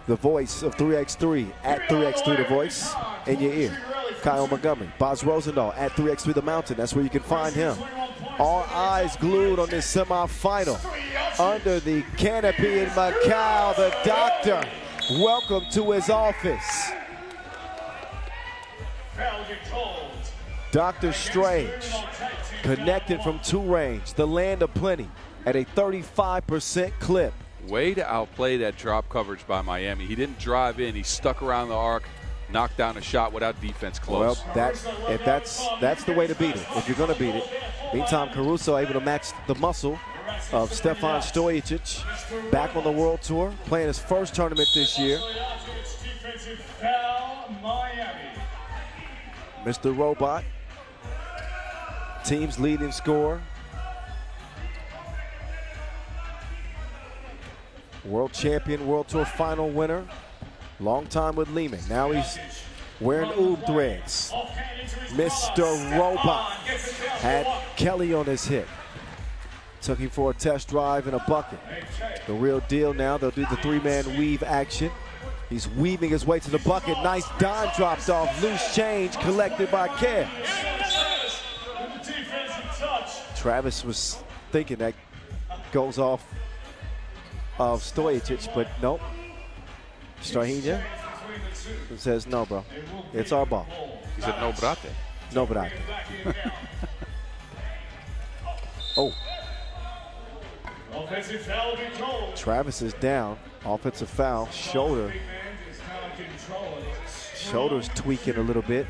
The voice of 3x3, at 3x3 the voice, in your ear. Kyle Montgomery, Boz Rosendahl, at 3x3 the mountain. That's where you can find him. All eyes glued on this semifinal. Under the canopy in Macau, the doctor. Welcome to his office. Dr. Strange, connected from 2 range, the land of plenty, at a 35% clip. Way to outplay that drop coverage by Miami. He didn't drive in. He stuck around the arc, knocked down a shot without defense close. Well, that's the way to beat it, if you're going to beat it. Meantime, Caruso able to match the muscle of Stefan Stojic, back on the World Tour, playing his first tournament this year. Mr. Robot, team's leading scorer. World champion, World Tour final winner. Long time with Lehman. Now he's wearing Ub threads. Mr. Robot had Kelly on his hip. Took him for a test drive and a bucket. The real deal now, they'll do the 3-man weave action. He's weaving his way to the bucket. Nice dime dropped off. Loose change collected by Kerr. Travis was thinking that goes off of Stojic, but nope. Strahinja says, no, bro. It's our ball. He said, no brate. No brate. Oh. Travis is down. Offensive foul. Shoulder. Shoulder's tweaking a little bit.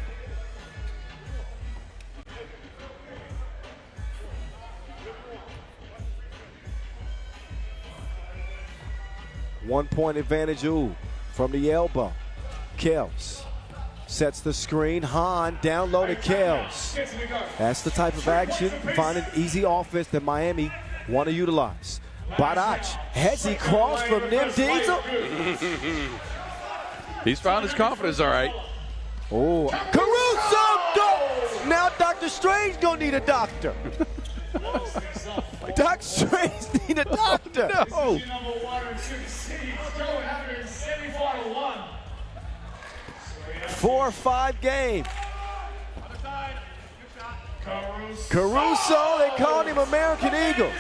One-point advantage, from the elbow. Kels sets the screen. Hahn down low to Kels. That's the type of action, finding easy offense that Miami want to utilize. Badac, Hezzy cross from Nim Diesel. He's found his confidence, all right. Oh, Caruso! Now Dr. Strange gonna need a doctor. Doc Strange need a doctor. No. 4-5 game. Caruso, they called him American Eagle.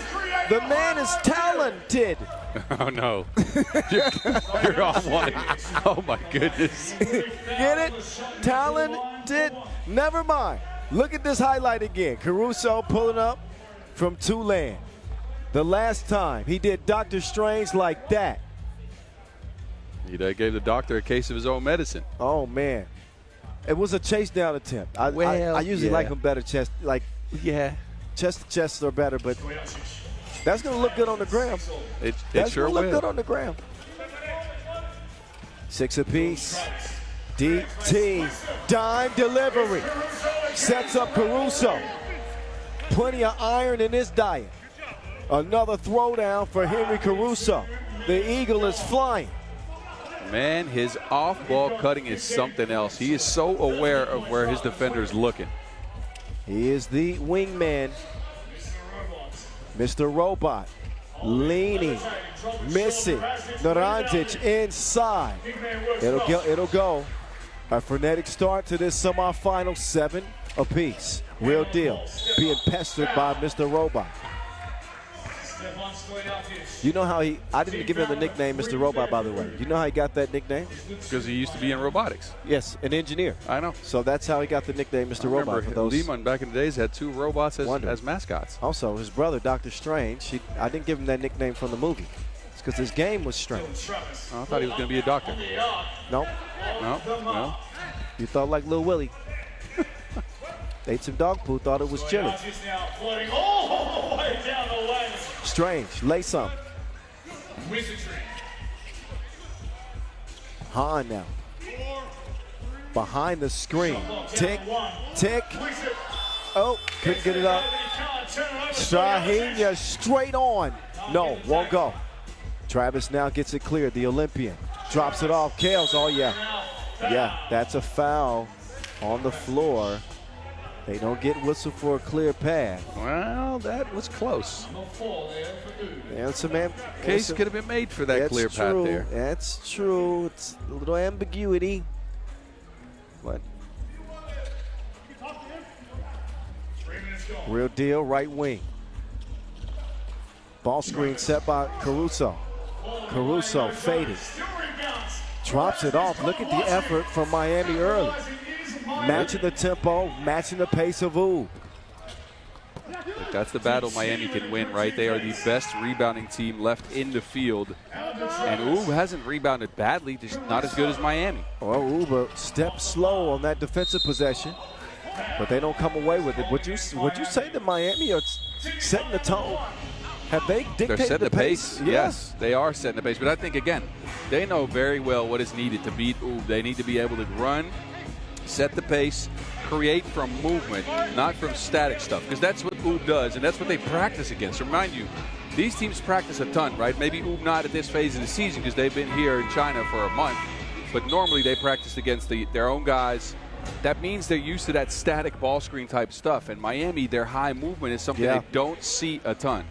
The man is talented. Oh, no. You're on one. Oh, my goodness. Get it? Talented? Never mind. Look at this highlight again. Caruso pulling up from Tulane. The last time he did Dr. Strange like that. He gave the doctor a case of his own medicine. Oh, man. It was a chase down attempt. I usually like them better chest. Chest to chest are better, but that's going to look good on the gram. It That's sure going to look will. good on the gram. 6 apiece. DT. Dime delivery. Sets up Caruso. Plenty of iron in his diet. Another throwdown for Henry Caruso. The Eagle is flying. Man, his off-ball cutting is something else. He is so aware of where his defender is looking. He is the wingman. Mr. Robot. Leaning. Missing. Naranjic inside. It'll go. A frenetic start to this semifinal, 7 apiece. Real deal. Being pestered by Mr. Robot. You know how I didn't give him the nickname Mr. Robot, by the way. You know how he got that nickname? Because he used to be in robotics. Yes, an engineer. I know. So that's how he got the nickname Mr. Robot. For those. Lehman back in the days had 2 robots as mascots. Also, his brother, Dr. Strange, I didn't give him that nickname from the movie. It's because his game was strange. I thought he was going to be a doctor. No. No. You thought like Lil Willie. Ate some dog poo, thought it was chili. Strange, lay some. Han now. Behind the screen. Tick, tick. Oh, couldn't get it up. Strahinja straight on. No, won't go. Travis now gets it cleared, the Olympian. Drops it off, Kales, oh yeah. Yeah, that's a foul on the floor. They don't get whistled for a clear path. Well, that was close. And some case could have been made for that clear path there. That's true. It's a little ambiguity. But real deal, right wing. Ball screen set by Caruso. Caruso faded. Drops it off. Look at the effort from Miami early. Matching the tempo, matching the pace of Oob. That's the battle Miami can win, right? They are the best rebounding team left in the field. And Oob hasn't rebounded badly, just not as good as Miami. Well, Oob stepped slow on that defensive possession, but they don't come away with it. Would you say that Miami are setting the tone? Have they dictated They're setting the pace? Yes, they are setting the pace. But I think, again, they know very well what is needed to beat Oob. They need to be able to run, set the pace, create from movement, not from static stuff, because that's what Oob does, and that's what they practice against. Remind you, these teams practice a ton, right? Maybe Oob not at this phase of the season because they've been here in China for a month, but normally they practice against their own guys. That means they're used to that static ball screen type stuff, and Miami, their high movement is something they don't see a ton.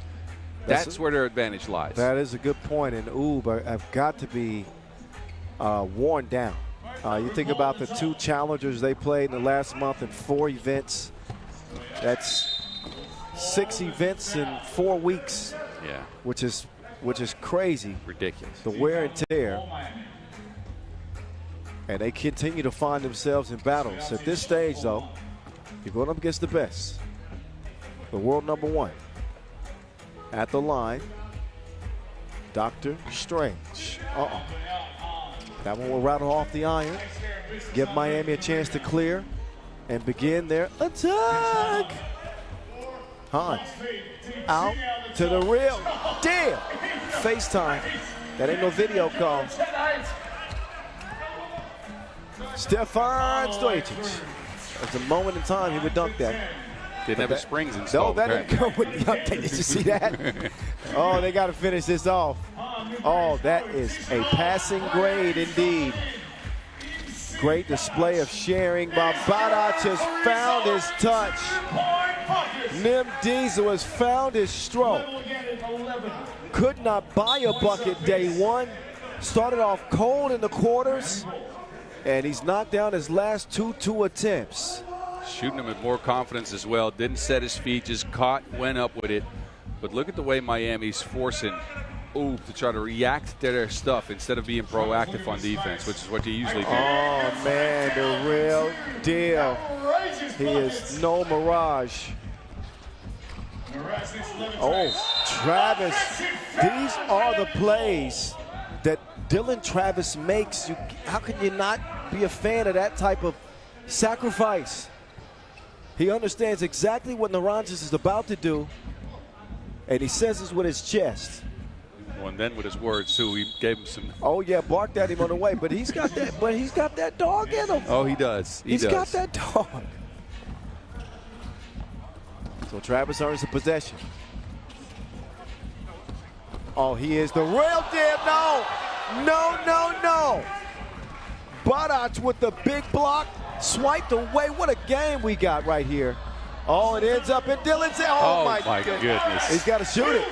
That's where their advantage lies. That is a good point, and Oob have got to be worn down. You think about the 2 challengers they played in the last month in 4 events. That's 6 events in 4 weeks. Yeah, which is crazy. Ridiculous. The wear and tear. And they continue to find themselves in battles. At this stage, though, you're going up against the best. The world #1. At the line, Dr. Strange. That one will rattle off the iron. Give Miami a chance to clear and begin their attack. Han out to the real deal. FaceTime. That ain't no video call. Stefan Stojacic. There's a moment in time he would dunk that. Didn't have springs installed. No, that didn't come with the update. Did you see that? Oh, they got to finish this off. Oh, that is a passing grade indeed. Great display of sharing. Badac has found his touch. Nim Diesel has found his stroke. Could not buy a bucket day 1. Started off cold in the quarters. And he's knocked down his last 2 attempts. Shooting him with more confidence as well. Didn't set his feet, just caught, went up with it. But look at the way Miami's forcing Oob to try to react to their stuff instead of being proactive on defense, which is what you usually do. Oh, man, the real deal. He is no mirage. Oh, Travis. These are the plays that Dylan Travis makes. How can you not be a fan of that type of sacrifice? He understands exactly what Naranjic is about to do, and he says it with his chest. Well, and then with his words too, he gave him some. Oh yeah, barked at him on the way, but he's got that. But he's got that dog in him. Oh, he does. He's got that dog. So Travis earns the possession. Oh, he is the real deal. No. Badac with the big block, swiped away. What a game we got right here. Oh, it ends up in Dylan's. Oh, my goodness. He's got to shoot it.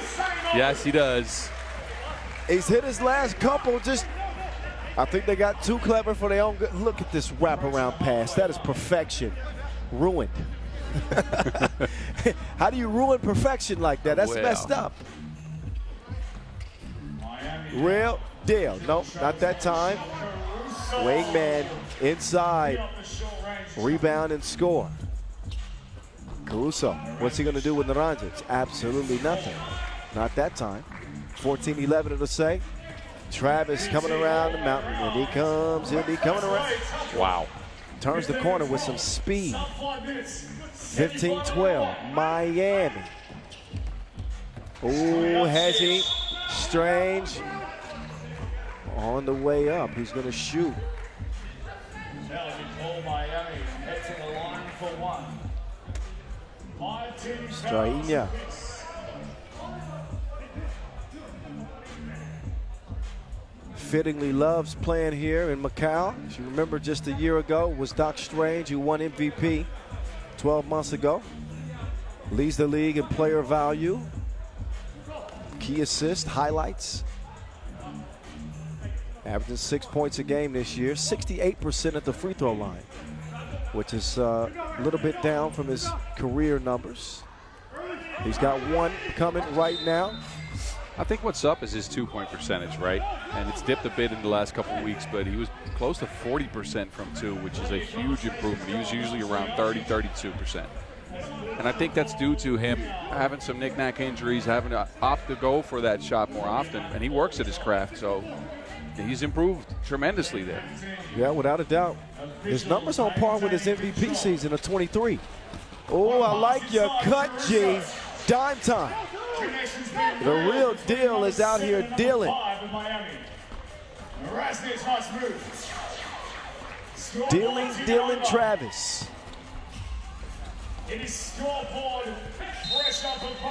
Yes, he does. He's hit his last couple. I think they got too clever for their own good. Look at this wraparound pass. That is perfection. Ruined. How do you ruin perfection like that? That's messed up. Real deal. Nope, not that time. Wingman inside. Rebound and score. Caruso, what's he going to do with Naranjic? Absolutely nothing. Not that time. 14-11 it'll say. Travis coming around the mountain, and he comes, and he coming around. Wow. Turns the corner with some speed. 15-12, Miami. Oh, has he? Strange. On the way up, he's going to shoot. Strahinja. Fittingly loves playing here in Macau. If you remember, just a year ago was Doc Strange, who won MVP 12 months ago. Leads the league in player value, key assist, highlights. Averaging 6 points a game this year, 68% at the free throw line, which is a little bit down from his career numbers. He's got one coming right now. I think what's up is his 2-point percentage, right? And it's dipped a bit in the last couple of weeks, but he was close to 40% from two, which is a huge improvement. He was usually around 30, 32%. And I think that's due to him having some knick-knack injuries, having to opt to go for that shot more often, and he works at his craft, so he's improved tremendously there. Yeah, without a doubt. His numbers on par with his MVP season of 23. Oh, I like your cut, G. Dime time. The real deal is out here dealing. Dealing Travis.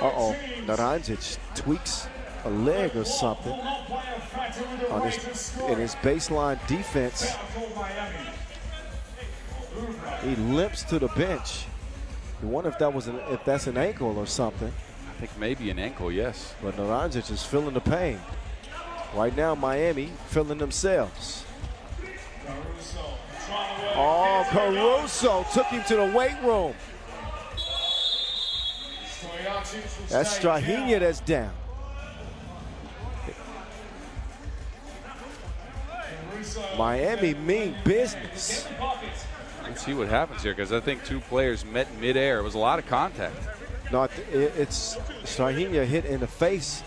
Uh-oh, Naranjic tweaks a leg or something on in his baseline defense. He limps to the bench. You wonder if that's an ankle or something. I think maybe an ankle, yes. But Naranjic is feeling the pain. Right now, Miami feeling themselves. Oh, Caruso took him to the weight room. That's Strahinja that's down. Miami mean business. Let's see what happens here, because I think two players met midair. It was a lot of contact. No, it's Strahinja hit in the face.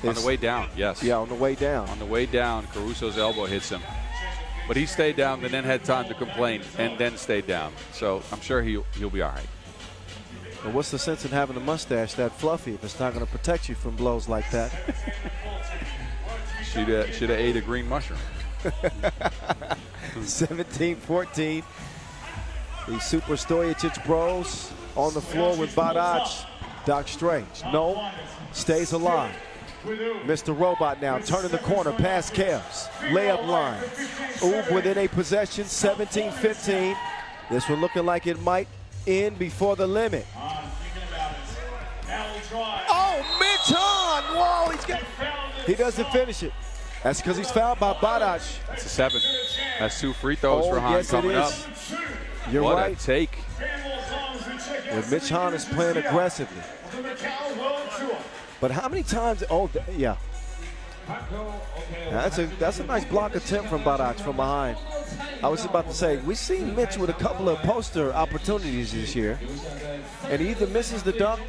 On the way down, yes. Yeah, on the way down. On the way down, Caruso's elbow hits him. But he stayed down and then had time to complain and then stayed down. So I'm sure he'll be all right. Well, what's the sense in having a mustache that fluffy if it's not going to protect you from blows like that? Should have ate a green mushroom. 17-14. The Super Stojacic bros on the floor with Badac. Doc Strange. No, stays alive. Mr. Robot now turning the corner past Kels. Layup line. Ooh, within a possession, 17-15. This one looking like it might end before the limit. Oh, Mitch Hahn! Whoa, he doesn't finish it. That's because he's fouled by Badac. That's a 7. That's 2 free throws for Hahn yes, coming up. You're what right. A take. And Mitch Hahn is playing aggressively. But how many times? Oh, yeah. That's a nice block attempt from Badac from behind. I was about to say, we've seen Mitch with a couple of poster opportunities this year, and he either misses the dunk,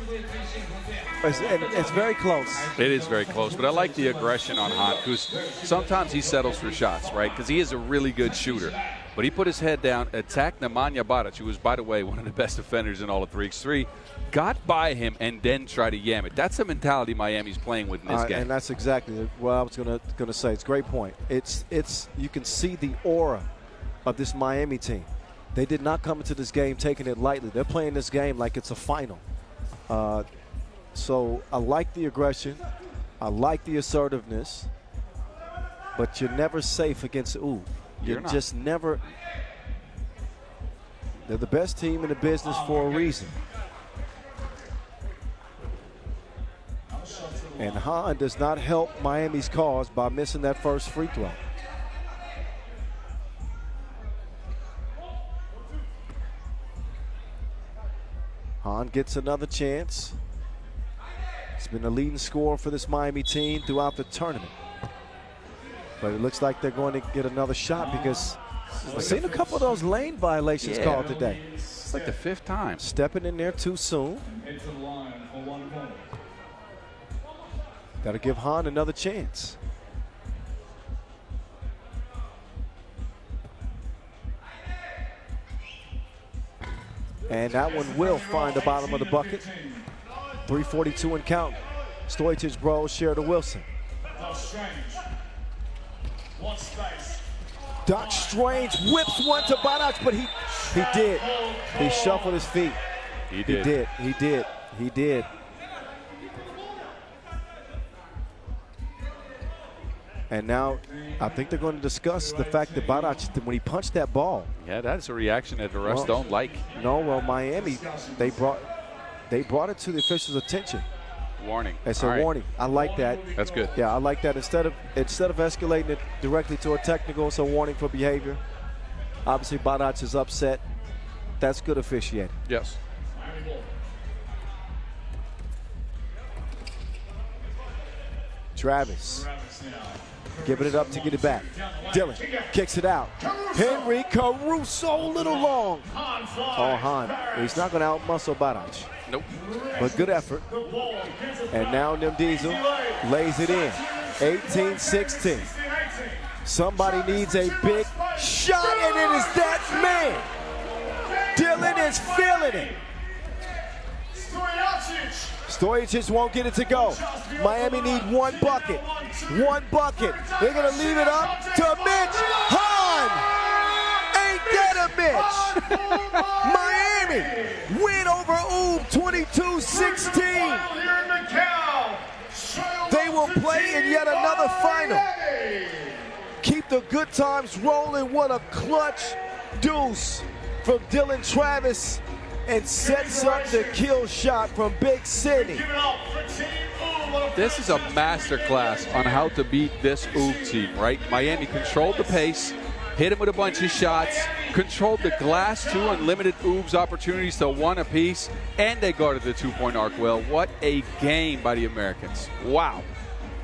and it's very close. It is very close, but I like the aggression on Hahn, because sometimes he settles for shots, right? Because he is a really good shooter. But he put his head down, attacked Nemanja Badac, who was, by the way, one of the best defenders in all of 3x3, got by him, and then tried to yam it. That's the mentality Miami's playing with in this game. And that's exactly what I was going to say. It's a great point. It's you can see the aura of this Miami team. They did not come into this game taking it lightly. They're playing this game like it's a final. So I like the aggression. I like the assertiveness. But you're never safe against, you're just never. They're the best team in the business for a reason. And Han does not help Miami's cause by missing that first free throw. Han gets another chance. He's been the leading scorer for this Miami team throughout the tournament. But it looks like they're going to get another shot because I've seen a couple of those lane violations called today. It's like the 5th time. Stepping in there too soon. Got to give Han another chance. And that one will find the bottom of the bucket. 3:42 and count. Stojic bros share to Wilson. Doc Strange whips one to Badac, but he did. He shuffled his feet. He did. He did. And now I think they're going to discuss the fact that Badac, when he punched that ball. Yeah, that's a reaction that the refs don't like. No, well, Miami, they brought it to the officials' attention. Warning. It's a warning. I like that. That's good. Yeah, I like that. Instead of escalating it directly to a technical, it's a warning for behavior. Obviously, Badac is upset. That's good officiating. Yes. Travis giving it up to get it back. Dylan kicks it out. Henry Caruso, a little long. Oh, Han. He's not going to outmuscle Badac. Nope. But good effort. And now Nim Diesel lays it in. 18-16. Somebody needs a big shot, and it is that man. Dylan is feeling it. Stojic won't get it to go. Miami need one bucket. One bucket. They're going to leave it up to Mitch. Han! Ain't that a Mitch? Miami win over Ulamatar 22-16. They will play in yet another final. Keep the good times rolling. What a clutch deuce from Dylan Travis. And sets up the kill shot from Big City. This is a masterclass on how to beat this Oog team, right? Miami controlled the pace, hit him with a bunch of shots, controlled the glass too, and limited Oog's opportunities to one apiece, and they guarded the two-point arc well. What a game by the Americans. Wow.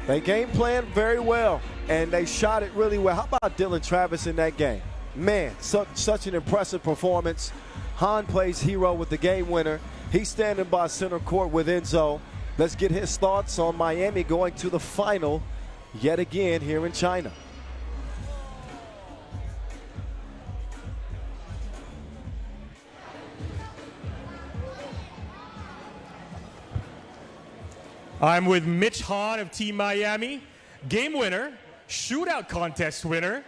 They game planned very well, and they shot it really well. How about Dylan Travis in that game? Man, such an impressive performance. Han plays hero with the game winner. He's standing by center court with Enzo. Let's get his thoughts on Miami going to the final yet again here in China. I'm with Mitch Han of Team Miami. Game winner, shootout contest winner,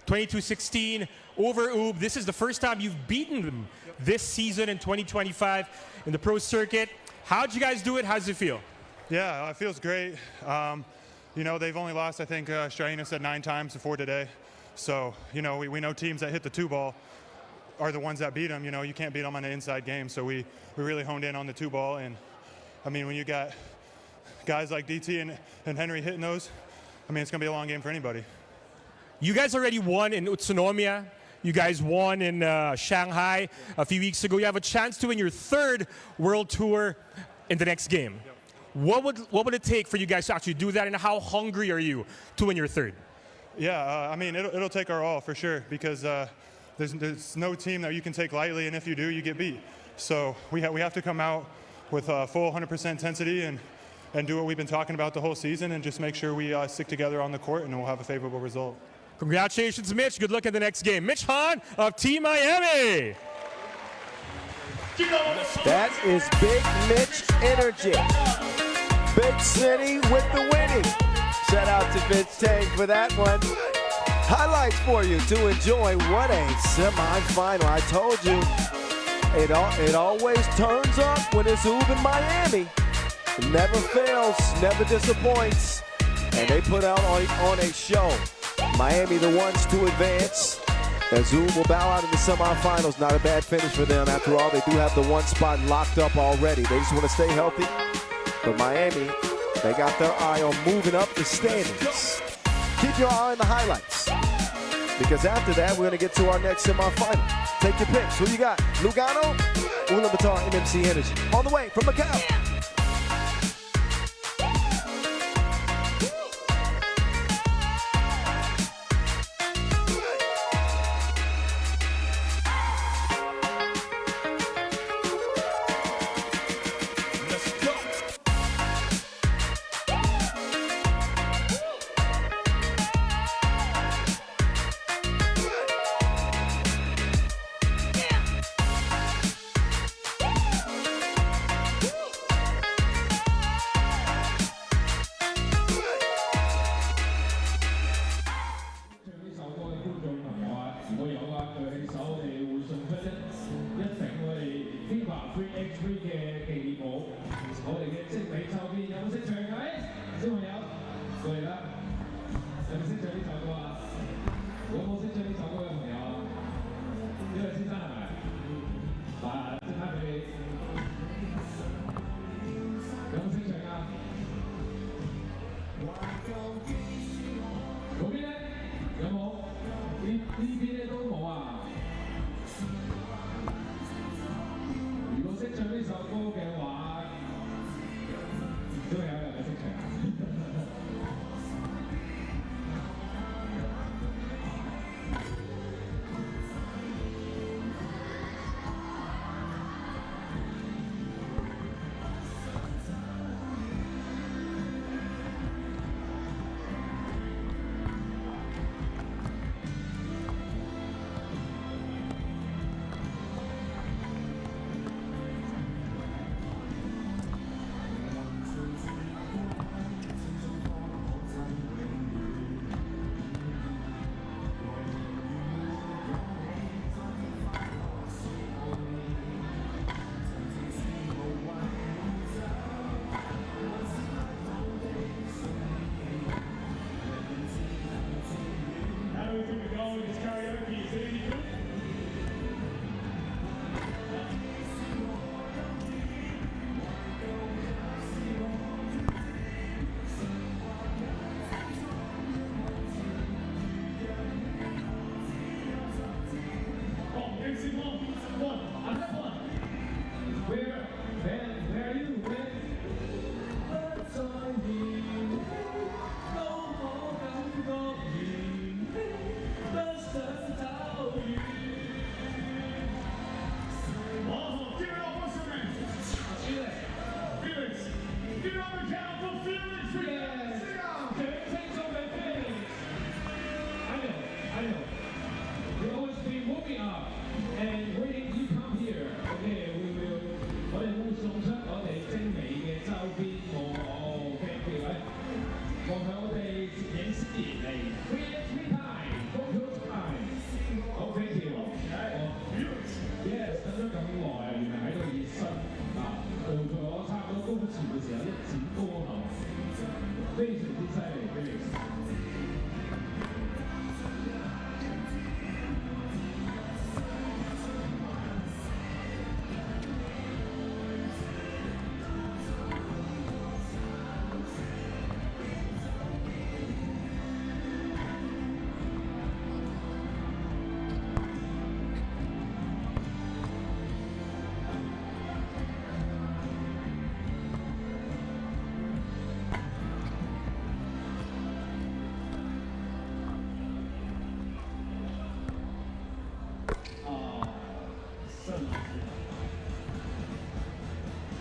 22-16 over Ulamatar. This is the first time you've beaten them this season in 2025 in the pro circuit. How'd you guys do it? How's it feel? Yeah, it feels great. You know, they've only lost, I think, Straina said 9 times before today. So, you know, we know teams that hit the 2-ball are the ones that beat them. You know, you can't beat them on an inside game. So we really honed in on the 2-ball. And, I mean, when you got guys like DT and Henry hitting those, I mean, it's going to be a long game for anybody. You guys already won in Utsunomiya. You guys won in Shanghai a few weeks ago. You have a chance to win your 3rd World Tour in the next game. What would it take for you guys to actually do that, and how hungry are you to win your 3rd? Yeah, I mean, it'll take our all for sure, because there's no team that you can take lightly, and if you do, you get beat. So we have to come out with full 100% intensity and do what we've been talking about the whole season, and just make sure we stick together on the court, and we'll have a favorable result. Congratulations, Mitch. Good luck in the next game. Mitch Han of Team Miami. That is Big Mitch energy. Big City with the winning. Shout out to Vince Tang for that one. Highlights for you to enjoy. What a semifinal. I told you, it always turns up when it's Ulamatar in Miami. It never fails, never disappoints. And they put out on a show. Miami the ones to advance. As Zoom will bow out in the semifinals. Not a bad finish for them. After all, they do have the one spot locked up already. They just want to stay healthy. But Miami, they got their eye on moving up the standings. Keep your eye on the highlights, because after that, we're going to get to our next semifinal. Take your picks. Who you got? Lugano, Ulamatar, MMC Energy. On the way from Macau.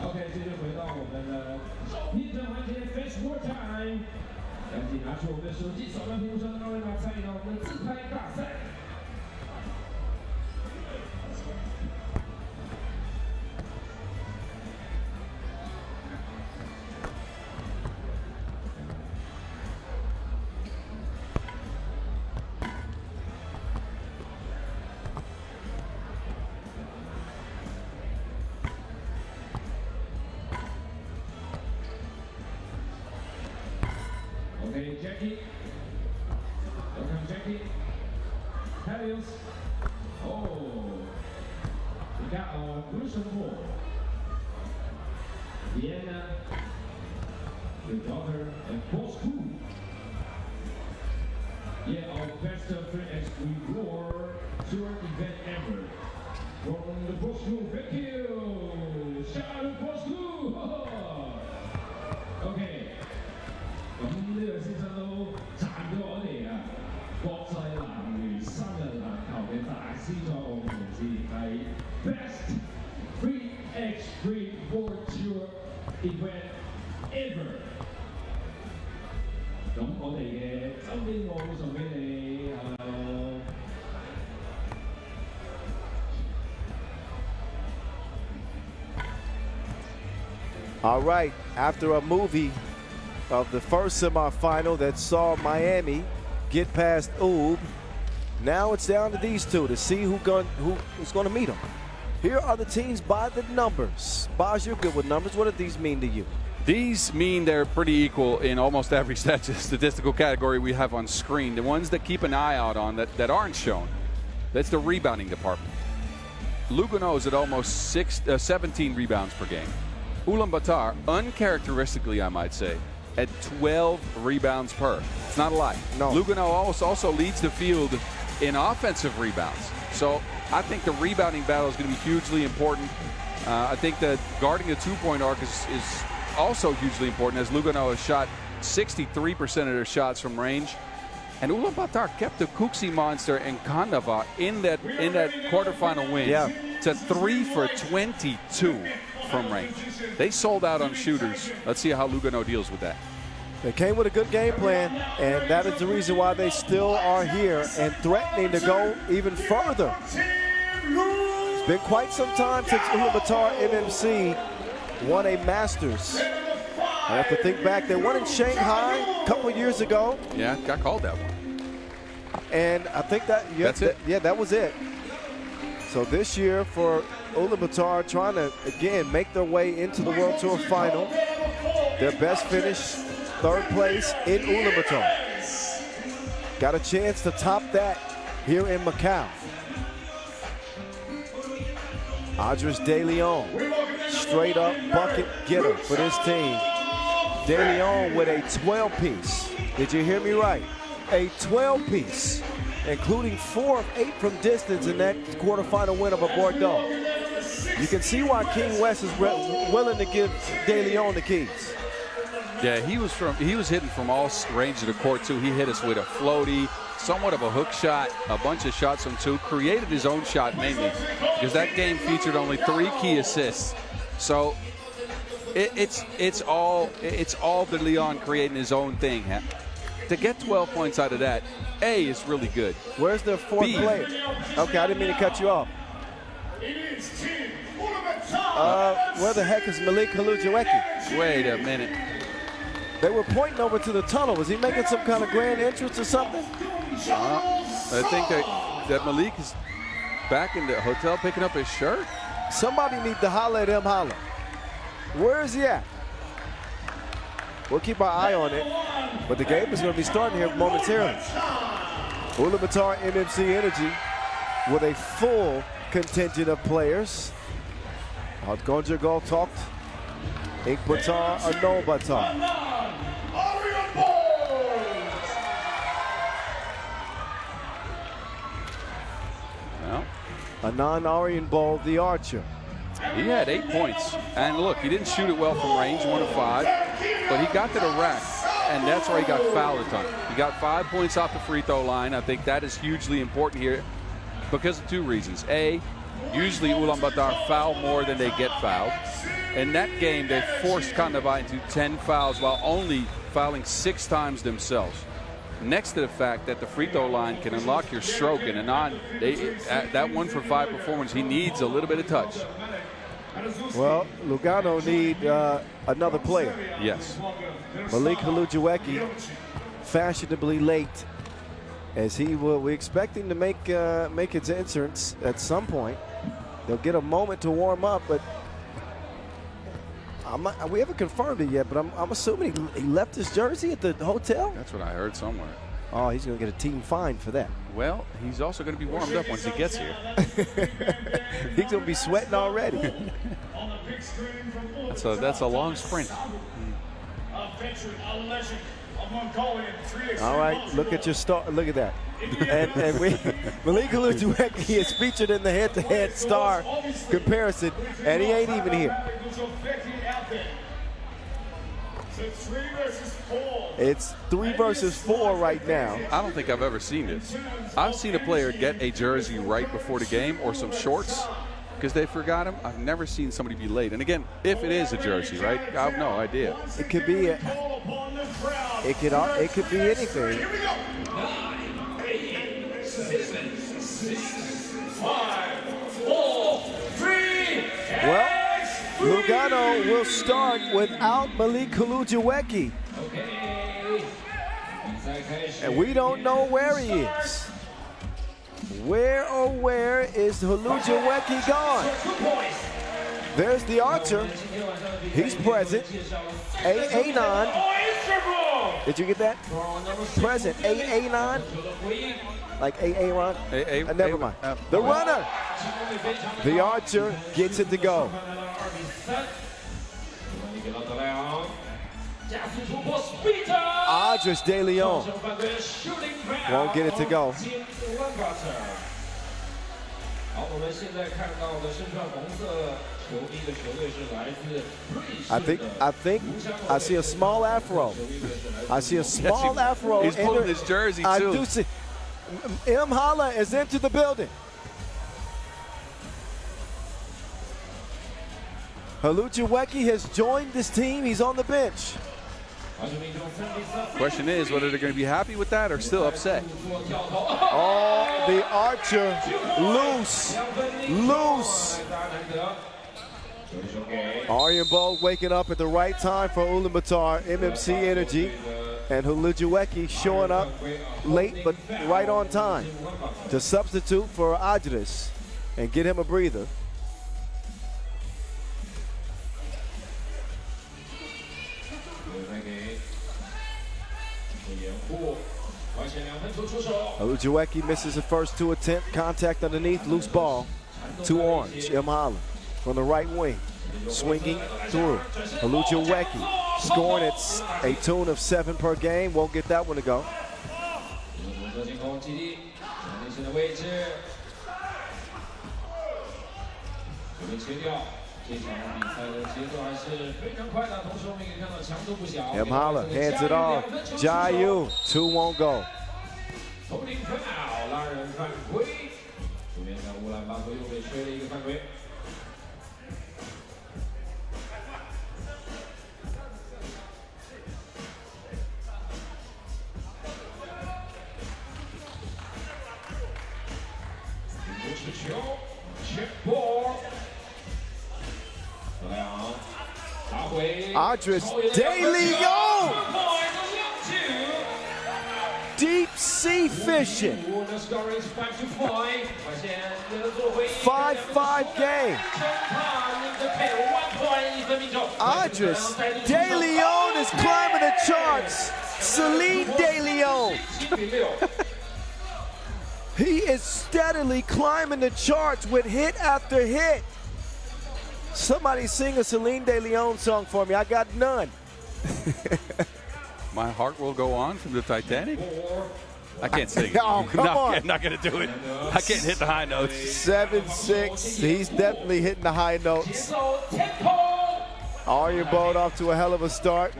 OK， 接着回到我们的拼场环节 ，Flash War Time， 赶紧拿出我们的手机，扫描屏幕上的二维码，参与到我们的自拍大赛。OK， Jackie， welcome Jackie。Helios. Oh, we got our Crucial 4. Vienna, the daughter of Bordeaux. Yeah, our best 3x3 war tour event ever. From the Bordeaux, thank you! Shout out Bordeaux! OK， 咁呢個先生都賺咗我哋啊！國際男女3人籃球嘅大師賽項目之係 Best 3x3 World Tour Event Ever。咁我哋嘅周邊我會送俾你All right, after a movie of the first semifinal that saw Miami get past Ulb, now it's down to these two to see who's going to meet them. Here are the teams by the numbers. Boz, you're good with numbers. What do these mean to you? These mean they're pretty equal in almost every statistical category we have on screen. The ones that keep an eye out on that aren't shown, that's the rebounding department. Lugano is at almost 17 rebounds per game. Ulamatar, uncharacteristically, I might say, at 12 rebounds per. It's not a lot. No. Lugano also leads the field in offensive rebounds. So I think the rebounding battle is going to be hugely important. I think that guarding the two-point arc is also hugely important, as Lugano has shot 63% of their shots from range. And Ulamatar kept the Kuxi monster and Kandava in that quarterfinal win to 3 for 22 from range. They sold out on shooters. Let's see how Lugano deals with that. They came with a good game plan, and that is the reason why they still are here and threatening to go even further. It's been quite some time since Ulamatar MMC won a Masters. I have to think back. They won in Shanghai a couple of years ago. Yeah, got called that one. And I think that's it. Yeah, that was it. So this year for Ulamatar, trying to, again, make their way into the World Tour final. Their best finish, third place in Ulamatar. Got a chance to top that here in Macau. Andres De Leon, straight up bucket getter for this team. De Leon with a 12-piece. Did you hear me right? A 12-piece, including 4 of 8 from distance in that quarterfinal win over Bordeaux. You can see why King West is willing to give De Leon the keys. Yeah, he was hitting from all range of the court too. He hit us with a floaty, somewhat of a hook shot, a bunch of shots from two, created his own shot mainly, because that game featured only 3 key assists. So it's all De Leon creating his own thing. To get 12 points out of that, A, is really good. Where's their fourth player? Okay, I didn't mean to cut you off. Where the heck is Malik Halujiweki? Wait a minute. They were pointing over to the tunnel. Was he making some kind of grand entrance or something? I think that Malik is back in the hotel picking up his shirt. Somebody need to holler at him, holler. Where is he at? We'll keep our eye on it, but the game is going to be starting here momentarily. Ulamatar MMC Energy with a full contingent of players. Gonja Gol talked. Ik Batar or no Batar. Anand Aryan Bol, the archer. He had 8 points. And look, he didn't shoot it well from range, 1 of 5. But he got to the rack, and that's where he got fouled a ton. He got 5 points off the free throw line. I think that is hugely important here because of 2 reasons. A, usually Ulamatar foul more than they get fouled. In that game, they forced Kandava into 10 fouls while only fouling 6 times themselves. Next to the fact that the free throw line can unlock your stroke, and Anand, that 1 for 5 performance, he needs a little bit of touch. Well, Lugano need another player. Yes. Malik Halujiweki, fashionably late, as we expect him to make his entrance at some point. They'll get a moment to warm up, but we haven't confirmed it yet, but I'm assuming he left his jersey at the hotel. That's what I heard somewhere. Oh, he's going to get a team fine for that. Well, he's also going to be warmed up once he gets here. He's going to be sweating already. That's a long sprint. All right, look at your start. Look at that. And Malik Ulujuweki is featured in the head-to-head star comparison, and he ain't even here. It's 3 versus 4 right now. I don't think I've ever seen this. I've seen a player get a jersey right before the game or some shorts because they forgot him. I've never seen somebody be late. And again, if it is a jersey, right? I have no idea. It could be it could be anything. 9, 8, 7, 6, 5, 4, 3, well, Lugano will start without Malik Ulujuweki. And we don't know where he is. Where is Ulujuweki gone? There's the archer. He's present. A9. Did you get that? Present. A9. Like A-Ron? Never mind. The runner. The archer gets it to go. Andres De Leon won't get it to go. I think I see a small afro. I see a small afro. He's pulling his jersey too. I do see. M. Hala is into the building. Ulujuweki has joined this team. He's on the bench. Question is, whether they're going to be happy with that or still upset. Oh, the archer loose. Aryan Bolt waking up at the right time for Ulamatar, MMC Energy. And Ulujuweki showing up late but right on time to substitute for Andres and get him a breather. Ulujuweki misses the first 2 attempts. Contact underneath, loose ball. 2 orange. M. Holland from the right wing. Swinging through. Ulujuweki scoring at a tune of 7 per game. Won't get that one to go. M. Holland hands it off. Jayu, 2 won't go. Andres De Leon! Deep sea fishing. 5-5 game. Andres De Leon is climbing the charts. Celine De Leon. He is steadily climbing the charts with hit after hit. Somebody sing a Celine De Leon song for me. I got none. My Heart Will Go On from the Titanic? I can't sing. Oh, come on. I'm not going to do it. I can't hit the high notes. 7-6. He's definitely hitting the high notes. Aryan Bolt off to a hell of a start.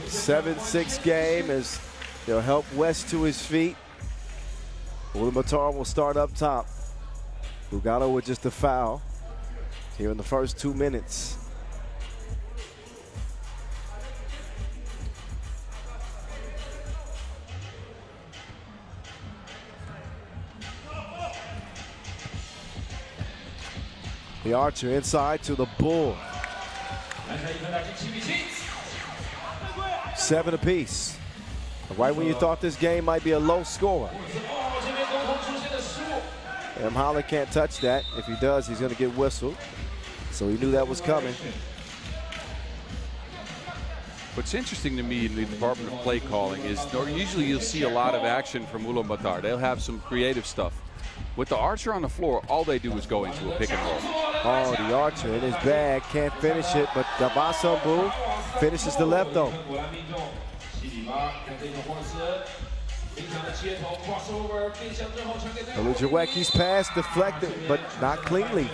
7-6 game as they'll help West to his feet. Ulamatar will start up top. Lugano with just a foul here in the first 2 minutes. The archer inside to the bull. 7 apiece. Right when you thought this game might be a low score. M. Holland can't touch that. If he does, he's going to get whistled. So he knew that was coming. What's interesting to me in the department of play calling is usually you'll see a lot of action from Ulamatar. They'll have some creative stuff. With the archer on the floor, all they do is go into a pick and roll. Oh, the archer in his bag, can't finish it, but Davasambu finishes the leftover. Ulujeweki's pass deflected, but not cleanly.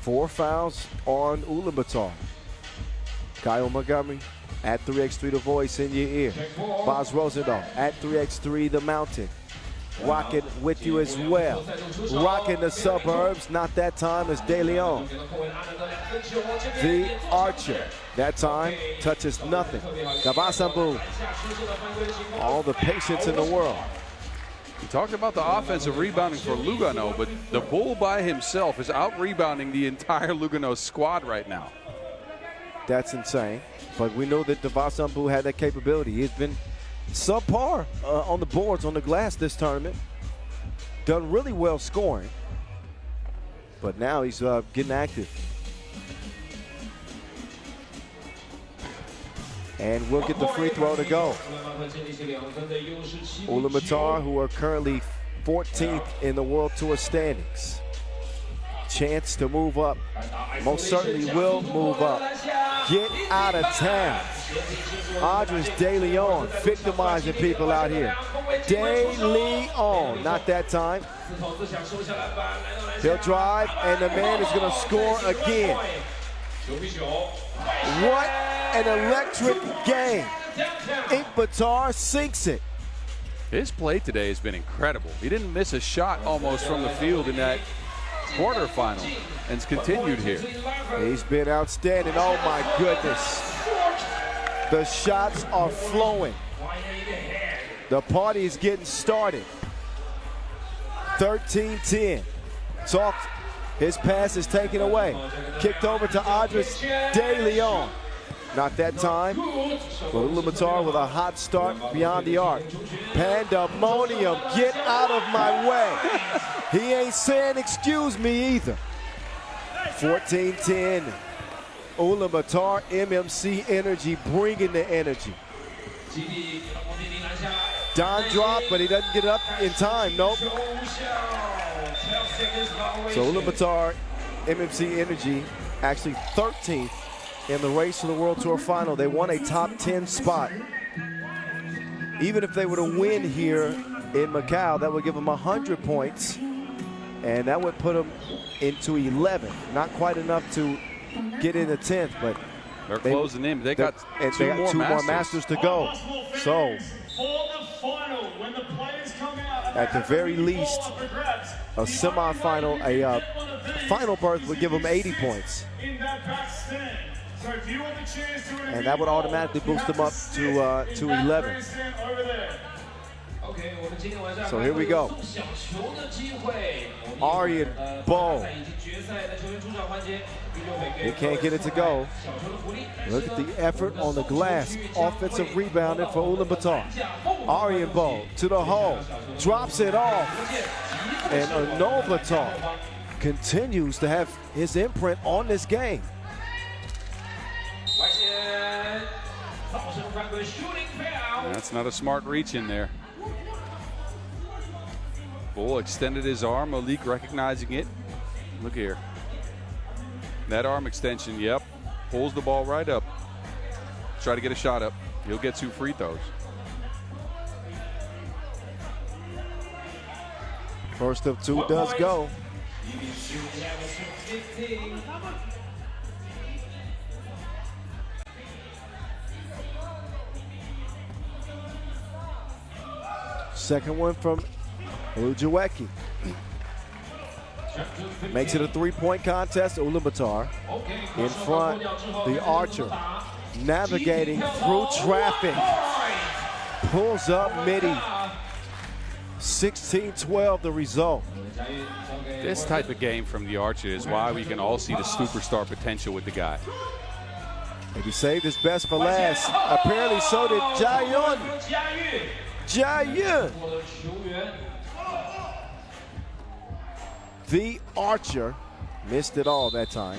Four fouls on Ulamatar. Kyle Montgomery at 3x3 the voice in your ear. Boz Rosendahl at 3x3 the mountain. Rocking with you as well. Rocking the suburbs, not that time as De Leon. The archer, that time touches nothing. Davasambu, all the patience in the world. We talked about the offensive rebounding for Lugano, but the Bull by himself is out-rebounding the entire Lugano squad right now. That's insane. But we know that Davasambu had that capability. He's been subpar on the boards, on the glass this tournament. Done really well scoring. But now he's getting active. And we'll get the free throw to go. Ulamatar, who are currently 14th in the World Tour standings. Chance to move up. Most certainly will move up. Get out of town. Andres De Leon victimizing people out here. De Leon, not that time. He'll drive, and the man is going to score again. What an electric game. Ulamatar sinks it. His play today has been incredible. He didn't miss a shot almost from the field in that quarterfinal, and it's continued here. He's been outstanding. Oh my goodness. The shots are flowing. The party is getting started. 13-10. Talked. His pass is taken away. Kicked over to Andres De Leon. Not that time. But Ulamatar with a hot start beyond the arc. Pandemonium, get out of my way. He ain't saying excuse me either. 14-10. Ulamatar, MMC Energy, bringing the energy. Don drop, but he doesn't get up in time. Nope. So Ulamatar, MMC Energy, actually 13th in the race for the World Tour Final. They won a top 10 spot. Even if they were to win here in Macau, that would give them 100 points, and that would put them into 11th. Not quite enough to get in the 10th, but they're closing in. They got two more masters to go. So at the very least, a semifinal, a final berth would give them 80 points. And that would automatically boost them up to 11. So here we go. Arjen Ball. He can't get it to go. Look at the effort on the glass. Offensive rebounding for Ulamatar. Arjen Ball to the hole. Drops it off. And Ulamatar continues to have his imprint on this game. That's not a smart reach in there. Bull extended his arm. Malik recognizing it. Look here. That arm extension, yep. Pulls the ball right up. Try to get a shot up. He'll get 2 free throws. First of 2 does go. Second one from Ulujuweki. Makes it a 3-point contest. Ulamatar in front. The archer navigating through traffic. Pulls up midi. 16-12 the result. This type of game from the archer is why we can all see the superstar potential with the guy. Maybe saved his best for last. Apparently so did Jaehyun. Jaehyun. the archer. Missed it all that time.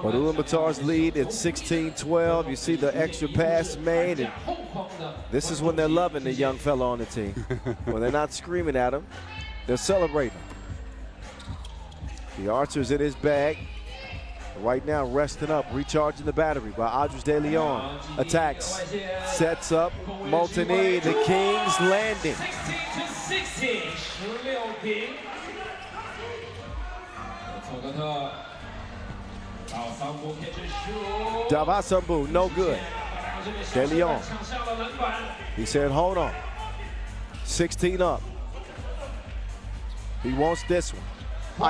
But Ulamatar's lead at 16-12. You see the extra pass made, and this is when they're loving the young fella on the team. When they're not screaming at him, they're celebrating. The archer's in his bag. Right now resting up, recharging the battery by Adris De Leon. Attacks, sets up, Multini, the Kings landing. 16-16, 16平。错格特到桑布 catch and shoot。 Davasambu, no good. De Leon. He said, hold on. 16 up. He wants this one.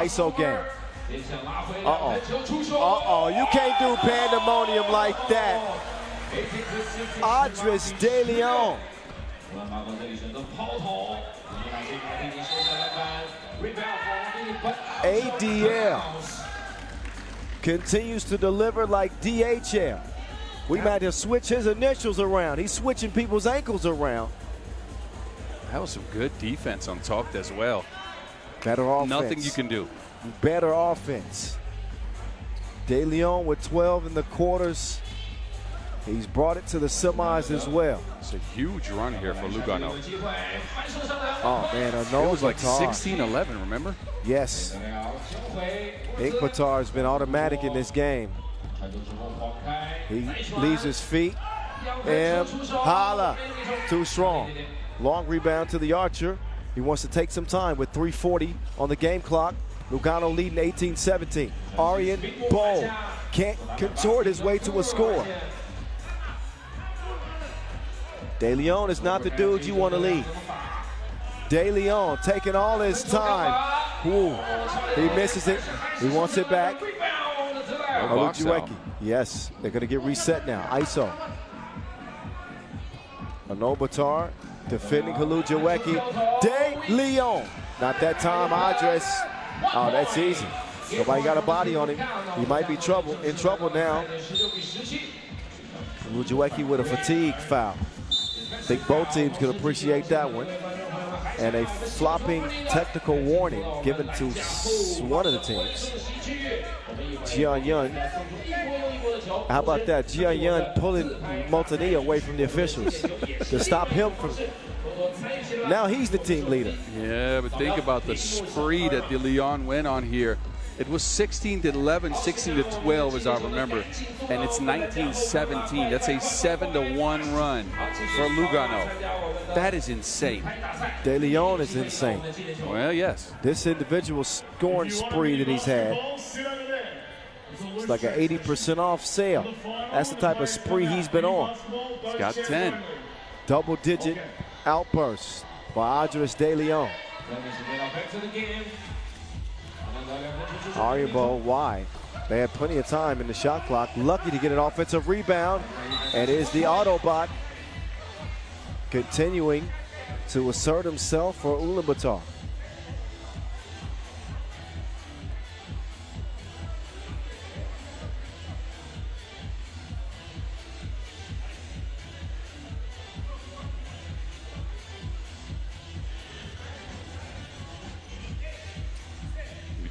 ISO game. Uh-oh, you can't do pandemonium like that. Adris De Leon. ADL continues to deliver like DHL. We might have switched his initials around. He's switching people's ankles around. That was some good defense on Talked as well. Better offense. Nothing you can do. Better offense. De Leon with 12 in the quarters. He's brought it to the semis as well. It's a huge run here for Lugano. Oh, man, It was like 16-11, remember? Yes. Inkbatar has been automatic in this game. He leaves his feet. And holla, too strong. Long rebound to the archer. He wants to take some time with 3:40 on the game clock. Lugano leading 18-17. Aryan Bowl can't contort his way to a score. De Leon is not the dude you want to lead. De Leon taking all his time. Ooh, he misses it. He wants it back. Olujuweki. Yes, they're going to get reset now. ISO. Ulamatar defending Olujuweki. De Leon. Not that time, Adris. Oh, that's easy. Nobody got a body on him. He might be in trouble now. Olujuweki with a fatigue foul. I think both teams could appreciate that one. And a flopping technical warning given to one of the teams. Jian Yun. How about that? Jian Yun pulling Multini away from the officials to stop him from. Now he's the team leader. Yeah, but think about the spree that De Leon went on here. It was 16-11, 16-12 as I remember, and it's 19-17. That's a 7-1 run for Lugano. That is insane. De Leon is insane. Well, yes. This individual scoring spree that he's had, it's like an 80% off sale. That's the type of spree he's been on. He's got 10. Double-digit outbursts by Adris De Leon. Aribo, why? They had plenty of time in the shot clock. Lucky to get an offensive rebound. And is the Autobot continuing to assert himself for Ulamatar.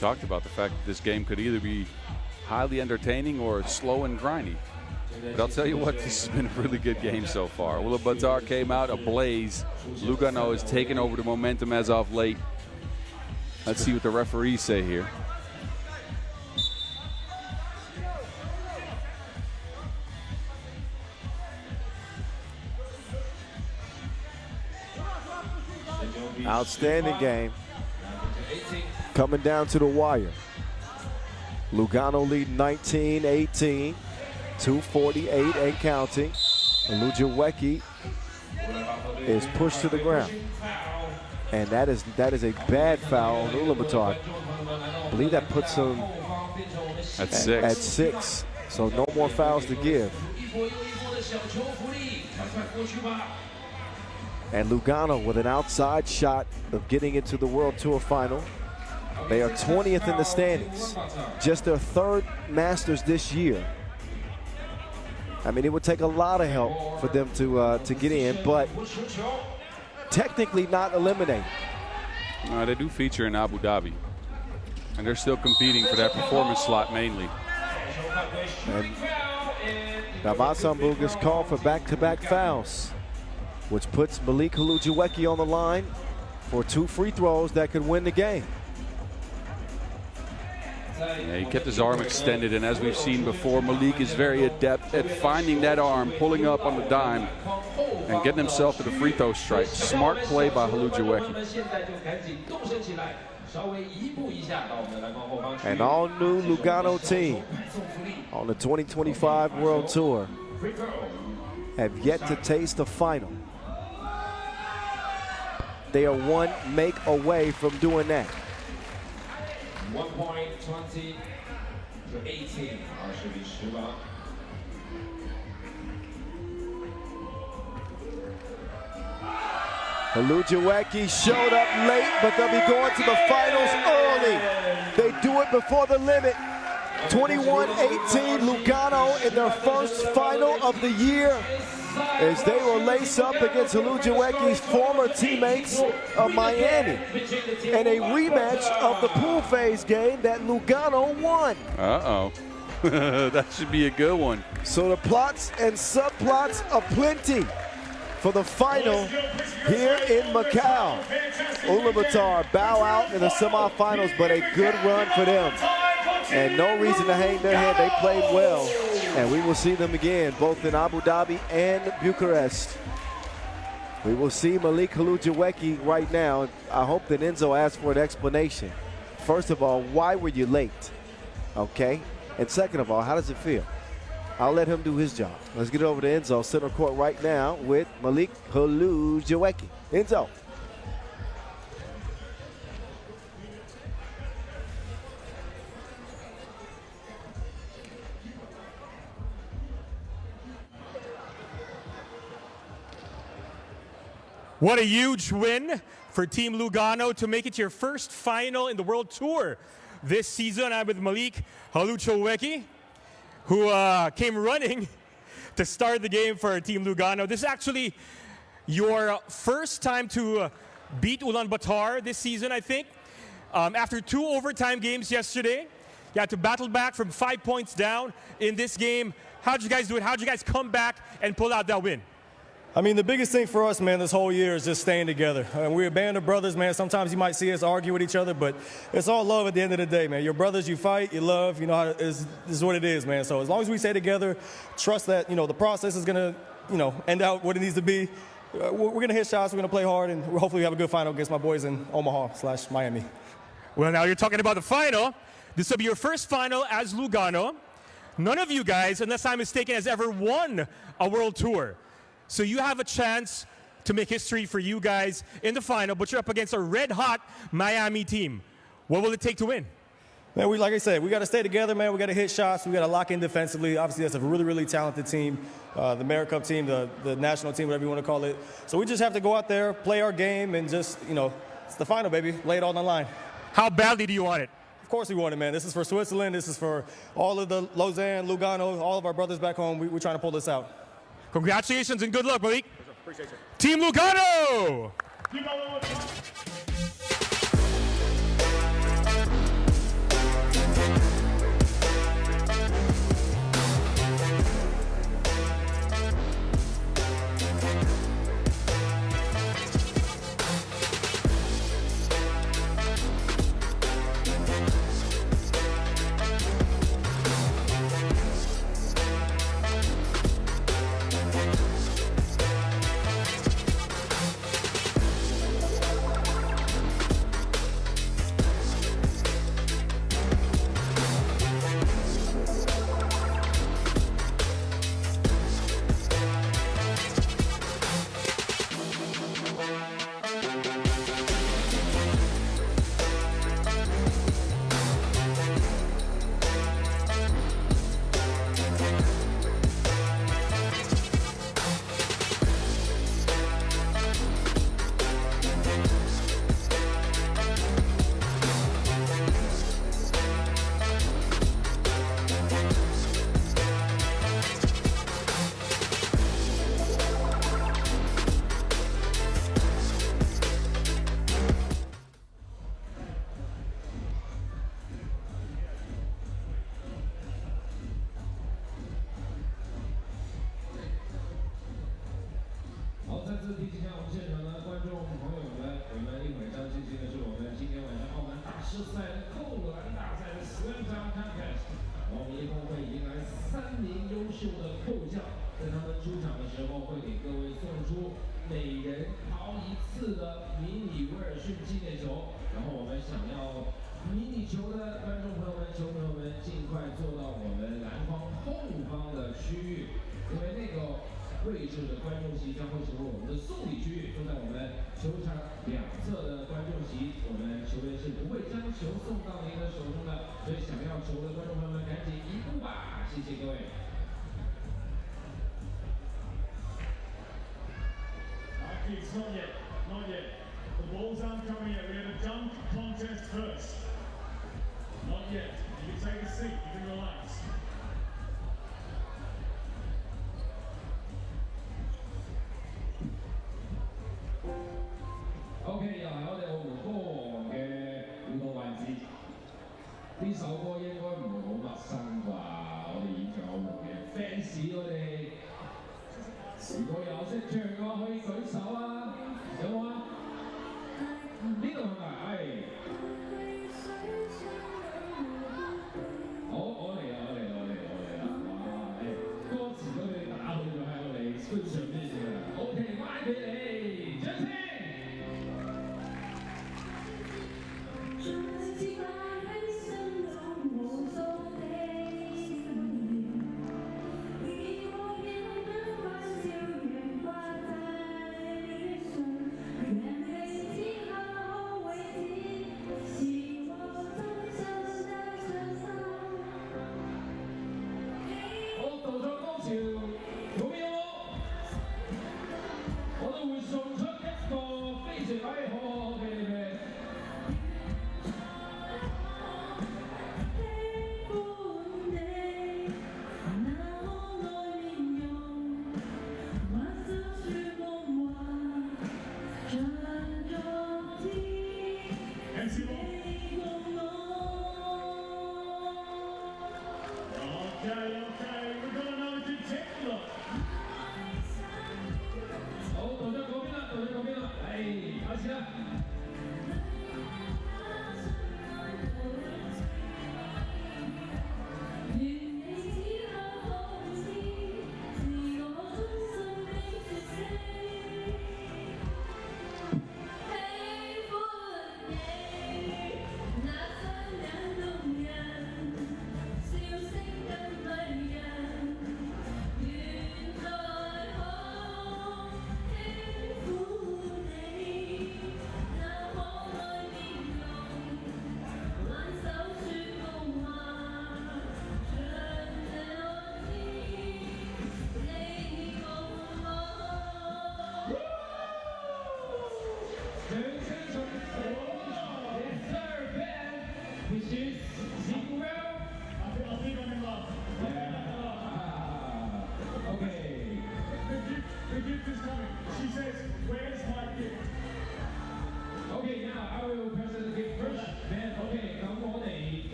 Talked about the fact that this game could either be highly entertaining or slow and grindy. But I'll tell you what, this has been a really good game so far. Ulamatar came out ablaze. Lugano has taken over the momentum as of late. Let's see what the referees say here. Outstanding game. Coming down to the wire. Lugano leading 19-18, 2:48 and counting. Olujuweki is pushed to the ground. And that is a bad foul on Ulamatar. I believe that puts him at 6. So no more fouls to give. And Lugano with an outside shot of getting into the World Tour final. They are 20th in the standings. Just their 3rd Masters this year. I mean, it would take a lot of help for them to get in, but technically not eliminated. They do feature in Abu Dhabi. And they're still competing for that performance slot mainly. And Davasambug is called for back-to-back fouls, which puts Malik Hulujiweki on the line for 2 free throws that could win the game. Yeah, he kept his arm extended, and as we've seen before, Malik is very adept at finding that arm, pulling up on the dime, and getting himself to the free throw stripe. Smart play by Hulujiweki. An all-new Lugano team on the 2025 World Tour have yet to taste the final. They are 1 make away from doing that. 1 point, 20 to 18. Hulujiweki showed up late, but they'll be going to the finals early. They do it before the limit. 21-18 Lugano in their first final of the year, as they will lace up against Hulujiweki's former teammates of Miami in a rematch of the pool phase game that Lugano won. Uh-oh. That should be a good one. So the plots and subplots aplenty for the final here in Macau. Ulamatar bow out in the semifinals, but a good run for them. And no reason to hang their head. They played well. And we will see them again, both in Abu Dhabi and Bucharest. We will see Malik Hulujiweki right now. I hope that Enzo asks for an explanation. First of all, why were you late? Okay? And second of all, how does it feel? I'll let him do his job. Let's get over to Enzo, center court right now with Malik Hulujiweki. Enzo. What a huge win for Team Lugano to make it your first final in the World Tour this season. I'm with Malik Hulujiweki, who came running to start the game for Team Lugano. This is actually your first time to beat Ulamatar this season, I think. After 2 overtime games yesterday, you had to battle back from 5 points down in this game. How'd you guys do it? How'd you guys come back and pull out that win? I mean, the biggest thing for us, man, this whole year is just staying together. We're a band of brothers, man. Sometimes you might see us argue with each other, but it's all love at the end of the day, man. You're brothers, you fight, you love, you know, how this is what it is, man. So as long as we stay together, trust that, you know, the process is going to, you know, end out what it needs to be. We're going to hit shots, we're going to play hard, and we'll hopefully have a good final against my boys in Omaha/Miami. Well, now you're talking about the final. This will be your first final as Lugano. None of you guys, unless I'm mistaken, has ever won a World Tour. So you have a chance to make history for you guys in the final, but you're up against a red-hot Miami team. What will it take to win? Man, like I said, we got to stay together, man. We got to hit shots. We got to lock in defensively. Obviously, that's a really, really talented team. The Mehr Cup team, the national team, whatever you want to call it. So we just have to go out there, play our game, and just, you know, it's the final, baby. Lay it all on the line. How badly do you want it? Of course we want it, man. This is for Switzerland. This is for all of the Lausanne, Lugano, all of our brothers back home. We're trying to pull this out. Congratulations and good luck, Malik. Appreciate you. Team Lugano! 秀的扣将，在他们出场的时候会给各位送出每人淘1次的迷你威尔逊纪念球。然后我们想要迷你球的观众朋友们、球迷朋友们，尽快坐到我们篮筐后方的区域，因为那个位置的观众席将会成为我们的送礼区域，坐在我们球场两侧的观众席，我们球员是不会将球送到您的手中的，所以想要球的观众朋友们赶紧移步吧，谢谢各位。It's not yet, not yet. The balls aren't coming yet. We have a dunk contest first. Not yet. You can take a seat, you can relax. OK， 又係我哋澳門歌王嘅舞蹈環節。呢首歌應該唔會好陌生啩？我哋現場澳門嘅 fans， 我哋如果有識唱嘅可以舉手啊！有冇啊？呢度係咪？係。我嚟啦！哇！歌詞都俾你打好咗喺我哋 screen 上邊先啊 ！OK， 賣俾你，掌聲！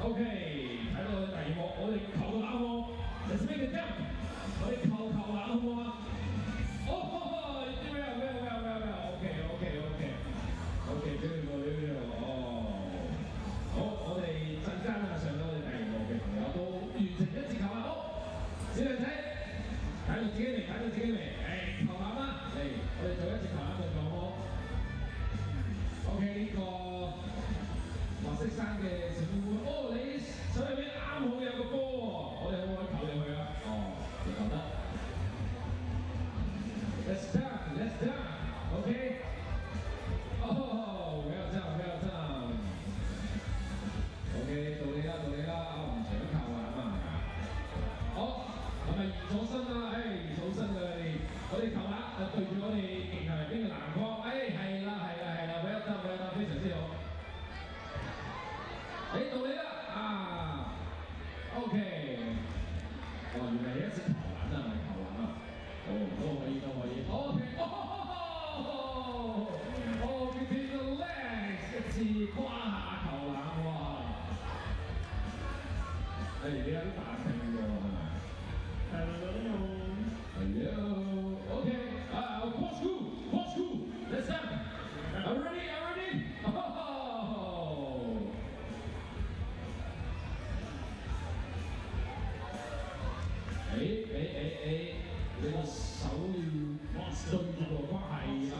OK， 睇到第二幕，我哋球籃好冇 ？Let's make it jump， 我哋球籃好冇啊？哦，well，OK，好，我哋陣間啊上到我哋第二幕嘅朋友都完成一次球籃，好，小靚仔睇到自己未？誒，球籃啦，嚟，我哋做一次球籃動作好冇 ？OK， 呢個白色衫嘅小妹妹，哦，你手入邊啱好有個波喎，我哋可唔可以投入去啊？哦，你投得。Let's done，OK。哦 ，well done。OK， 到你啦，我唔想靠籃啊。好，係咪移咗身啊？誒，移咗身㗎你，我哋球籃對住我哋勁球入邊嘅籃筐，誒，係啦 ，well done，非常之好。誒，到你啦，啊 ，OK， 哦，原來你一隻投籃啊，唔係投籃啊，哦，都可以，OK， 哦 ，between the legs， 一次跨下投籃喎，誒，你有啲大聲喎，係咪 ？Hello，OK， cross cool，let's go，I'm ready，你個手要對住個框係，誒，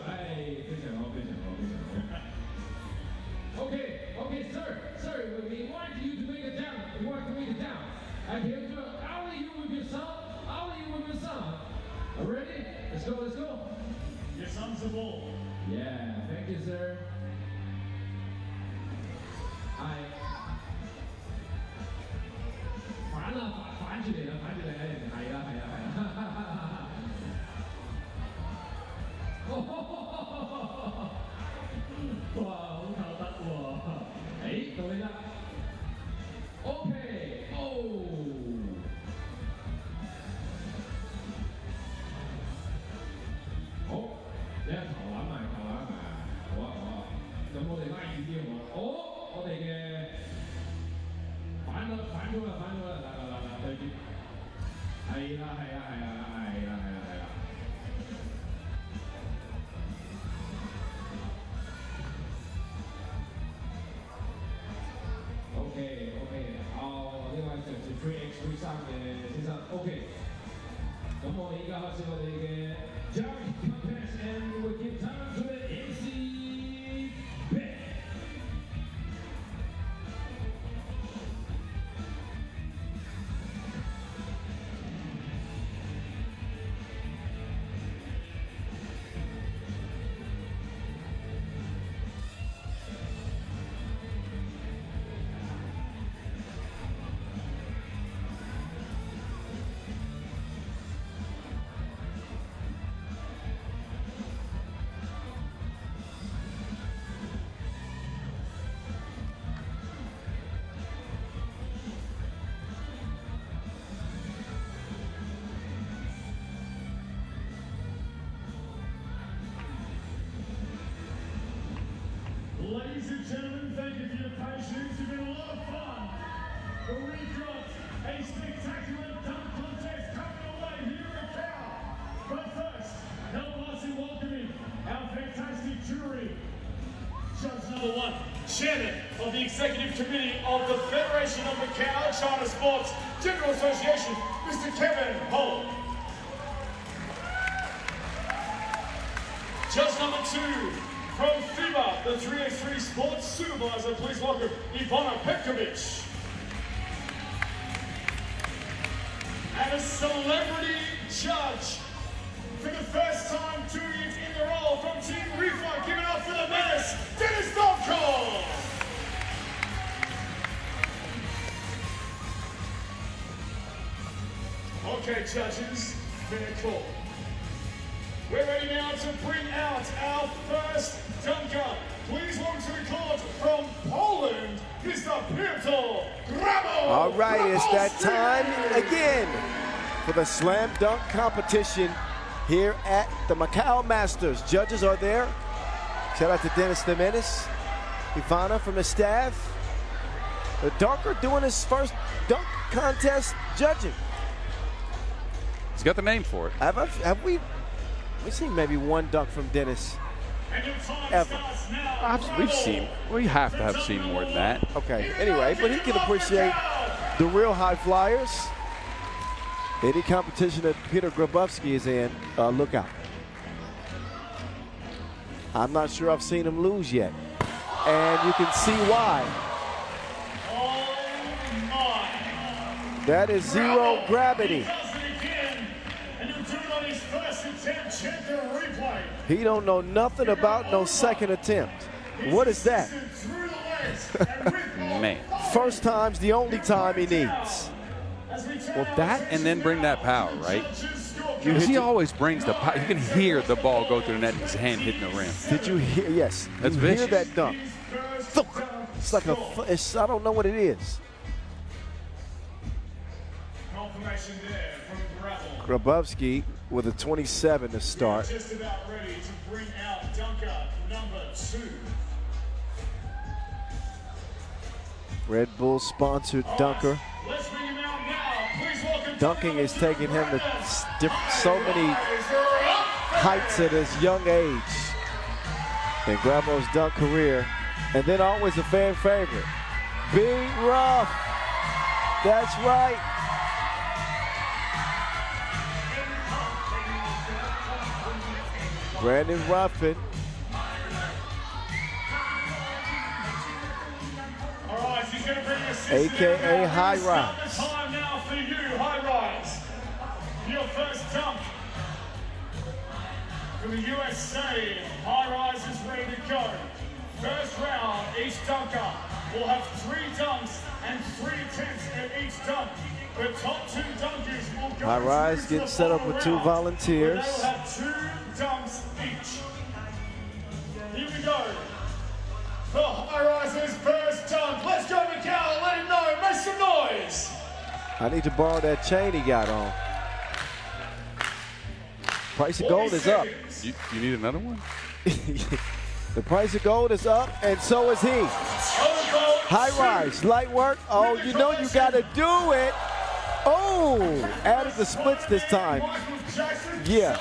非常好。OK, sir, we want you to make it down. I hear you alley-oop with your son. Ready? Let's go. Your son's the ball. Yeah, thank you, sir. 係。反住嚟啦，係啦。哇，好透得喎！誒，到你啦。OK， 哦。好，你係投籃埋。好啊。咁我哋拉遠啲好冇？哦，我哋嘅反咗啦，對住。係啦。OK， 哦，呢位着住 3X3 衫嘅先生 ，OK。咁我哋依家開始我哋嘅 Jumping Contest and we give time to the MC Bet。Ladies and gentlemen, thank you for your patience. It's been a lot of fun. But we've got a spectacular dunk contest coming away here in Macau. But first, help us in welcoming our fantastic jury. Judge number 1, Chairman of the Executive Committee of the Federation of Macau China Sports General Association, Mr. Kevin Ho. Judge number 2, from FIBA, the 3x3 Sports Supervisor, please welcome Ivana Petkovic. And a celebrity judge for the first time 2 years in the role from Team Riffa, give it up for the menace, Dennis Donko. Okay, judges, fair call. We're ready now to bring out our first dunker. Please welcome to the court from Poland, Mr. Piotr Grabo. All right, it's that time again for the slam dunk competition here at the Macau Masters. Judges are there. Shout out to Dennis Jimenez, Ivana from the staff. The dunker doing his first dunk contest judging. He's got the name for it. Have we seen maybe one dunk from Dennis ever? We have to have seen more than that. Okay, anyway, but he can appreciate the real high flyers. Any competition that Peter Grabowski is in, look out. I'm not sure I've seen him lose yet. And you can see why. That is zero gravity. He don't know nothing about no second attempt. What is that? Man. First time's the only time he needs. Well, that and then bring that power, right? Because he always brings the power. You can hear the ball go through the net and his hand hitting the rim. Did you hear? Yes. That's you vicious. hear that dunk. It's like I don't know what it is. Confirmation there from Grabowski with a 27 to start. Just about ready to bring out dunker number 2. Red Bull sponsored dunker. Let's bring him out now. Please welcome Dunking is taking him to so many heights at his young age in Grabo's dunk career. And then always a fan favorite, Big Ruff. That's right. Brandon Ruffin. All right, he's going to bring us AKA High Rise. It's time now for you, High Rise. Your first dunk from the USA. High Rise is ready to go. First round, each dunker will have 3 dunks and 3 attempts at each dunk. The top 2 dunkers will go. High Rise getting set up with 2 volunteers. They'll have 2 dunks each. Here we go. The High Rise's first dunk. Let's go, Macau. Let him know. Make some noise. I need to borrow that chain he got on. Price of gold is up. You need another one? The price of gold is up, and so is he. High Rise, light work. Oh, you know you got to do it. Oh, added the splits this time. Yeah.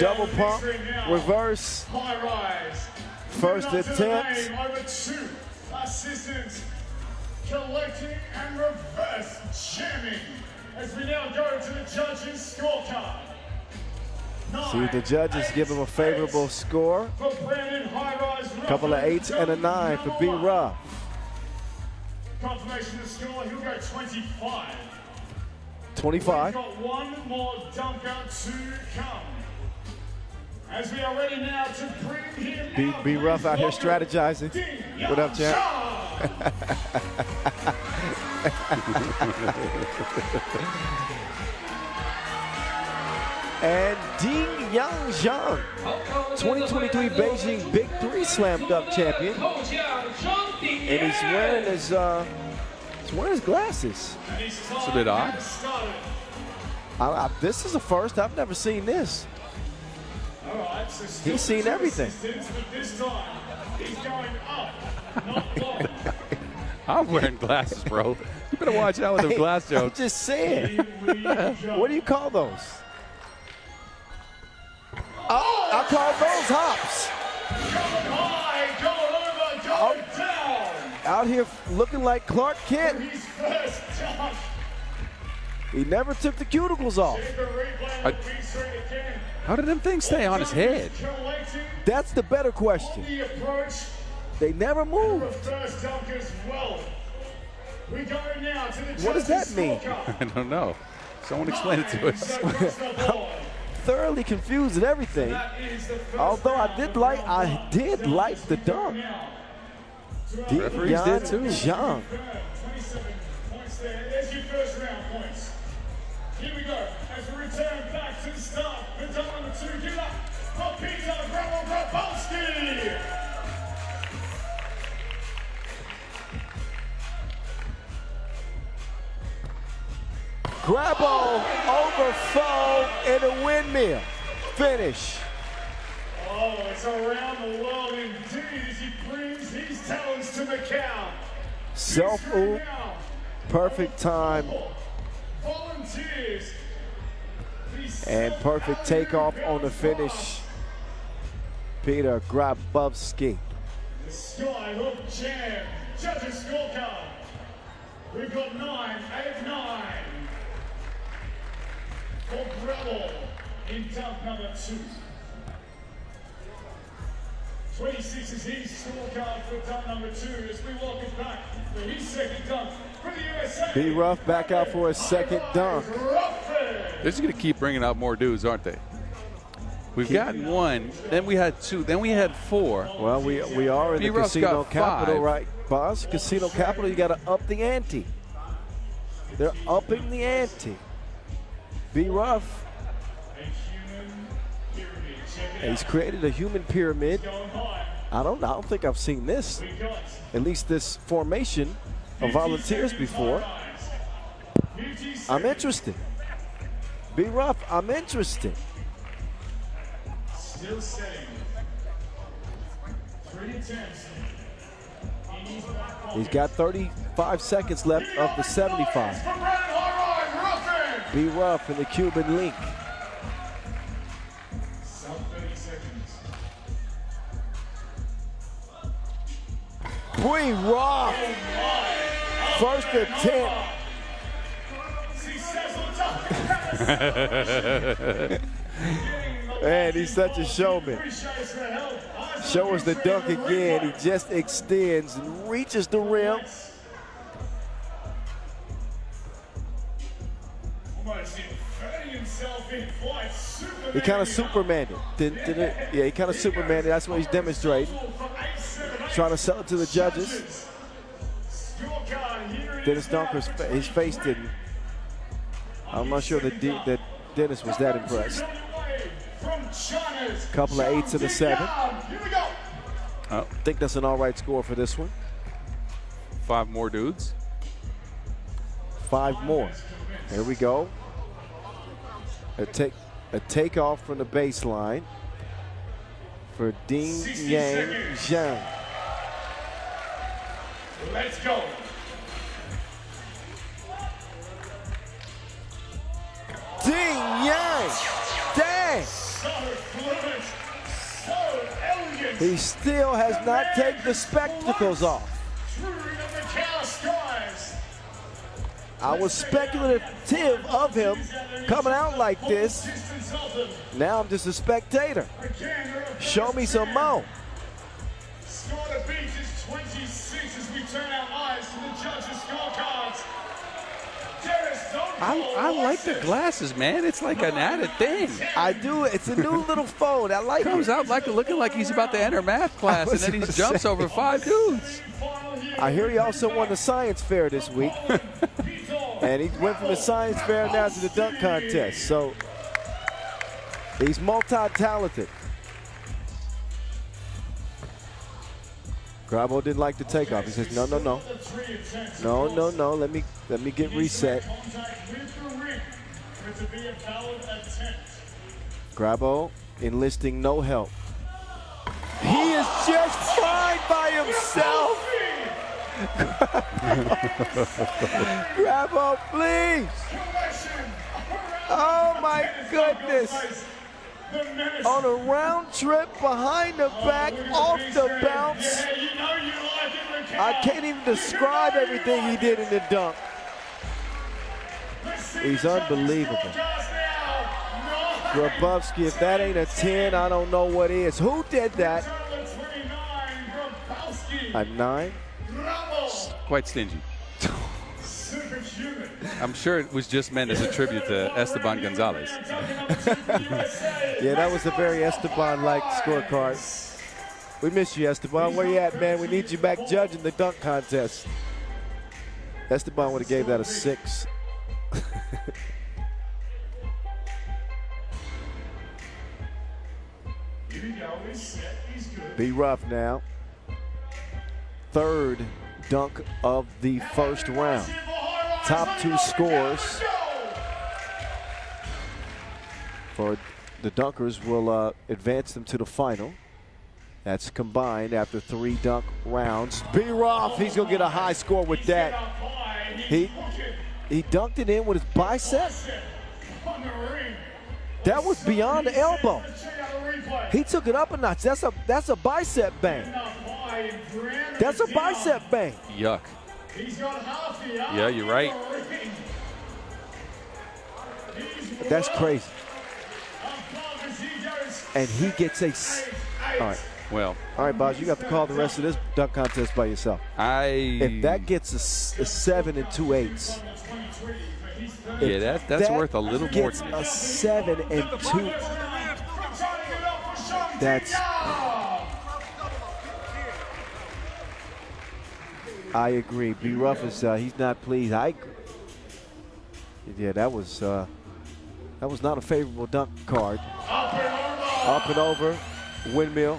Double pump, reverse. First attempt. Over 2 assistants collecting and reverse jamming as we now go to the judges' scorecard. See, the judges give him a favorable score. A couple of 8s and a 9 for B. Ruff. Confirmation of score, he'll go 25. 25. We've got 1 more dunker to come. As we are ready now to bring him out. B. Ruff out here strategizing. What up, champ? And Ding Yang Zhang, 2023 Beijing Big 3 Slam Dunk champion. And he's wearing his glasses. It's a bit odd. This is a first. I've never seen this. He's seen everything. This time, he's going up, not down. I'm wearing glasses, bro. You better watch out with them glass I'm jokes. just saying. What do you call those? Oh, I call those hops. Going down. Out here looking like Clark Kent. His first dunk. He never took the cuticles off. How did them things stay on his head? That's the better question. They never moved. What does that mean? I don't know. Someone explain it to us. Thoroughly confused at everything. Although I did like the dunk. Referees did too. Chong. to start the dunk number 2. Give it up for Peter Grabowski. Grabo over foe in a windmill. Finish. Oh, it's around the world indeed as he brings his talents to Macau. Self-oop, perfect time, Volunteers. and perfect takeoff on the finish. Peter Grabowski. The sky hook jam. Judges scorecard. We've got 9, 8, 9. For Grabo in dunk number 2. 26 is his scorecard for dunk number 2 as we welcome back for his second dunk for the USA. B. Ruff back out for his second dunk. They're just going to keep bringing out more dudes, aren't they? We've gotten 1, then we had 2, then we had 4. Well, we are in the B-Ruff's casino got capital, 5. right, boss? Casino capital, you got to up the ante. They're upping the ante. B. Ruff. He's created a human pyramid. I don't think I've seen this, at least this formation of volunteers before. I'm interested. B. Ruff, I'm interested. Still setting. 3 attempts. He's got 35 seconds left of the 75. B. Ruff in the Cuban link. B. Ruff, first attempt. Man, he's such a showman. Show us the dunk again. He just extends and reaches the rim. He kind of Supermaned it. Yeah, he kind of Supermaned it. That's what he's demonstrating. Trying to sell it to the judges. Dennis Dunker's his face didn't. I'm not sure that Dennis was that impressed. Couple of 8s and a 7. I think that's an all right score for this one. 5 more dudes. 5 more. Here we go. A takeoff from the baseline for Ding Yang Zhang. Let's go. Ding Yang. Dang. So fluent, so elegant. He still has not taken the spectacles off. Through the Macau skies. I was speculative of him coming out like this. Now I'm just a spectator. Show me some more. Score to beat is 26 as we turn our eyes to the judges' scorecards. I like the glasses, man. It's like an added thing. I do. It's a new little phone. I like Comes it. out looking like he's about to enter math class, and then he jumps over 5 dudes. I hear he also won the science fair this week. And he went from the science fair now to the dunk contest. So he's multi-talented. Grabo didn't like the takeoff. He says, no. Let me get reset. Grabo enlisting no help. He is just fine by himself. Grabo, please. Oh my goodness. On a round trip behind the back, off the bounce. I can't even describe everything he did in the dunk. He's unbelievable. Grabowski, if that ain't a 10, I don't know what is. Who did that? A 9? Quite stingy. I'm sure it was just meant as a tribute to Esteban Gonzalez. Yeah, that was a very Esteban-like scorecard. We miss you, Esteban. Where you at, man? We need you back judging the dunk contest. Esteban would have gave that a 6. Be rough now. Third dunk of the first round. Top two scores for the dunkers will advance them to the final. That's combined after 3 dunk rounds. Be rough, he's gonna get a high score with that. He dunked it in with his bicep. That was beyond the elbow. He took it up a notch. That's a bicep bang. That's a bicep bang. Yuck. Yeah, you're right. That's crazy. And he gets a. All right. Well. All right, Boz, you got to call the rest of this dunk contest by yourself. If that gets a 7 2/8. Yeah, that's worth a little more. Gets a 7 2. That's. I agree. B Rough is he's not pleased. I agree. Yeah, that was not a favorable dunk card. Up and over, windmill.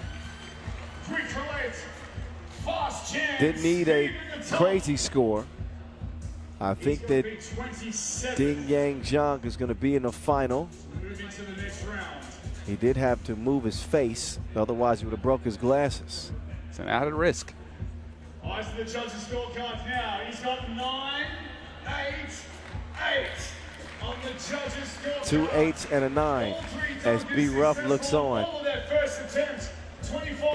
Didn't need a crazy score. I think that Ding Yang Zhang is going to be in the final. He did have to move his face, otherwise he would have broke his glasses. It's an added risk. Eyes to the judges' scorecard now. He's got 9, 8, 8 on the judges' scorecard. 2 8s and a 9 as B Rough looks on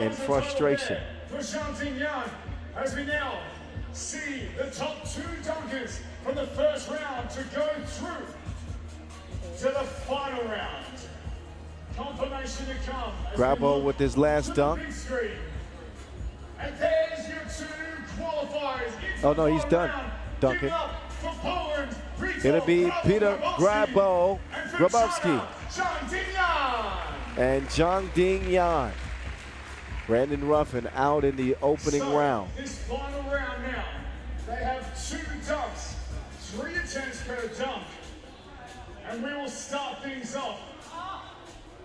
in frustration. For Shanting Yan, as we now see the top 2 dunkers from the first round to go through to the final round. Confirmation to come. Grabo with his last dunk. And there's your 2 qualifiers. Oh no, he's done dunking. It'll be Peter Grabowski and Zhang Ding Yan. Brandon Ruffin out in the opening round. This final round now, they have 2 dunks, 3 attempts per dunk. And we will start things off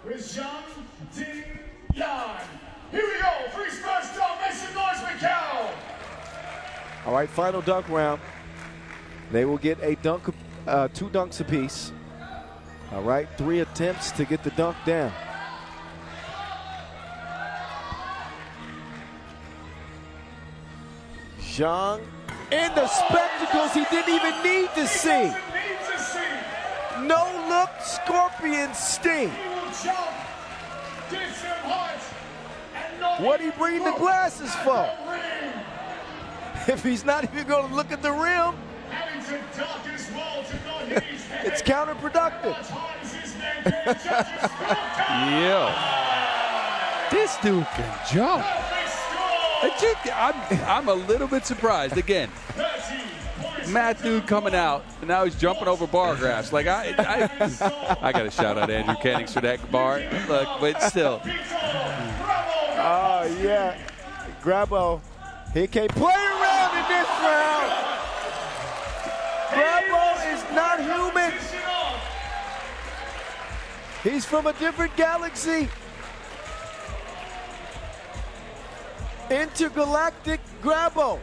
with Zhang Ding Yan. Here we go for his first dunk. Make some noise, Macau. All right, final dunk round. They will get a dunk, 2 dunks apiece. All right, 3 attempts to get the dunk down. Zhang in the spectacles he didn't even need to see. No look, scorpion sting. What he bring the glasses for? If he's not even going to look at the rim, it's counterproductive. Yeah. This dude can jump. I'm a little bit surprised. Again, Matt dude coming out, and now he's jumping over bar graphs. Like I got to shout out Andrew Kennings for that bar. Look, but still. Oh yeah, Grabo, he can't play around in this round. Grabo is not human. He's from a different galaxy. Intergalactic Grabo.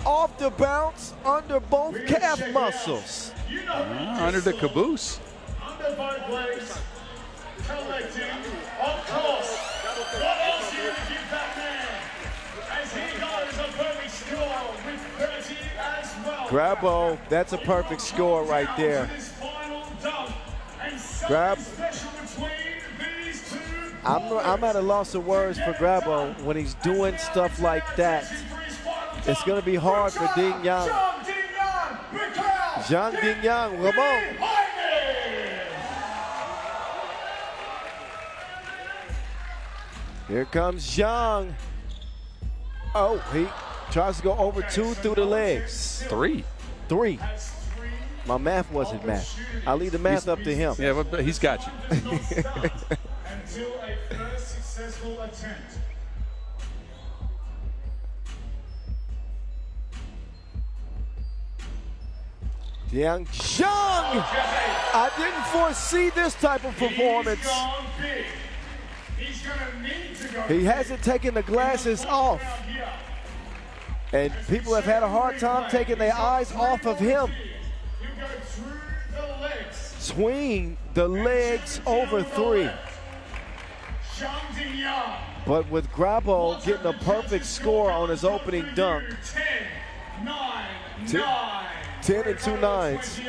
Off the bounce, under both calf muscles. Under the caboose. Under both legs, collecting, of course. What else are you going to give that man? As he goes a perfect score with 30 as well. Grabo, that's a perfect score right there. Grab. I'm at a loss of words for Grabo when he's doing stuff like that. It's going to be hard for Ding Yang. Zhang Ding Yang, come on. Here comes Zhang. Oh, he tries to go over 2 through the legs. 3. My math wasn't math. I'll leave the math up to him. Yeah, but he's got you. Until a first successful attempt. Yang Chong! I didn't foresee this type of performance. He hasn't taken the glasses off. And people have had a hard time taking their eyes off of him. Swing the legs over 3. But with Grabo getting a perfect score on his opening dunk. 10 and 2 nines.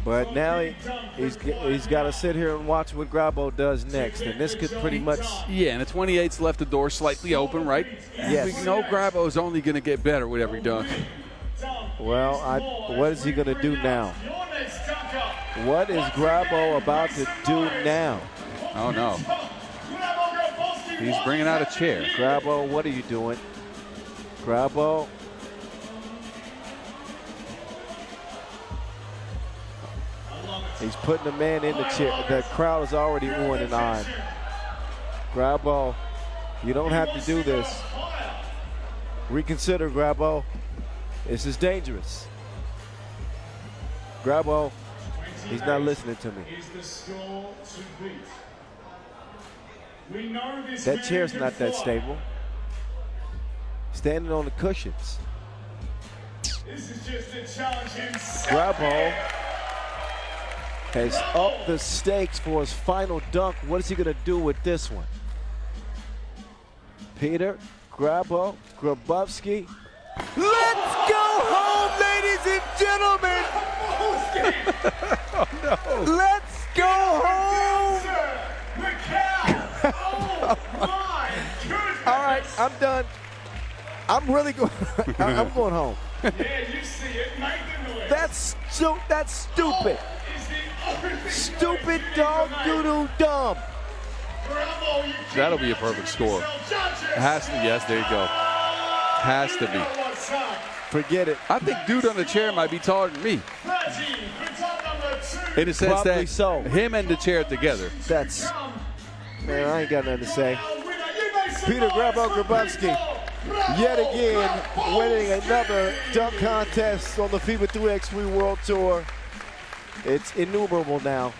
But now he's got to sit here and watch what Grabo does next. And this could pretty much... Yeah, and the 28's left the door slightly open, right? Yes. We know Grabo's only going to get better with every dunk. Well, what is he going to do now? What is Grabo about to do now? Oh, no. He's bringing out a chair. Grabo, what are you doing? Grabo. He's putting the man in the chair. The crowd is already oohing and eyeing. Grabo, you don't have to do this. Reconsider, Grabo. This is dangerous. Grabo, he's not listening to me. That chair's not that stable. Standing on the cushions. Grabo has upped the stakes for his final dunk. What is he going to do with this one? Peter, Grabo, Grabowski. Let's go home, ladies and gentlemen! Oh, no. Let's go home! All right, I'm done. I'm really going. I'm going home. Yeah, you see it. That's stupid. Stupid dog doo-doo dumb. That'll be a perfect score. It has to. Yes, there you go. Has to be. Forget it. I think dude on the chair might be taller than me. In the sense Probably that so. Him and the chair together. That's, man, I ain't got nothing to say. Peter Grabowski, yet again, winning another dunk contest on the FIBA 3x3 World Tour. It's innumerable now.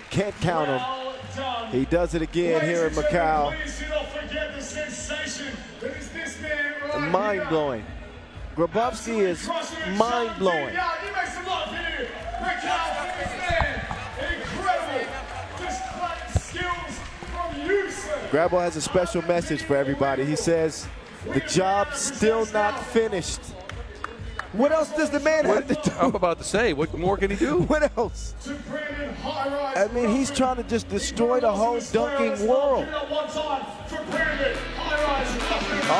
Can't count him. He does it again here in Macau. Mind-blowing. Grabowski is mind-blowing. Grabo has a special message for everybody. He says, the job's still not finished. What else does the man have to do? I'm about to say, what more can he do? What else? I mean, he's trying to just destroy the whole dunking world. All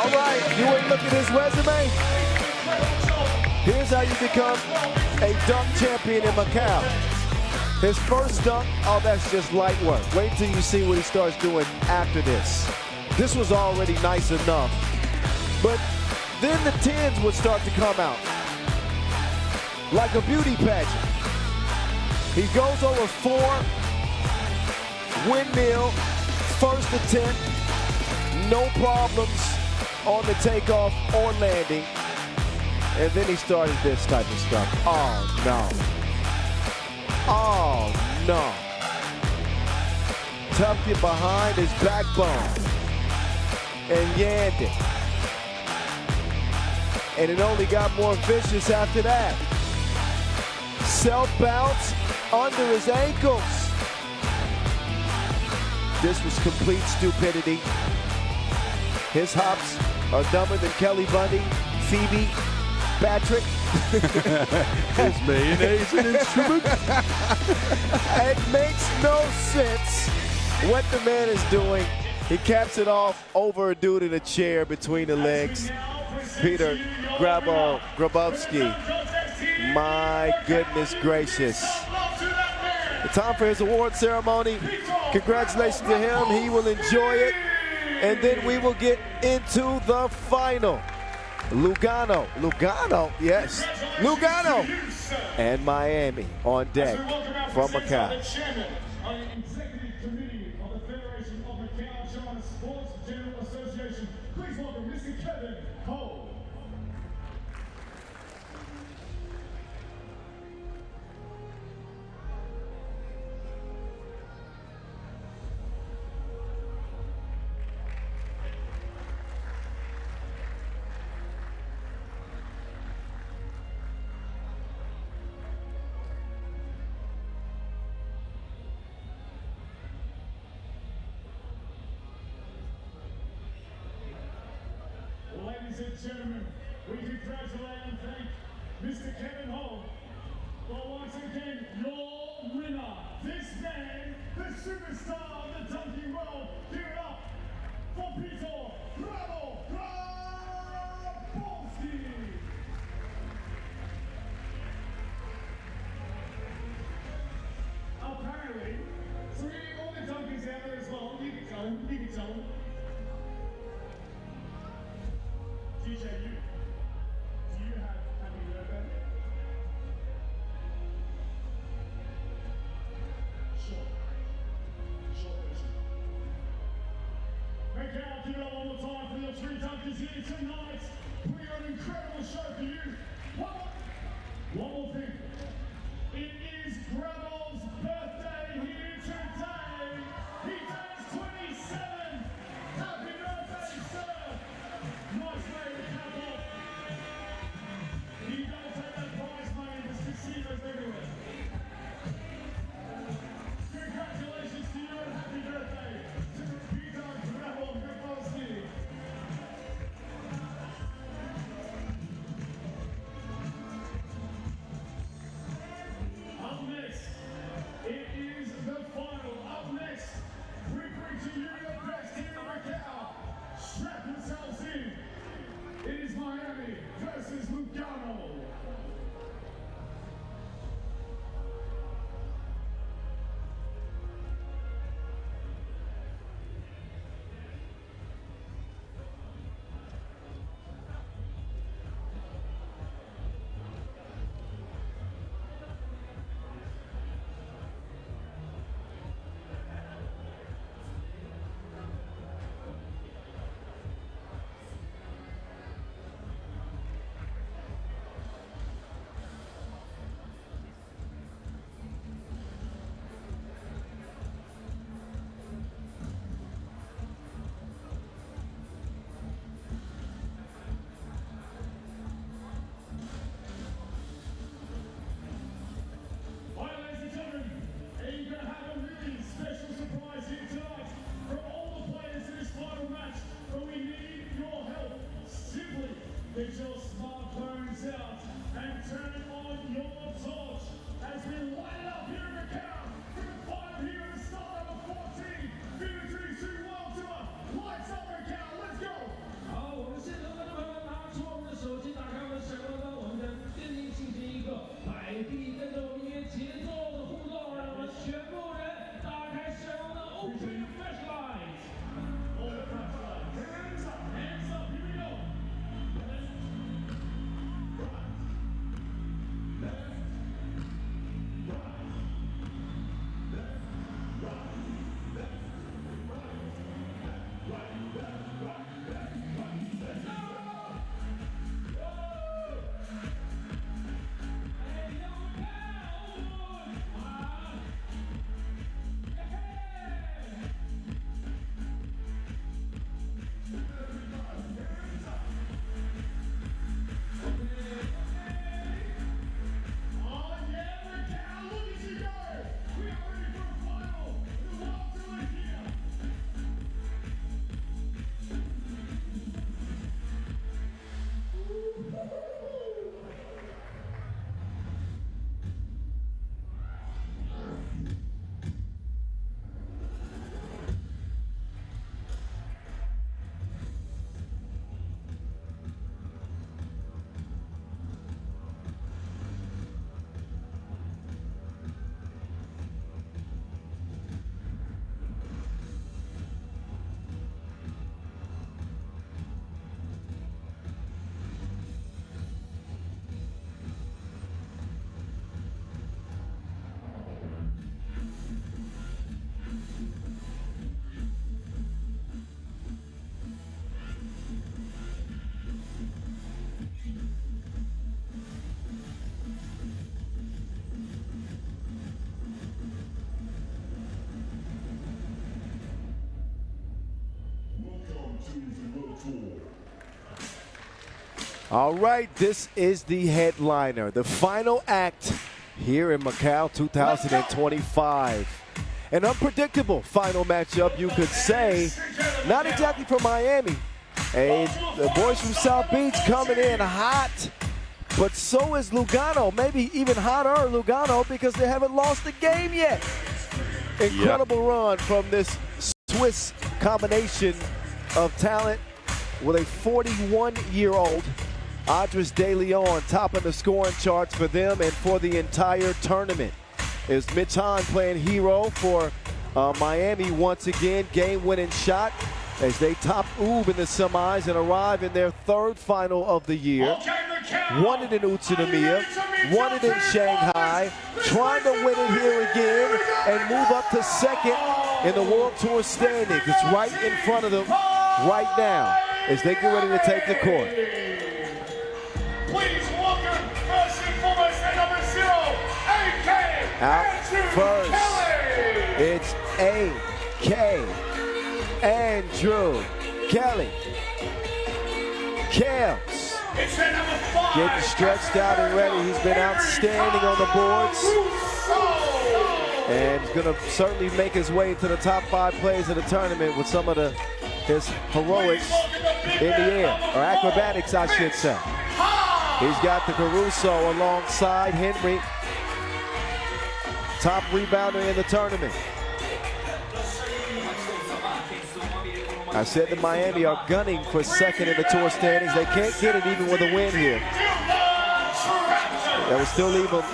right, you want to look at his resume? Here's how you become a dunk champion in Macau. His first dunk, oh, that's just light work. Wait till you see what he starts doing after this. This was already nice enough. But then the 10s would start to come out. Like a beauty pageant. He goes over 4, windmill, first attempt, no problems on the takeoff or landing. And then he started this type of stuff. Oh, no. Oh, no. Tucked it behind his backbone and yanned it. And it only got more vicious after that. Self-bounce under his ankles. This was complete stupidity. His hops are dumber than Kelly Bundy, Phoebe, Patrick. Is mayonnaise an instrument? It makes no sense what the man is doing. He caps it off over a dude in a chair between the legs. Peter Grabowski. My goodness gracious. The time for his award ceremony. Congratulations to him. He will enjoy it. And then we will get into the final. Lugano, yes, Lugano and Miami on deck from Macau. Ladies and gentlemen, we congratulate and thank Mr. Kevin Hall for once again your winner. This man, the superstar of the donkey world. Give it up for Peter Bravo Grabowski. Apparently, so all the donkeys out there as well. You can tell them. You can tell them. DJ, do you have happy birthday? Short version. Macau, give it up one more time for your three donkeys here tonight. Putting on an incredible show for you. One more thing. It is Grabov's birthday here today. He turns 27. Happy birthday, sir. Nice way to cap off. You gotta take that prize money. There's casinos everywhere. Congratulations to you and happy birthday to Peter Grabowski. Up next, it is the final. Up next, we bring to you the best here in Macau. Strap yourselves in. It is Miami versus Lugano. Get your smartphones out and turn on your torch as we light it up here in Macau for the final here at the start number 14. Victory to World Tour. Lights up Macau, let's go! 好，我们现场观众朋友们拿出我们的手机，打开我们的闪光灯，我们的电力进行一个摆地跟着我们音乐节奏的互动，让我们全部人打开闪光灯 ，Open your flashlights。All the flashlights. Hands up, hands up, here we go. All right, this is the headliner, the final act here in Macau 2025. An unpredictable final matchup, you could say. Not exactly from Miami, And the boys from South Beach coming in hot, but so is Lugano. Maybe even hotter, Lugano, because they haven't lost a game yet. Incredible run from this Swiss combination of talent with a 41-year-old Andres De Leon topping the scoring charts for them and for the entire tournament. Is Mitch Hahn playing hero for Miami once again, game-winning shot as they top Ub in the semis and arrive in their third final of the year. Won it in Utsunomiya, won it in Shanghai, trying to win it here again and move up to second in the World Tour standings. It's right in front of them right now as they get ready to take the court. Please welcome first and foremost at number 0, AK. Out first, it's AK. Andrew Kelly. Kels getting stretched out and ready. He's been outstanding on the boards. And he's going to certainly make his way to the top 5 players of the tournament with some of his heroics in the air, or acrobatics, I should say. He's got the Caruso alongside Henry, top rebounder in the tournament. I said that Miami are gunning for second in the tour standings. They can't get it even with a win here. That would still leave them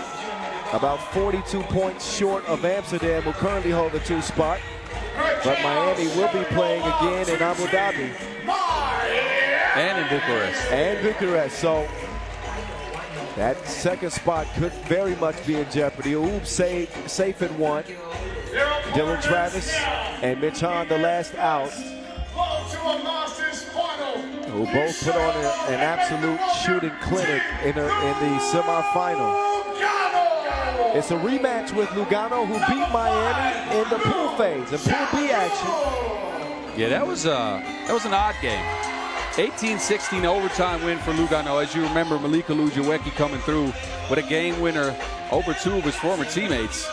about 42 points short of Amsterdam, who currently hold the 2 spot. But Miami will be playing again in Abu Dhabi. And in Bucharest. And Bucharest. So that second spot could very much be in jeopardy. Ub safe in 1. Dylan Travis and Mitch Hahn the last out, who both put on an absolute shooting clinic in the semifinal. It's a rematch with Lugano, who beat Miami in the pool phase, and Pool B action. Yeah, that was an odd game. 18-16 overtime win for Lugano. As you remember, Malika Lujawecki coming through with a game winner over 2 of his former teammates.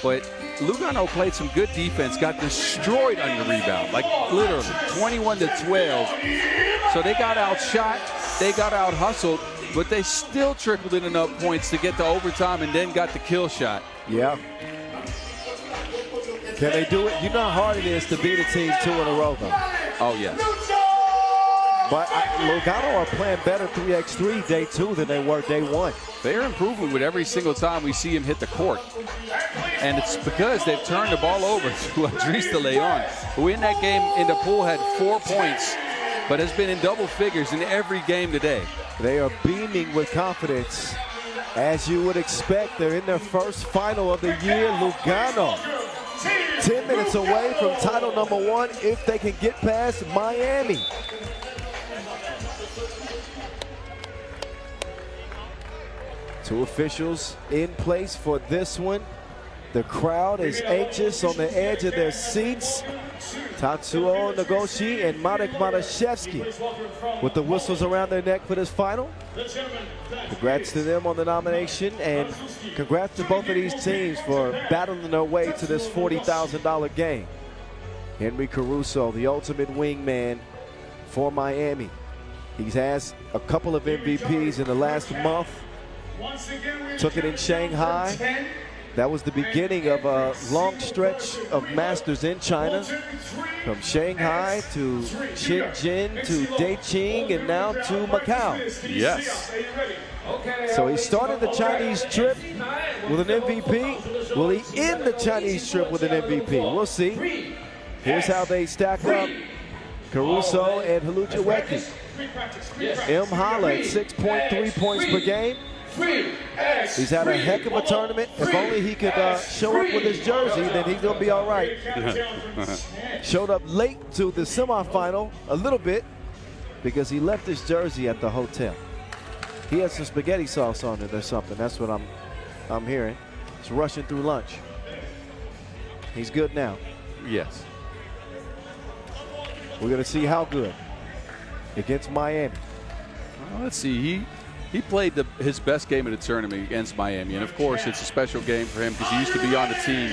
But Lugano played some good defense, got destroyed on the rebound, like literally 21-12. So they got outshot, they got out hustled, but they still trickled in enough points to get to overtime and then got the kill shot. Yeah. Can they do it? You know how hard it is to beat a team 2 in a row, though. Oh, yes. But Lugano are playing better 3x3 day 2 than they were day 1. They're improving with every single time we see him hit the court. And it's because they've turned the ball over to Andres De Leon, who in that game in the pool had 4 points, but has been in double figures in every game today. They are beaming with confidence, as you would expect. They're in their first final of the year. Lugano, 10 minutes away from title number 1 if they can get past Miami. Two officials in place for this one. The crowd is anxious on the edge of their seats. Tatsuo Nagoshi and Marek Marashevsky with the whistles around their neck for this final. Congrats to them on the nomination, and congrats to both of these teams for battling their way to this $40,000 game. Henry Caruso, the ultimate wingman for Miami. He's had a couple of MVPs in the last month. Took it in Shanghai. That was the beginning of a long stretch of Masters in China, from Shanghai to Shenzhen to Beijing and now to Macau. Yes. So he started the Chinese trip with an MVP. Will he end the Chinese trip with an MVP? We'll see. Here's how they stack up. Caruso and Lujawecki. M. Holla at 6.3 points per game. He's had a heck of a tournament. If only he could show up with his jersey, then he's going to be all right. Showed up late to the semifinal a little bit because he left his jersey at the hotel. He had some spaghetti sauce on it or something. That's what I'm hearing. He's rushing through lunch. He's good now. Yes. We're going to see how good against Miami. Well, let's see. He played his best game of the tournament against Miami. And, of course, it's a special game for him because he used to be on the team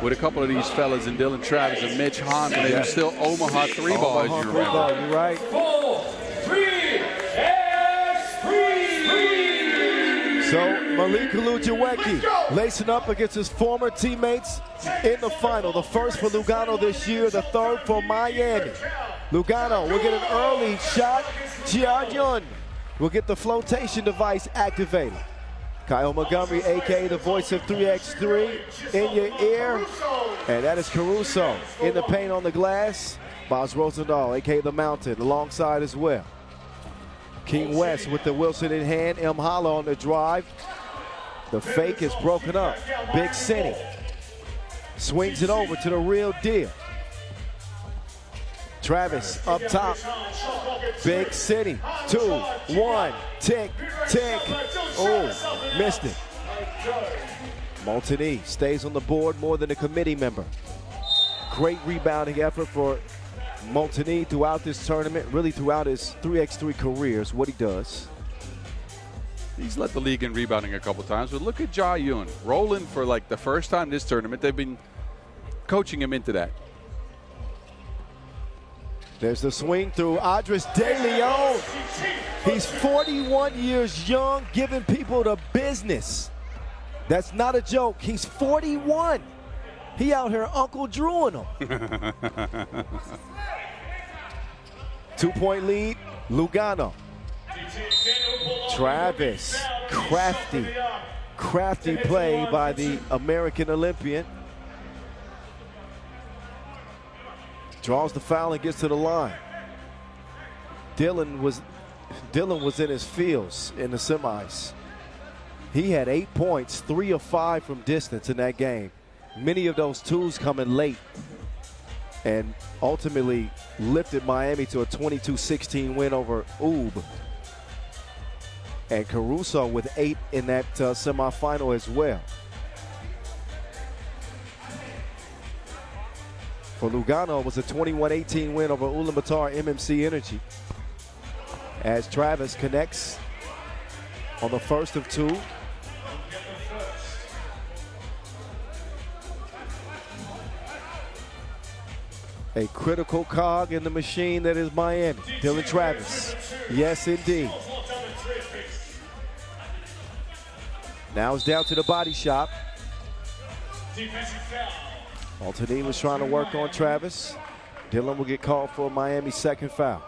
with a couple of these fellas, and Dylan Travis and Mitch Hahn, when they were still Omaha 3 ball, as you remember. You're right. So Malik Ulujuweki lacing up against his former teammates in the final. The first for Lugano this year, the third for Miami. Lugano will get an early shot. Jia Yun will get the flotation device activated. Kyle Montgomery, aka the voice of 3x3, in your ear. And that is Caruso in the paint on the glass. Boz Rosendahl, aka the Mountain, alongside as well. King West with the Wilson in hand. M. Holla on the drive. The fake is broken up. Big City swings it over to the real deal. Travis up top. Big City. 2-1. Tick, tick. Oh, missed it. Montani stays on the board more than a committee member. Great rebounding effort for Montani throughout this tournament, really throughout his 3x3 careers, what he does. He's led the league in rebounding a couple times, but look at Jia Yun rolling for like the first time this tournament. They've been coaching him into that. There's the swing through Adris De Leon. He's 41 years young, giving people the business. That's not a joke. He's 41. He out here Uncle Drewing them. 2-point lead, Lugano. Travis, crafty play by the American Olympian. Draws the foul and gets to the line. Dylan was in his fields in the semis. He had 8 points, 3 of 5 from distance in that game. Many of those twos coming late, and ultimately lifted Miami to a 22-16 win over UB. And Caruso with 8 in that semifinal as well. For Lugano, it was a 21-18 win over Ulamatar MMC Energy. As Travis connects on the first of two. A critical cog in the machine that is Miami. Dylan Travis. Yes, indeed. Now it's down to the body shop. Montani was trying to work on Travis. Dylan will get called for Miami's second foul.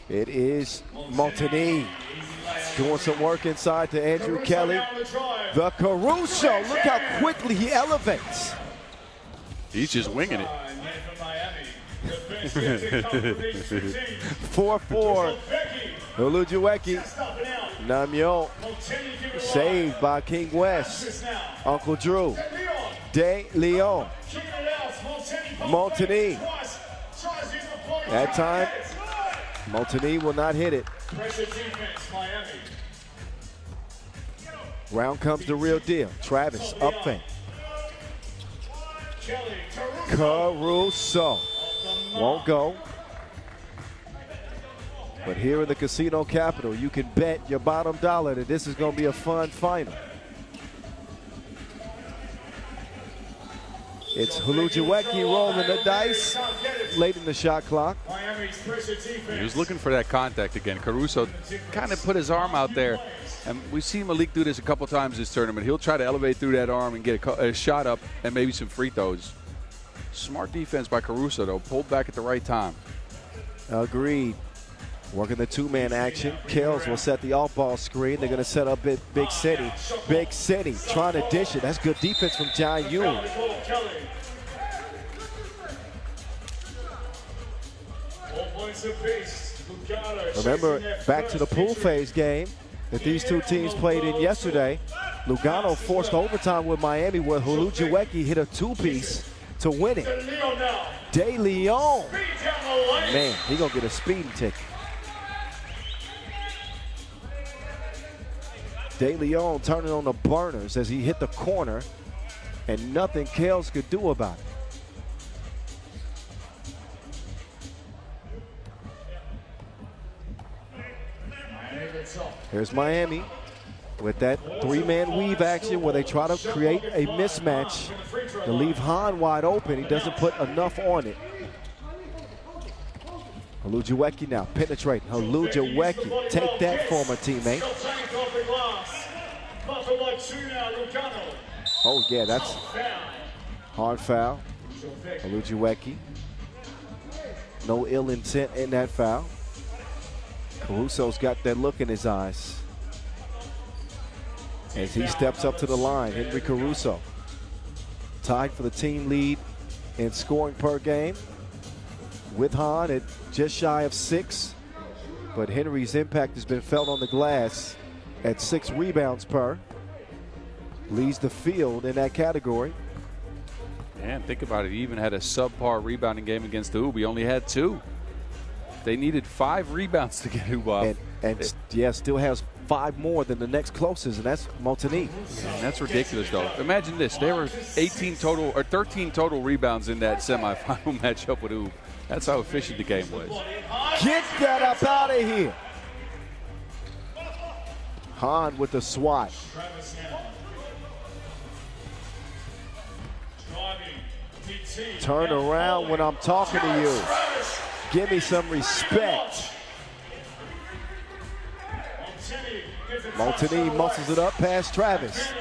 It is Montani doing some work inside to Andrew Kelly. The Caruso, look how quickly he elevates. He's just winging it. 4-4. Ulujuweki. Namyo. Saved by King West. Uncle Drew. De Leon. Montani. That time, Montani will not hit it. Round comes the real deal. Travis, up fake. Caruso. Won't go. But here in the casino capital, you can bet your bottom dollar that this is going to be a fun final. It's Ulujuweki rolling the dice late in the shot clock. He was looking for that contact again. Caruso kind of put his arm out there. And we've seen Malik do this a couple times this tournament. He'll try to elevate through that arm and get a shot up and maybe some free throws. Smart defense by Caruso, though. Pulled back at the right time. Agreed. Working the two-man action. Kells will set the off-ball screen. They're going to set up Big City. Big City trying to dish it. That's good defense from Jia Yun. Remember, back to the pool phase game that these two teams played in yesterday. Lugano forced overtime with Miami where Ulujuweki hit a two-piece to win it. De Leon. Man, he going to get a speeding ticket. De Leon turning on the burners as he hit the corner, and nothing Kells could do about it. Here's Miami with that three-man weave action where they try to create a mismatch to leave Hahn wide open. He doesn't put enough on it. Olujuweki now penetrating. Olujuweki, take that, former teammate. Oh yeah, that's hard foul. Olujuweki. No ill intent in that foul. Caruso's got that look in his eyes as he steps up to the line. Henry Caruso tied for the team lead in scoring per game with Hahn at just shy of 6, but Henry's impact has been felt on the glass at 6 rebounds per. Leads the field in that category. Man, think about it. He even had a subpar rebounding game against the Hoop. He only had 2. They needed 5 rebounds to get Hoop off. And yeah, still has 5 more than the next closest, and that's Montigny. Man, that's ridiculous, though. Imagine this. There were 18 total or 13 total rebounds in that semifinal matchup with Hoop. That's how efficient the game was. Get that up out of here. Hahn with the swat. Turn around when I'm talking to you. Give me some respect. Montigny muscles it up past Travis.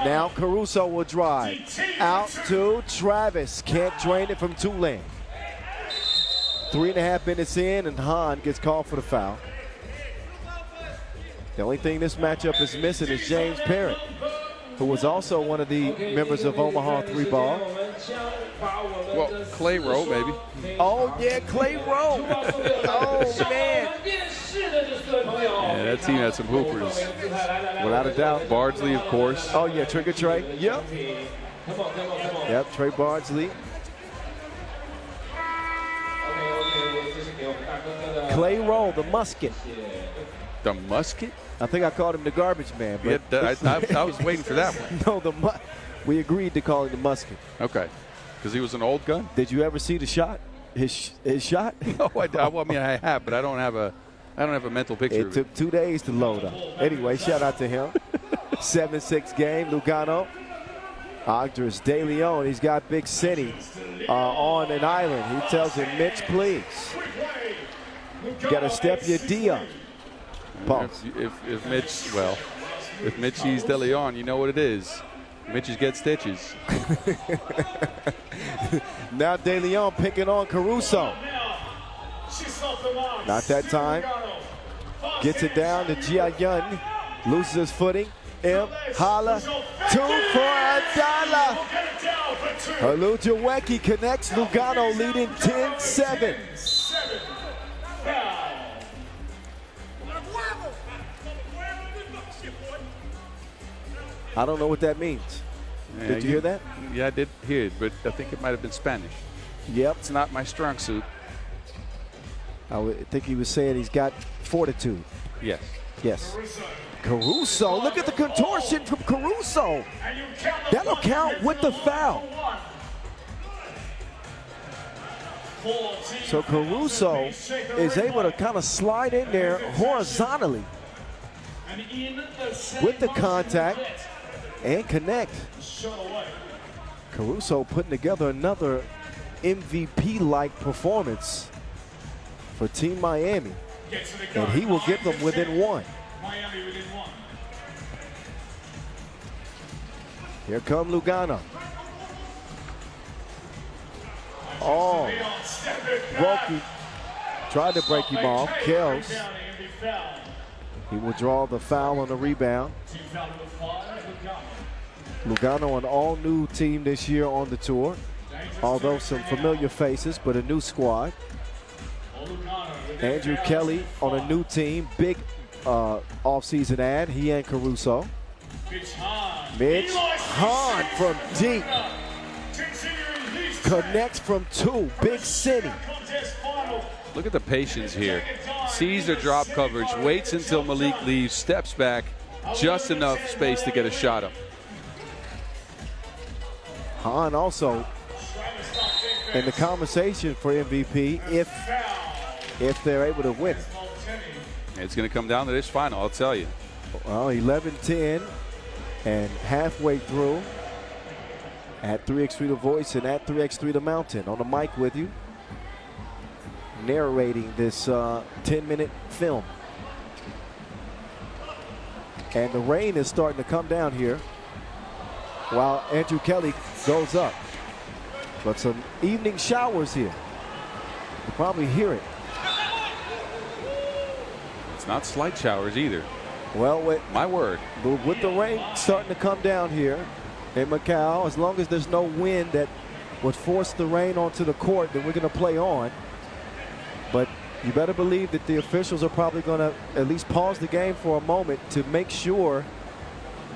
Now Caruso will drive. Out to Travis. Can't drain it from Tulane. 3.5 minutes in, and Hahn gets called for the foul. The only thing this matchup is missing is James Parent, who was also one of the members of Omaha 3-ball. Well, Clay Rowe, maybe. Oh, yeah, Clay Rowe. Oh, man. Yeah, that team had some hoopers. Without a doubt. Bardsley, of course. Oh, yeah, Trigger Trey. Yep. Yep, Trey Bardsley. Clay Rowe, the musket. The musket? I think I called him the garbage man. But Yeah, I was waiting for that one. No, we agreed to call him the musket. Okay, because he was an old gun? Did you ever see the shot? His shot? No, I have, but I don't have a mental picture. It took 2 days to load up. Anyway, shout out to him. 7-6 game, Lugano. Andres De Leon, he's got Big City on an island. He tells him, Mitch, please. Got to step your D up. Pumps. If Mitch sees De Leon, you know what it is. Mitch's get stitches. Now De Leon picking on Caruso. Not that time. Gets it down to Jia Yun. Loses his footing. Holla. 2 for $1. Olujuweki connects. Lugano leading 10-7. I don't know what that means. Yeah, Did you hear that? Yeah, I did hear it, but I think it might have been Spanish. Yep. It's not my strong suit. I think he was saying he's got fortitude. Yes. Yes. Caruso, look at the contortion from Caruso. That'll count with the foul. So Caruso is able to kind of slide in there horizontally with the contact and connect. Caruso putting together another MVP-like performance for Team Miami, and he will get them within 1. Here come Lugano. Oh, Roki tried to break him off. Kills. He will draw the foul on the rebound. Lugano, an all-new team this year on the tour. Although some familiar faces, but a new squad. Andrew Kelly on a new team. Big off-season ad. He and Caruso. Mitch Hahn from deep. Connects from 2. Big City. Look at the patience here. Sees the drop coverage, waits until Malik leaves, steps back, just enough space to get a shot up. Hahn also in the conversation for MVP if they're able to win. It's going to come down to this final, I'll tell you. Well, 11-10 and halfway through. At 3x3 The Voice and at 3x3 The Mountain. On the mic with you. narrating this 10-minute film. And the rain is starting to come down here while Andrew Kelly goes up. But some evening showers here. You probably hear it. It's not slight showers either. Well, my word. With the rain starting to come down here in Macau, as long as there's no wind that would force the rain onto the court, then we're going to play on. But you better believe that the officials are probably going to at least pause the game for a moment to make sure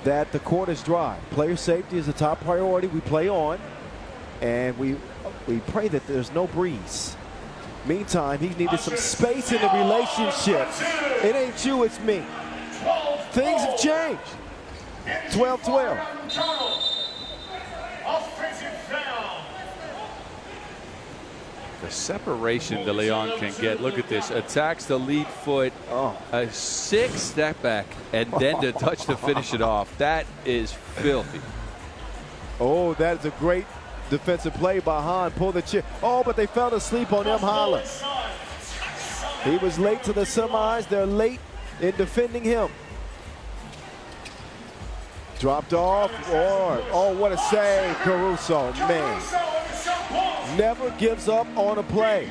that the court is dry. Player safety is the top priority. We play on, and we pray that there's no breeze. Meantime, he needed some space in the relationship. It ain't you, it's me. Things have changed. 12-12. The separation De Leon can get. Look at this. Attacks the lead foot. A 6 step back, and then to touch to finish it off. That is filthy. Oh, that is a great defensive play by Han. Pull the chip. Oh, but they fell asleep on M. Holla. He was late to the semis. They're late in defending him. Dropped off. Oh, what a save, Caruso. Man. Never gives up on a play.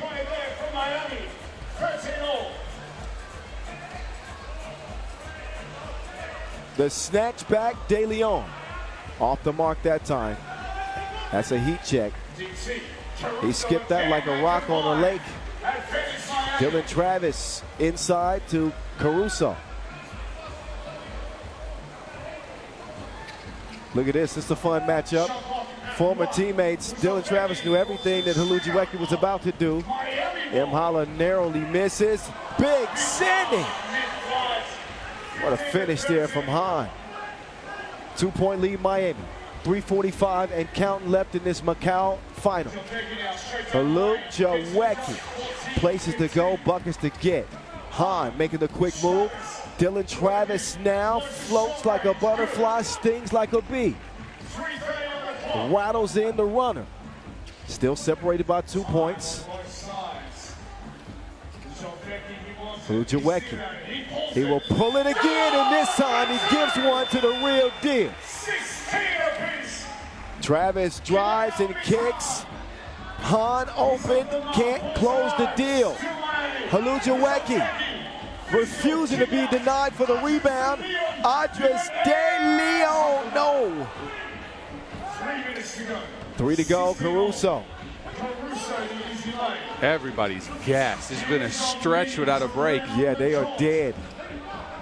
The snatch back, De Leon. Off the mark that time. That's a heat check. He skipped that like a rock on a lake. Dylan Travis inside to Caruso. Look at this. It's a fun matchup. Former teammates, Dylan Travis knew everything that Hulujiweki was about to do. M. Holla narrowly misses. Big sending. What a finish there from Han. 2-point lead Miami. 3:45 and counting left in this Macau final. Hulujiweki. Places to go, buckets to get. Han making the quick move. Dylan Travis now floats like a butterfly, stings like a bee. Rattles in the runner. Still separated by 2 points. Hulujiweki. He will pull it again, and this time he gives one to the real deal. Travis drives and kicks. Han open, can't close the deal. Hulujiweki refusing to be denied for the rebound. Andres De Leon, no. 3 to go, Caruso. Everybody's gassed. It's been a stretch without a break. Yeah, they are dead.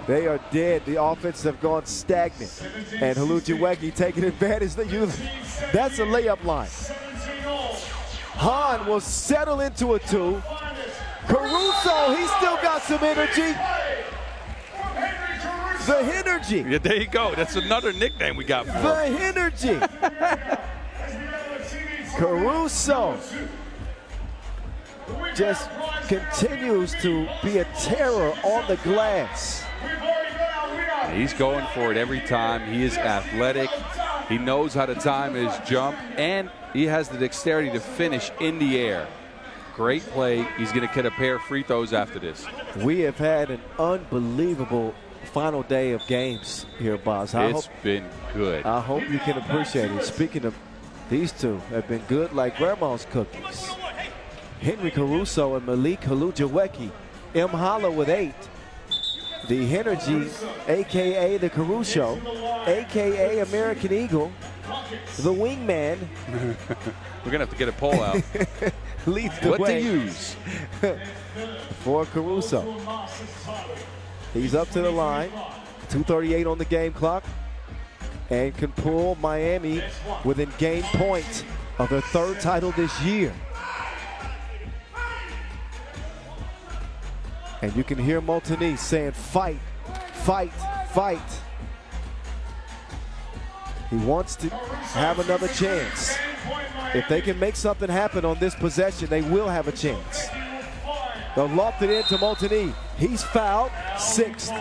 They are dead. The offense have gone stagnant. And Hulujiweki taking advantage. That's a layup line. Han will settle into a 2. Caruso, he still got some energy. The energy. Yeah, there you go. That's another nickname we got for him. The energy. Caruso just continues to be a terror on the glass. He's going for it every time. He is athletic. He knows how to time his jump, and he has the dexterity to finish in the air. Great play. He's going to get a pair of free throws after this. We have had an unbelievable final day of games here, Boz. It's been good. I hope you can appreciate it. Speaking of, these two have been good like grandma's cookies. Henry Caruso and Malik Hulujiweki. M. Holla with 8. The energy, a.k.a. the Caruso, a.k.a. American Eagle, the wingman. We're going to have to get a poll out. Leads the way. What to use? For Caruso. He's up to the line. 2:38 on the game clock. And can pull Miami within game point of their 3rd title this year. And you can hear Montanese saying, fight, fight, fight. He wants to have another chance. If they can make something happen on this possession, they will have a chance. They'll loft it into Montanese. He's fouled, 6th.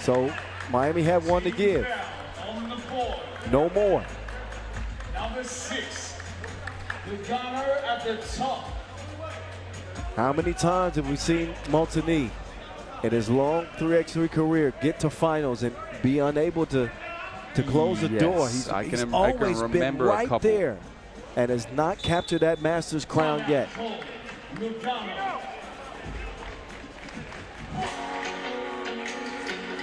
So Miami have 1 to give. No more. Number 6, Lugano at the top. How many times have we seen Montigny in his long 3x3 career get to finals and be unable to close the door? He's always been right there and has not captured that Masters crown yet.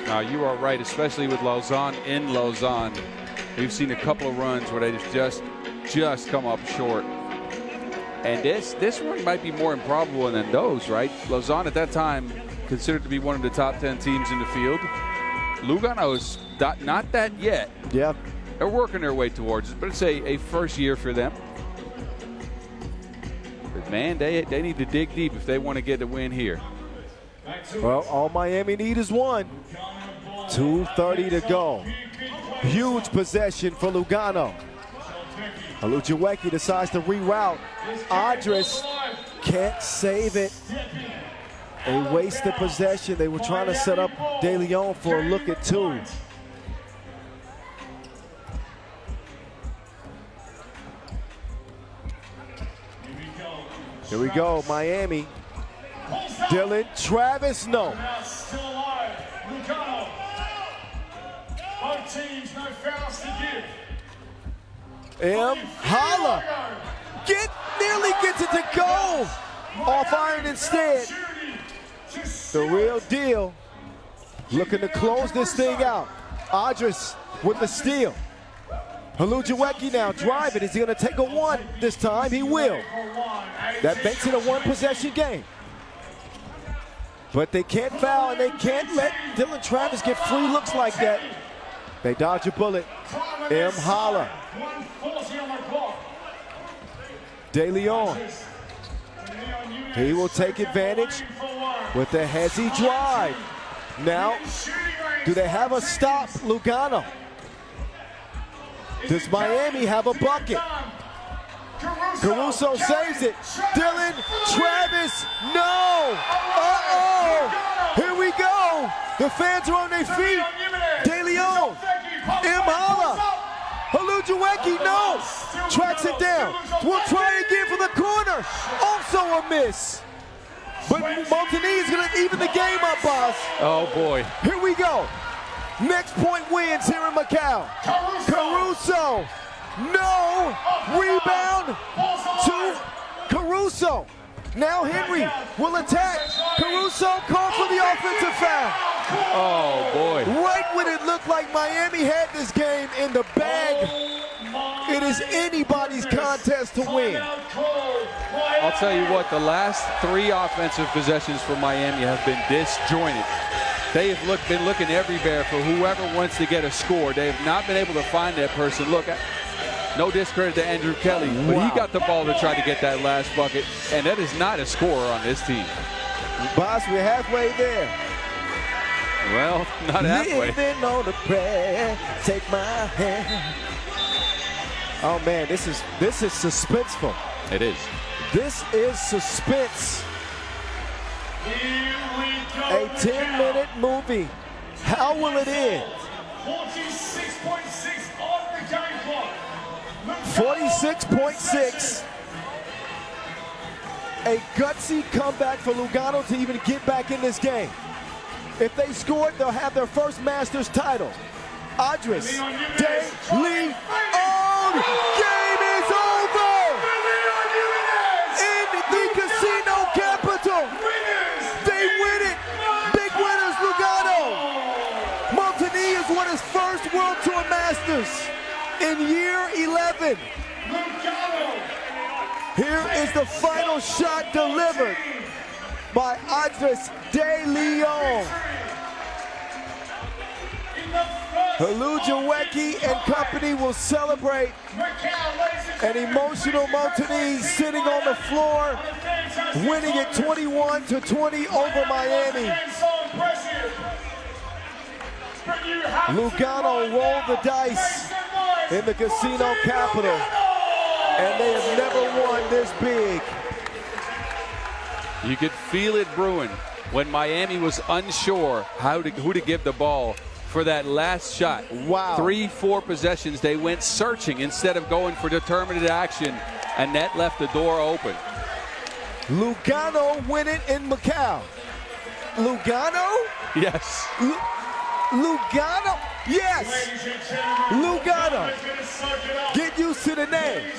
Now, you are right, especially with Lausanne in Lausanne. We've seen a couple of runs where they just come up short. And this one might be more improbable than those, right? Lausanne at that time considered to be one of the top 10 teams in the field. Lugano is not that yet. Yeah. They're working their way towards it, but it's a first year for them. But man, they need to dig deep if they want to get a win here. Well, all Miami need is one. 2:30 to go. Huge possession for Lugano. Olujuweki decides to reroute. Adris can't save it. A wasted possession. They were trying to set up De Leon for a look at two. Here we go, Miami. Dylan Travis, no. Still alive. Lugano. Both teams, no fouls to give. Holla. Nearly gets it to go. Off iron instead. The real deal. Looking to close this thing out. Adris with the steal. Olujuweki now driving. Is he going to take a one this time? He will. That makes it a one-possession game. But they can't foul and they can't let Dylan Travis get free looks like that. They dodge a bullet. Holla. De Leon. He will take advantage with the hezzy drive. Now, do they have a stop, Lugano? Does Miami have a bucket? Caruso saves it. Dylan Travis, no! Uh-oh! Here we go! The fans are on their feet. De Leon, Holla. Olujuweki, no! Tracks it down. We'll try again from the corner. Also a miss. But Montigny is going to even the game up, boss. Oh, boy. Here we go. Next point wins here in Macau. Caruso. No. Rebound to Caruso. Now Henry will attack. Caruso called for the offensive foul. Oh, boy. Right when it looked like Miami had this game in the bag, it is anybody's contest to win. I'll tell you what, the last three offensive possessions for Miami have been disjointed. They have been looking everywhere for whoever wants to get a score. They have not been able to find that person. Look, no discredit to Andrew Kelly, but he got the ball to try to get that last bucket, and that is not a scorer on this team. Boss, we're halfway there. Well, not halfway. Living on a prayer, take my hand. Oh man, this is suspenseful. It is. This is suspense. A 10-minute movie. How will it end? 46.6 on the game clock. 46.6. A gutsy comeback for Lugano to even get back in this game. If they score it, they'll have their first Masters title. Adris De Leon. Game is over! In the casino capital. They win it. Big winners, Lugano. Montigny has won his first World Tour Masters in year 11. Here is the final shot delivered by Adris De Leon. Olujuweki and company will celebrate. An emotional Montigny sitting on the floor, winning it 21-20 over Miami. Lugano rolled the dice in the casino capital, and they have never won this big. You could feel it brewing when Miami was unsure who to give the ball for that last shot. Wow. 3-4 possessions, they went searching instead of going for determined action, and that left the door open. Lugano winning in Macau. Lugano? Yes. Lugano? Yes. Lugano. Get used to the name.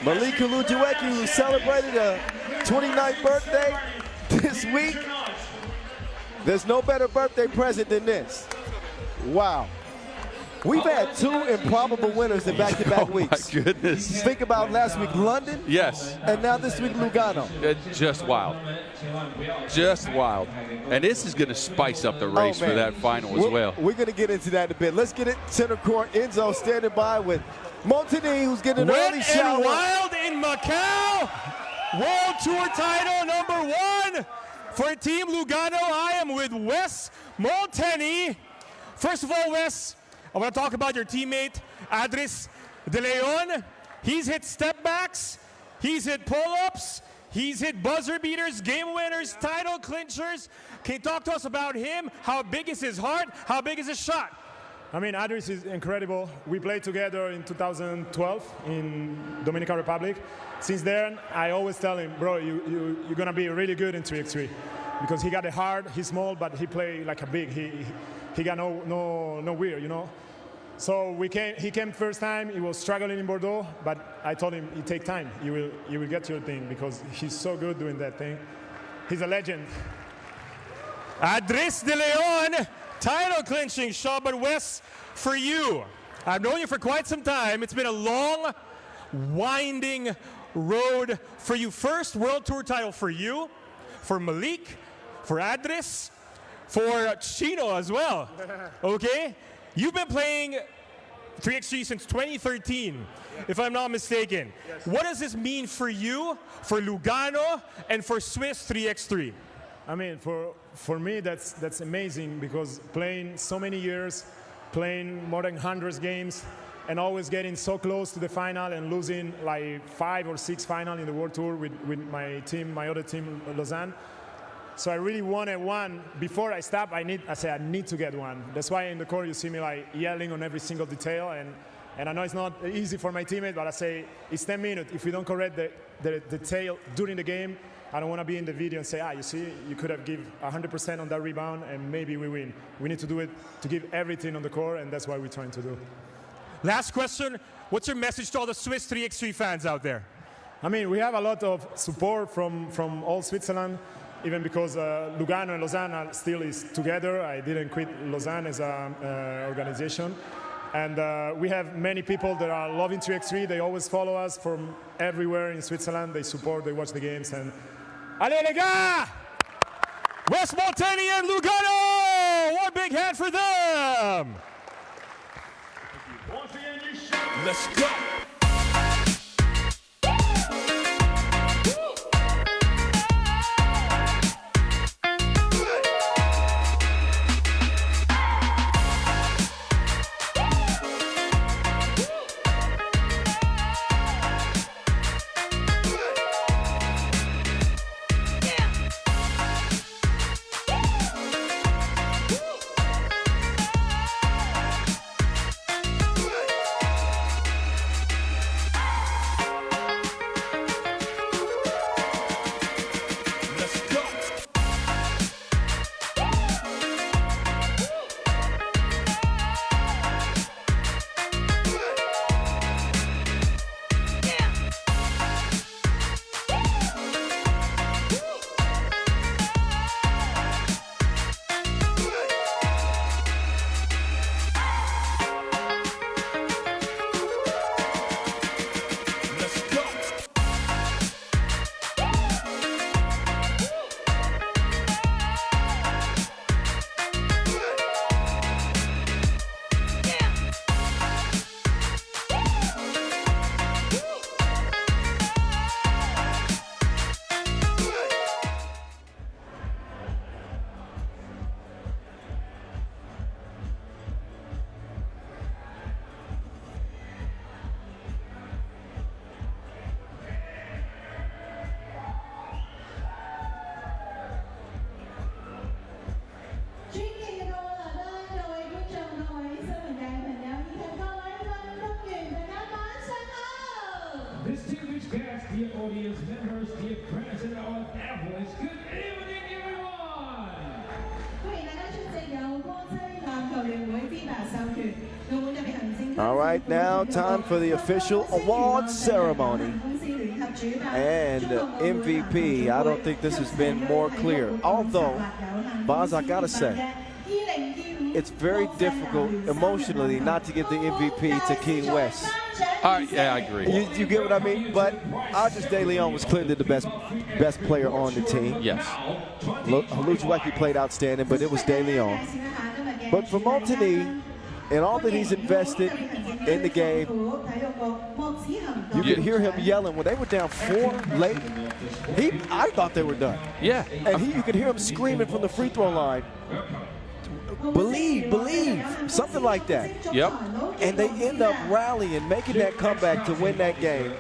Malika Lujueki, who celebrated a 29th birthday this week. There's no better birthday present than this. Wow. We've had two improbable winners in back-to-back weeks. My goodness. Think about last week, London. Yes. And now this week, Lugano. Just wild. Just wild. And this is going to spice up the race for that final as well. We're going to get into that in a bit. Let's get it center court. Enzo standing by with Montini, who's getting an early shower. Wet and wild in Macau. World Tour title #1 for Team Lugano. I am with Wes Montini. First of all, Wes, I want to talk about your teammate, Adris De Leon. He's hit step backs, he's hit pull-ups, he's hit buzzer beaters, game winners, title clinchers. Can you talk to us about him? How big is his heart? How big is his shot? I mean, Adris is incredible. We played together in 2012 in Dominican Republic. Since then, I always tell him, bro, you're going to be really good in 3x3. Because he got a heart, he's small, but he play like a big. He got no weird, you know. So he came first time. He was struggling in Bordeaux, but I told him, it take time. You will get your thing because he's so good doing that thing. He's a legend. Adris De Leon, title clinching shot, but Wes, for you, I've known you for quite some time. It's been a long, winding road for you. First World Tour title for you, for Malik, for Adris, for Chino as well, okay? You've been playing 3x3 since 2013, if I'm not mistaken. Yes. What does this mean for you, for Lugano, and for Swiss 3x3? I mean, for me, that's amazing because playing so many years, playing more than 100 games, and always getting so close to the final and losing like 5 or 6 finals in the World Tour with my team, my other team, Lausanne. So I really wanted one. Before I stop, I said I need to get one. That's why in the court you see me like yelling on every single detail. And I know it's not easy for my teammates, but I say it's 10 minutes. If we don't correct the detail during the game, I don't want to be in the video and say, you see, you could have given 100% on that rebound and maybe we win. We need to do it to give everything on the court, and that's what we're trying to do. Last question, what's your message to all the Swiss 3x3 fans out there? I mean, we have a lot of support from all Switzerland, even because Lugano and Lausanne are still is together. I didn't quit Lausanne as an organization. And we have many people that are loving 3x3. They always follow us from everywhere in Switzerland. They support, they watch the games. And allez les gars! Wes Montini and Lugano! One big hand for them! Let's go. Distinguished guests, dear audience members, dear friends and our athletes, good evening, everyone! 歡迎大家出席由國際籃球聯會 FIBA 授權澳門特別行政區 All right, now time for the official award ceremony. And MVP, I don't think this has been more clear. Although, Boz, I gotta say, it's very difficult emotionally not to give the MVP to King West. Yeah, I agree. You get what I mean? But Audrey De Leon was clearly the best player on the team. Yes. Luchwecki played outstanding, but it was De Leon. But for Montagny, and all that he's invested in the game, you could hear him yelling when they were down 4 late. I thought they were done. Yeah. And you could hear him screaming from the free throw line, believe, believe, something like that. Yep. And they end up rallying, making that comeback to win that game.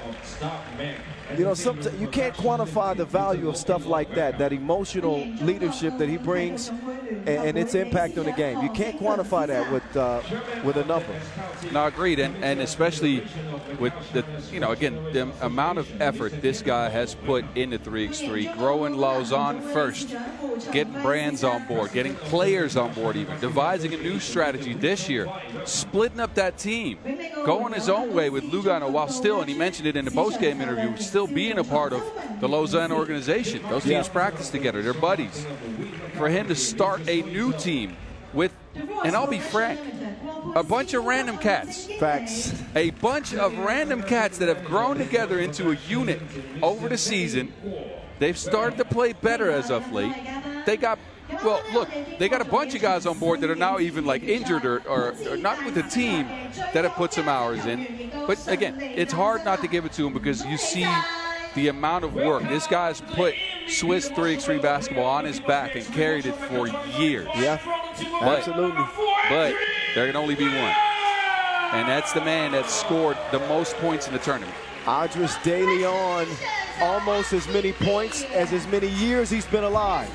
You know, you can't quantify the value of stuff like that emotional leadership that he brings and its impact on the game. You can't quantify that with a number. No, agreed, and especially with the, again, the amount of effort this guy has put into 3x3, growing Lausanne first, getting brands on board, getting players on board even, devising a new strategy this year, splitting up that team, going his own way with Lugano while still, and he mentioned it in the post-game interview, still being a part of the Lausanne organization. Those teams practice together, they're buddies. For him to start a new team with, and I'll be frank, a bunch of random cats. Facts. A bunch of random cats that have grown together into a unit over the season. They've started to play better as of late. They got, well, look, they got a bunch of guys on board that are now even like injured or not with the team that have put some hours in. But again, it's hard not to give it to him because you see the amount of work. This guy's put Swiss 3x3 basketball on his back and carried it for years. Yeah, absolutely. But there can only be one. And that's the man that scored the most points in the tournament. Audrey De Leon, almost as many points as many years he's been alive.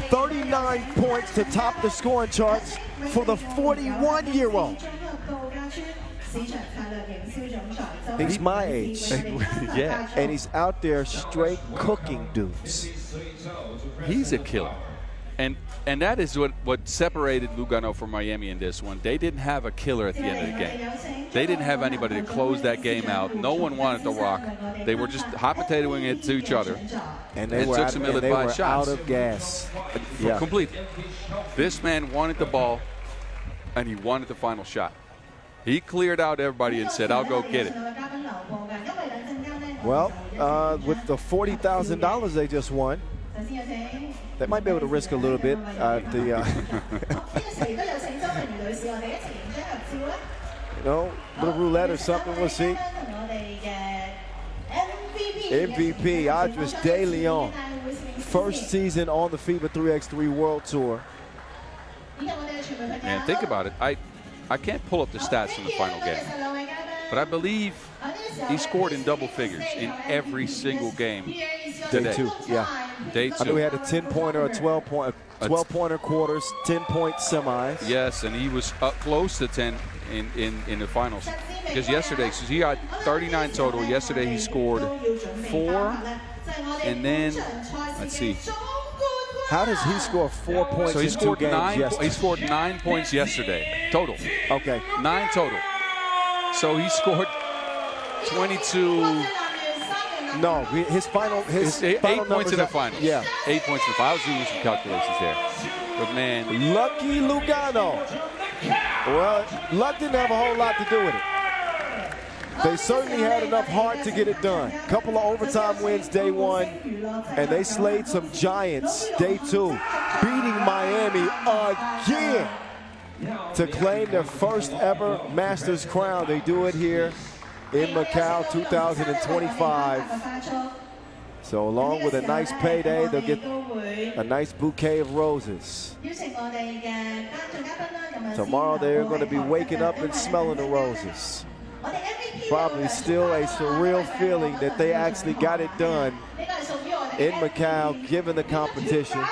39 points to top the scoring charts for the 41-year-old. He's my age. Yeah. And he's out there straight cooking dudes. He's a killer. And that is what separated Lugano from Miami in this one. They didn't have a killer at the end of the game. They didn't have anybody to close that game out. No one wanted to rock. They were just hot potatoing it to each other. And they were out of gas. Yeah. Completely. This man wanted the ball, and he wanted the final shot. He cleared out everybody and said, I'll go get it. Well, with the $40,000 they just won, they might be able to risk a little bit. Little roulette or something, we'll see. MVP, Audrey De Leon. First season on the FIBA 3x3 World Tour. And think about it. I can't pull up the stats from the final game, but I believe he scored in double figures in every single game today. Day two, yeah. Day two. I know he had a 10-pointer, a 12-pointer quarters, 10-point semis. Yes, and he was up close to 10 in the finals. Because yesterday, so he got 39 total. Yesterday he scored 4, and then, let's see. How does he score 4 points so he in scored 2 games yesterday? He scored 9 points yesterday, total. Okay. 9 total. So he scored 22. No, his final 8 points in the final. Yeah. 8 points in the final. I was doing some calculations there. But man. Lucky Lugano. Well, luck didn't have a whole lot to do with it. They certainly had enough heart to get it done. Couple of overtime wins day 1, and they slayed some giants day 2, beating Miami again to claim their first ever Masters crown. They do it here in Macau 2025. So along with a nice payday, they'll get a nice bouquet of roses. Tomorrow they're going to be waking up and smelling the roses. Probably still a surreal feeling that they actually got it done in Macau, given the competition,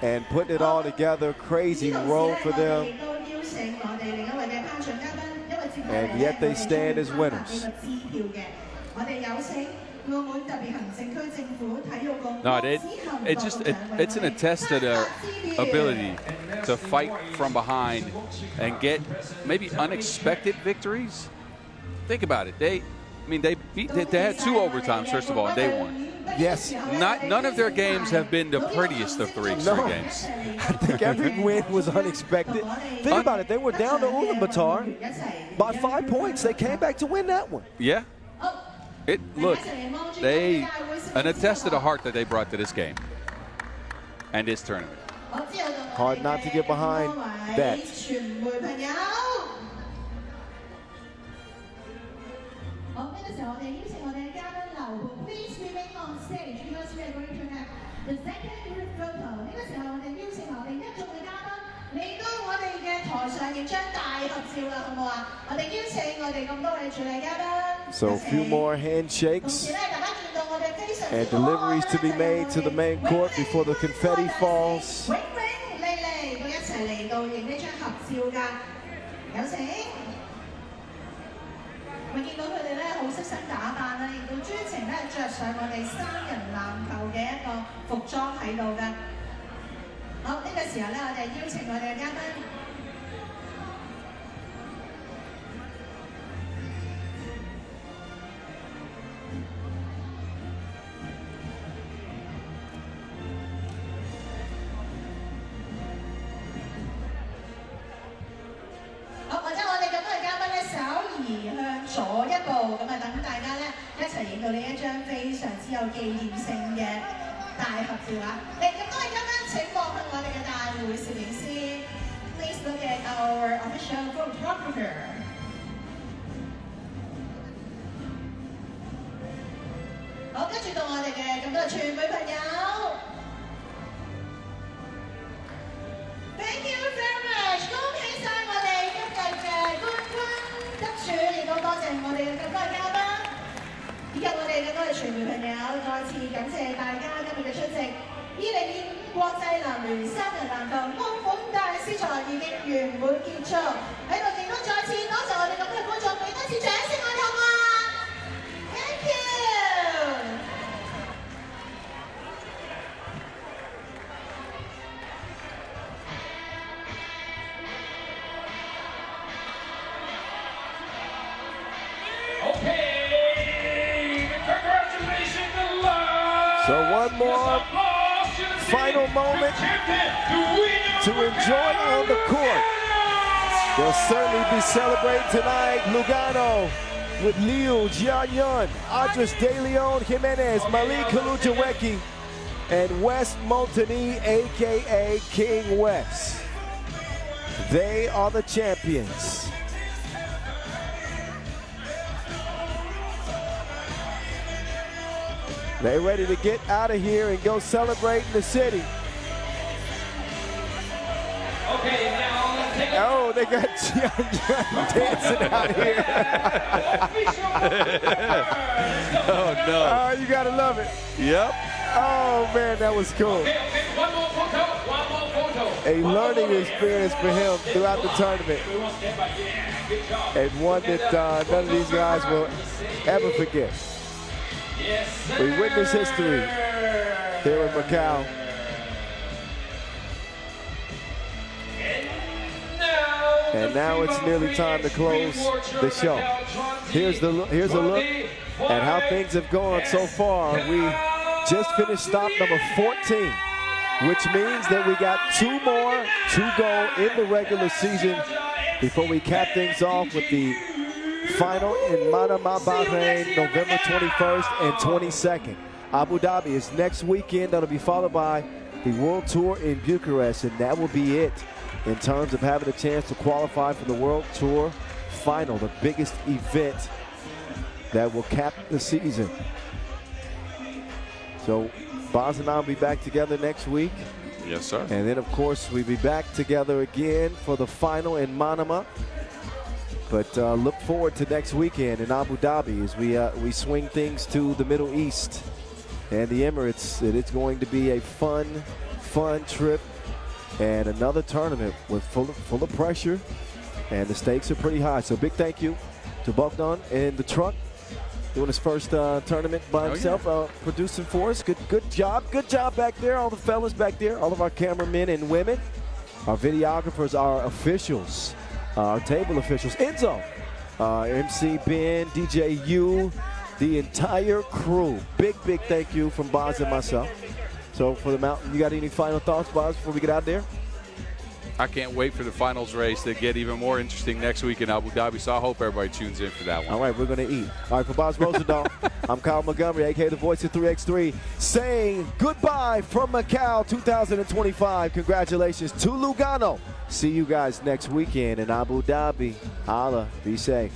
and putting it all together. Crazy road for them, and yet they stand as winners. No, it's an attest to their ability to fight from behind and get maybe unexpected victories. Think about it. They had 2 overtimes first of all, and they won. Yes. None of their games have been the prettiest of 3 straight games. I think every win was unexpected. Think about it. They were down to Ulamatar by 5 points. They came back to win that one. Yeah. Look, an attest to the heart that they brought to this game and this tournament. Hard not to get behind that. Please remain on stage because we are going to have the second group photo. 呢個時候我哋邀請我哋一眾嘅嘉賓嚟到我哋嘅台上影張大合照啦，好唔好啊？我哋邀請我哋咁多位主禮嘉賓。So a few more handshakes and deliveries to be made to the main court before the confetti falls. 永永利利都一齊嚟到影呢張合照㗎，有請。我見到佢哋咧好悉身打扮啦，亦都專程咧着上我哋3人籃球嘅一個服裝喺度㗎。好，呢個時候咧，我哋邀請我哋嘅嘉賓。好，或者我哋咁多嘅嘉賓咧，稍移向左一步，咁啊等大家咧一齊影到呢一張非常之有紀念性嘅大合照啊！嚟咁多位嘉賓請望向我哋嘅大會攝影師 ，Please look at our official photographer。好，跟住到我哋嘅咁多位傳媒朋友。Thank you very much， 恭喜晒我哋今日嘅冠軍得主，亦都多謝我哋嘅咁多位嘉賓，以及我哋嘅咁多位傳媒朋友，再次感謝大家今日嘅出席。2025國際男聯3人籃球澳門大師賽已經圓滿結束，喺度亦都再次多謝我哋咁多嘅觀眾，俾多次掌聲我哋好嗎 ？Thank you。So one more final moment to enjoy on the court. They'll certainly be celebrating tonight. Lugano with Liu Jianyun, Andres De Leon Jimenez, Malik Kalujaweki, and Wes Montani, a.k.a. King West. They are the champions. They're ready to get out of here and go celebrate in the city. Okay, now let's take Oh, they got Jianyun dancing out here. Oh, no. Oh, you gotta love it. Yep. Oh, man, that was cool. Okay, one more photo. A learning experience for him throughout the tournament. And one that none of these guys will ever forget. We witness history here in Macau. And now it's nearly time to close the show. Here's a look at how things have gone so far. We just finished stop number 14, which means that we got 2 more to go in the regular season before we cap things off with the final in Manama, Bahrain, November 21st and 22nd. Abu Dhabi is next weekend. That'll be followed by the World Tour in Bucharest, and that will be it in terms of having a chance to qualify for the World Tour final, the biggest event that will cap the season. So Baz and I will be back together next week. Yes, sir. And then, of course, we'll be back together again for the final in Manama. But look forward to next weekend in Abu Dhabi as we swing things to the Middle East and the Emirates. It's going to be a fun trip and another tournament with full of pressure, and the stakes are pretty high. So big thank you to Bogdan in the truck doing his first tournament by himself, producing for us. Good job back there, all the fellas back there, all of our cameramen and women, our videographers, our officials, our table officials, Enzo, MC Ben, DJ U, the entire crew. Big thank you from Boz and myself. So for the mountain, you got any final thoughts, Boz, before we get out there? I can't wait for the finals race to get even more interesting next week in Abu Dhabi, so I hope everybody tunes in for that one. All right, we're going to eat. All right, for Boz Rosendahl, I'm Kyle Montgomery, a.k.a. the voice of 3x3, saying goodbye from Macau 2025. Congratulations to Lugano. See you guys next weekend in Abu Dhabi. Holla. Be safe.